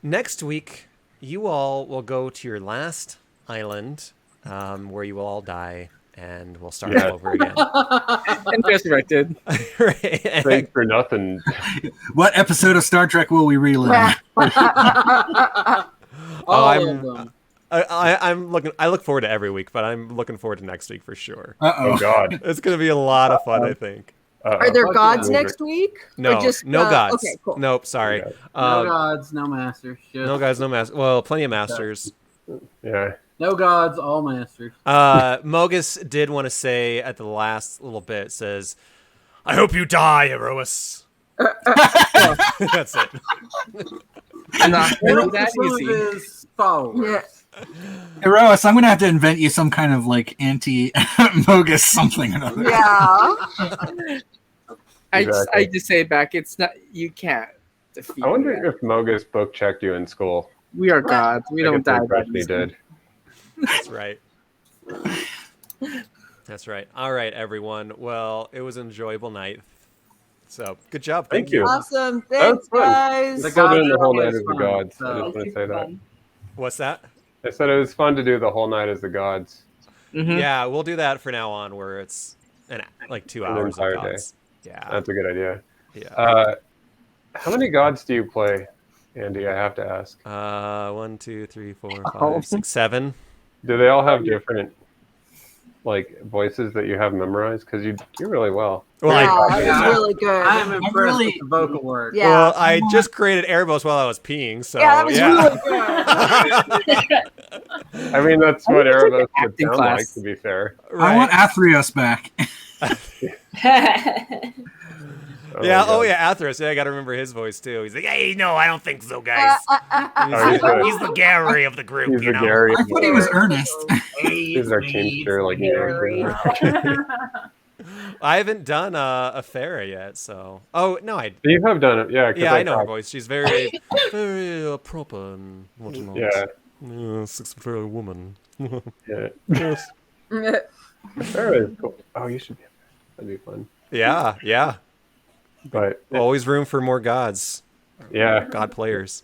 Speaker 2: Next week, you all will go to your last island, where you will all die, and we'll start all over again.
Speaker 1: And resurrected.
Speaker 2: Right.
Speaker 3: Thanks for nothing.
Speaker 5: What episode of Star Trek will we relive?
Speaker 9: All of them.
Speaker 2: I look forward to every week, but I'm looking forward to next week for sure.
Speaker 3: Oh, God.
Speaker 2: It's going to be a lot of fun, I think.
Speaker 8: Are there
Speaker 3: Fuck
Speaker 8: gods
Speaker 3: yeah.
Speaker 8: next week?
Speaker 2: No,
Speaker 8: Or just,
Speaker 2: no gods.
Speaker 8: Okay, cool.
Speaker 2: Nope, sorry.
Speaker 3: Okay.
Speaker 6: No gods, no masters. Just
Speaker 2: No gods, no masters. Well, plenty of masters.
Speaker 3: Yeah.
Speaker 6: no gods, all masters.
Speaker 2: Mogus did want to say at the last little bit, says, "I hope you die, Erois." That's it.
Speaker 1: Not really that
Speaker 6: Some of
Speaker 1: easy.
Speaker 6: his followers.
Speaker 8: Yeah.
Speaker 5: Erois, I'm going to have to invent you some kind of like anti-Mogus something or other.
Speaker 8: Yeah.
Speaker 3: Exactly.
Speaker 1: I just say it back. It's not. You can't defeat.
Speaker 3: I wonder
Speaker 1: that.
Speaker 3: if Mogus book checked you in school.
Speaker 1: We are gods. We
Speaker 3: I
Speaker 1: don't
Speaker 3: get the
Speaker 1: die. by
Speaker 3: impression he
Speaker 1: these
Speaker 3: did.
Speaker 2: That's right. That's right. All right, everyone. Well, it was an enjoyable night. So, good job.
Speaker 3: Thank you.
Speaker 8: Awesome.
Speaker 3: That
Speaker 8: Thanks,
Speaker 3: was fun.
Speaker 8: guys.
Speaker 3: We're still doing the whole
Speaker 6: gods
Speaker 3: night
Speaker 6: are
Speaker 3: as the
Speaker 6: fun,
Speaker 3: gods.
Speaker 6: so-
Speaker 3: I just want to say that.
Speaker 2: What's that?
Speaker 3: I said it was fun to do the whole night as the gods.
Speaker 1: Mhm.
Speaker 2: Yeah, we'll do that for now on, where it's like 2
Speaker 3: An
Speaker 2: hours of
Speaker 3: entire day.
Speaker 2: gods. Yeah.
Speaker 3: That's a good idea.
Speaker 2: Yeah.
Speaker 3: How many gods do you play? Andy, I have to ask.
Speaker 2: 1, 2, 3, 4,
Speaker 1: Oh.
Speaker 2: 5, 6, 7.
Speaker 3: Do they all have different like voices that you have memorized? Because you do really well.
Speaker 2: Well,
Speaker 8: Wow,
Speaker 2: I,
Speaker 8: that
Speaker 6: Yeah.
Speaker 8: was really good.
Speaker 6: I am impressed
Speaker 5: really-
Speaker 6: with the vocal work.
Speaker 8: Yeah.
Speaker 2: well, I just created Erebos while I was peeing, so
Speaker 8: Yeah, that was really
Speaker 3: I mean, that's
Speaker 1: I
Speaker 3: what
Speaker 1: think it's like
Speaker 3: Erebos
Speaker 1: an
Speaker 3: would
Speaker 1: acting
Speaker 3: sound
Speaker 1: class.
Speaker 3: like, to be fair.
Speaker 5: I want Athreos back.
Speaker 2: Yeah. Oh,
Speaker 3: God.
Speaker 2: yeah. Atheros. Yeah, I got to remember his voice too. He's like, "Hey, no, I don't think so, guys.
Speaker 3: Oh, he's the-
Speaker 2: He's the Gary of the group,
Speaker 3: He's
Speaker 2: you
Speaker 3: the
Speaker 2: know."
Speaker 3: Gary.
Speaker 5: I thought he was Ernest.
Speaker 3: He's our teamster, like
Speaker 8: Gary.
Speaker 2: I haven't done a Farah yet, so. Oh no,
Speaker 3: You have done it, yeah. 'cause
Speaker 2: Yeah, I know her
Speaker 3: thought-
Speaker 2: voice. She's very, very proper and whatnot.
Speaker 3: Yeah,
Speaker 2: 6-foot woman.
Speaker 3: yeah.
Speaker 2: Yes.
Speaker 3: Sarah is cool. Oh, you should be. That'd be fun.
Speaker 2: Yeah, yeah.
Speaker 3: But
Speaker 2: Always room for more gods,
Speaker 3: yeah,
Speaker 2: god players.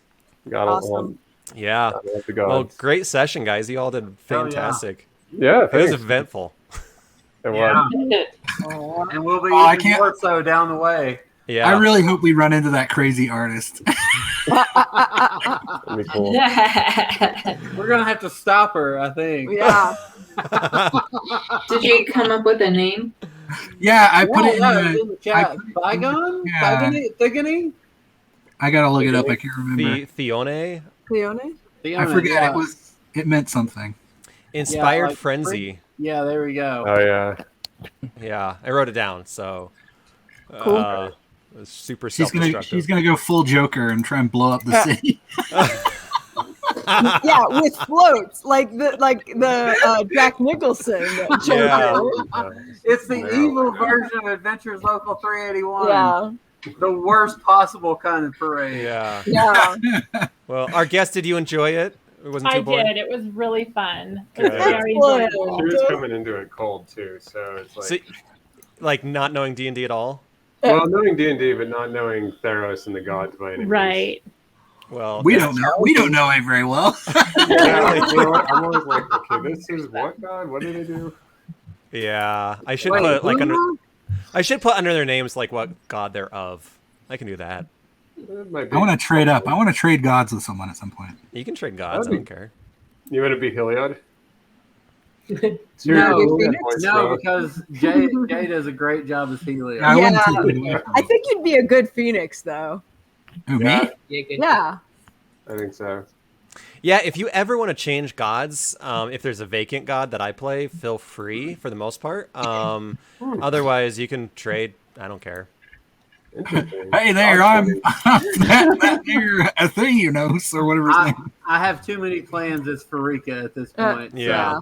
Speaker 3: got
Speaker 8: Awesome.
Speaker 2: Yeah.
Speaker 3: the
Speaker 2: Well,
Speaker 3: gods.
Speaker 2: great session, guys. You all did
Speaker 6: Hell yeah.
Speaker 2: fantastic.
Speaker 3: Yeah,
Speaker 2: It was
Speaker 3: thanks.
Speaker 2: eventful.
Speaker 3: It
Speaker 6: Yeah.
Speaker 3: was.
Speaker 6: And we'll be
Speaker 5: Oh, I
Speaker 6: even
Speaker 5: can't-
Speaker 6: more so down the way.
Speaker 2: Yeah.
Speaker 5: I really hope we run into that crazy artist.
Speaker 3: That'd be cool.
Speaker 6: We're gonna have to stop her, I think.
Speaker 8: Yeah.
Speaker 7: Did you come up with a name?
Speaker 5: Yeah, I put it
Speaker 6: Yeah,
Speaker 5: in
Speaker 6: in the chat.
Speaker 5: I-
Speaker 6: Bygone?
Speaker 5: Yeah.
Speaker 6: Thigony?
Speaker 5: I gotta look it up. I can't remember.
Speaker 2: Theone,
Speaker 8: Leone?
Speaker 5: I forget.
Speaker 6: Yeah.
Speaker 5: It meant something.
Speaker 2: inspired
Speaker 6: like
Speaker 2: frenzy.
Speaker 6: Yeah, there we go.
Speaker 3: Oh yeah.
Speaker 2: Yeah, I wrote it down. So.
Speaker 8: Cool.
Speaker 2: It was super
Speaker 5: She's gonna
Speaker 2: self-destructive.
Speaker 5: go full Joker and try and blow up the city.
Speaker 8: Yeah, with floats like the Jack Nicholson.
Speaker 2: Yeah.
Speaker 6: It's the
Speaker 3: No.
Speaker 6: evil version of Adventures Local 381.
Speaker 8: Yeah.
Speaker 6: The worst possible kind of parade.
Speaker 2: Yeah.
Speaker 8: Yeah.
Speaker 2: Well, our guest, did you enjoy it? It wasn't too
Speaker 10: I
Speaker 2: boring.
Speaker 10: did. It was really fun. It was
Speaker 2: Good.
Speaker 10: very
Speaker 8: Excellent.
Speaker 10: enjoyable.
Speaker 3: She was coming into it cold too, so it's like
Speaker 2: So, like not knowing D&D at all.
Speaker 3: well, knowing D&D, but not knowing Theros and the gods by any means.
Speaker 10: Right.
Speaker 2: Well,
Speaker 5: We don't know. We don't know it very well.
Speaker 3: Yeah, like, you know what? I'm always like, okay, this is what god? What did they do?
Speaker 2: Yeah, I should
Speaker 6: Wait,
Speaker 2: put like
Speaker 6: who?
Speaker 2: under. I should put under their names like what god they're of. I can do that.
Speaker 3: It might be.
Speaker 5: I want to trade up. I want to trade gods with someone at some point.
Speaker 2: You can trade gods. I
Speaker 3: That'd
Speaker 2: don't care.
Speaker 3: You want to be Heliod?
Speaker 6: No,
Speaker 3: Voice,
Speaker 6: no,
Speaker 3: bro.
Speaker 6: because Jay does a great job as Helios.
Speaker 5: I wouldn't
Speaker 8: Yeah.
Speaker 5: take it away from
Speaker 8: I
Speaker 5: him.
Speaker 8: think you'd be a good Phoenix, though.
Speaker 5: Who,
Speaker 3: Yeah.
Speaker 5: me?
Speaker 8: Yeah.
Speaker 3: I think so.
Speaker 2: Yeah, if you ever want to change gods, if there's a vacant god that I play, feel free for the most part. Otherwise, you can trade. I don't care.
Speaker 3: Interesting.
Speaker 5: Hey there, I'm that there, a thing, you know, or whatever his name.
Speaker 6: I have too many plans as Farika at this point.
Speaker 2: Yeah.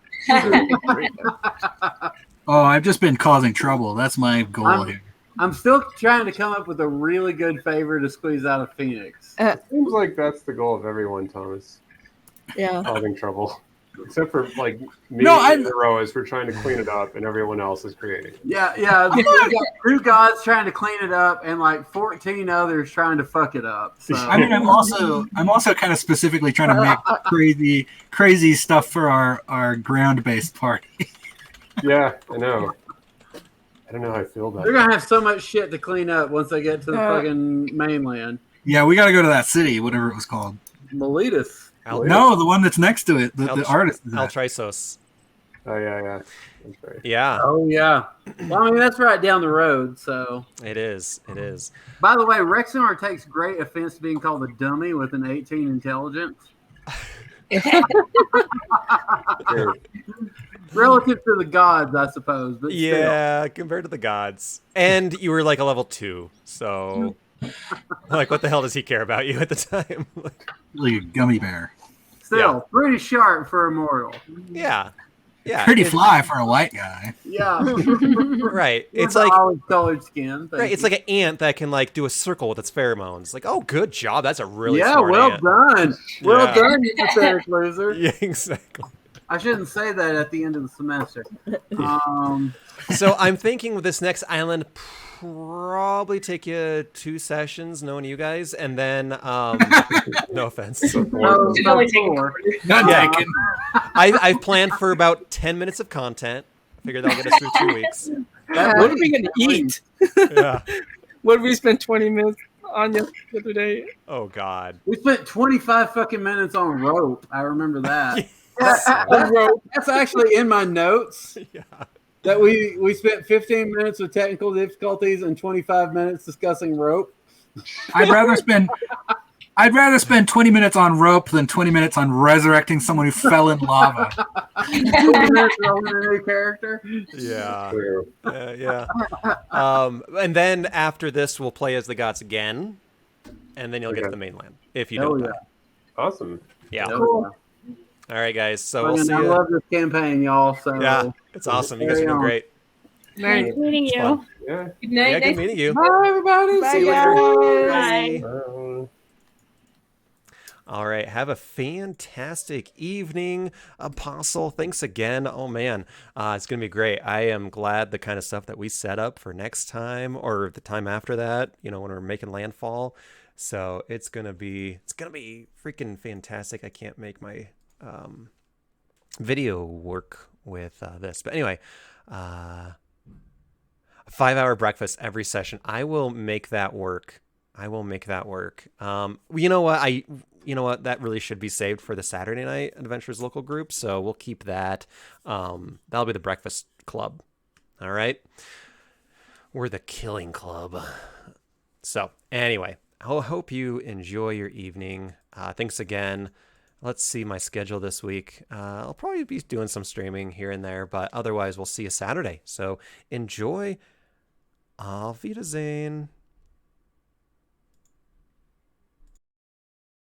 Speaker 5: Oh, I've just been causing trouble. That's my goal here.
Speaker 6: I'm still trying to come up with a really good favor to squeeze out of Phoenix.
Speaker 3: Seems like that's the goal of everyone, Thomas.
Speaker 8: Yeah.
Speaker 3: Causing trouble. Except for like me
Speaker 5: No,
Speaker 3: and the Roas, we're trying to clean it up, and everyone else is creating it.
Speaker 6: Yeah. We got 2 gods trying to clean it up, and like 14 others trying to fuck it up. So.
Speaker 5: I mean, I'm also kind of specifically trying to make crazy stuff for our ground-based party.
Speaker 3: Yeah, I know. I don't know how I feel about
Speaker 6: They're
Speaker 3: it.
Speaker 6: gonna have so much shit to clean up once they get to the fucking mainland.
Speaker 5: Yeah, we got to go to that city, whatever it was called.
Speaker 6: Miletus.
Speaker 5: No, the one that's next to it. The artist. Is at.
Speaker 2: Altrisos.
Speaker 3: Oh yeah. That's right.
Speaker 2: Yeah,
Speaker 6: Oh yeah. Well, I mean that's right down the road. So,
Speaker 2: it is. It is.
Speaker 6: by the way, Rexenor takes great offense to being called a dummy with an 18 intelligence.
Speaker 3: Sure.
Speaker 6: Relative to the gods, I suppose. But still.
Speaker 2: Yeah, compared to the gods. And you were like a level 2, so like what the hell does he care about you at the time?
Speaker 5: Like a gummy bear.
Speaker 6: Still pretty sharp for a mortal.
Speaker 2: Yeah. Yeah.
Speaker 5: Pretty
Speaker 2: it-
Speaker 5: fly for a white guy.
Speaker 6: Yeah.
Speaker 2: Right. It's like
Speaker 6: olive colored skin.
Speaker 2: right, it's like an ant that can like do a circle with its pheromones. Like, oh, good job. That's a really
Speaker 6: yeah,
Speaker 2: smart
Speaker 6: well
Speaker 2: ant.
Speaker 6: done. Well
Speaker 2: Yeah.
Speaker 6: done, you pathetic loser.
Speaker 2: Yeah, exactly.
Speaker 6: I shouldn't say that at the end of the semester.
Speaker 2: So I'm thinking with this next island, probably take you 2 sessions, knowing you guys, and then no offense.
Speaker 6: No,
Speaker 10: It's only taken
Speaker 6: 4.
Speaker 5: Not
Speaker 2: Yeah.
Speaker 5: taken.
Speaker 2: I've planned for about 10 minutes of content. Figured that'll get us through 2 weeks.
Speaker 1: What are we gonna eat?
Speaker 2: Yeah.
Speaker 1: What if we spend 20 minutes Anya the other day.
Speaker 2: Oh God.
Speaker 6: We spent 25 fucking minutes on rope. I remember that. That's actually in my notes.
Speaker 2: Yeah.
Speaker 6: That we spent 15 minutes with technical difficulties and 25 minutes discussing rope.
Speaker 5: I'd rather spend 20 minutes on rope than 20 minutes on resurrecting someone who fell in lava.
Speaker 6: 20 minutes on a new character.
Speaker 2: Yeah.
Speaker 3: True.
Speaker 2: Yeah. And then after this, we'll play as the gods again, and then you'll get to
Speaker 3: Okay.
Speaker 2: the mainland if you
Speaker 6: Hell
Speaker 2: don't
Speaker 6: yeah.
Speaker 2: die.
Speaker 3: Awesome.
Speaker 2: Yeah.
Speaker 6: Cool.
Speaker 2: All right, guys. So we'll see
Speaker 6: I
Speaker 2: you.
Speaker 6: love this campaign, y'all. So
Speaker 2: Yeah, it's awesome. You guys are doing great.
Speaker 10: Nice meeting
Speaker 2: It's
Speaker 10: you.
Speaker 2: fun.
Speaker 3: Yeah.
Speaker 4: Good night.
Speaker 2: Yeah, good
Speaker 4: Nice
Speaker 2: meeting you.
Speaker 6: Bye, everybody.
Speaker 8: Bye,
Speaker 2: See you
Speaker 8: guys.
Speaker 2: later.
Speaker 10: Bye.
Speaker 2: All right. Have a fantastic evening, Apostle. Thanks again. Oh, man. It's going to be great. I am glad the kind of stuff that we set up for next time or the time after that, when we're making landfall. So it's going to be freaking fantastic. I can't make my video work with this. But anyway, 5-hour breakfast every session. I will make that work. You know what? That really should be saved for the Saturday night Adventures local group. So we'll keep that. That'll be the breakfast club. All right. We're the killing club. So anyway, I hope you enjoy your evening. Thanks again. Let's see my schedule this week. I'll probably be doing some streaming here and there, but otherwise we'll see you Saturday. So enjoy. Auf Wiedersehen.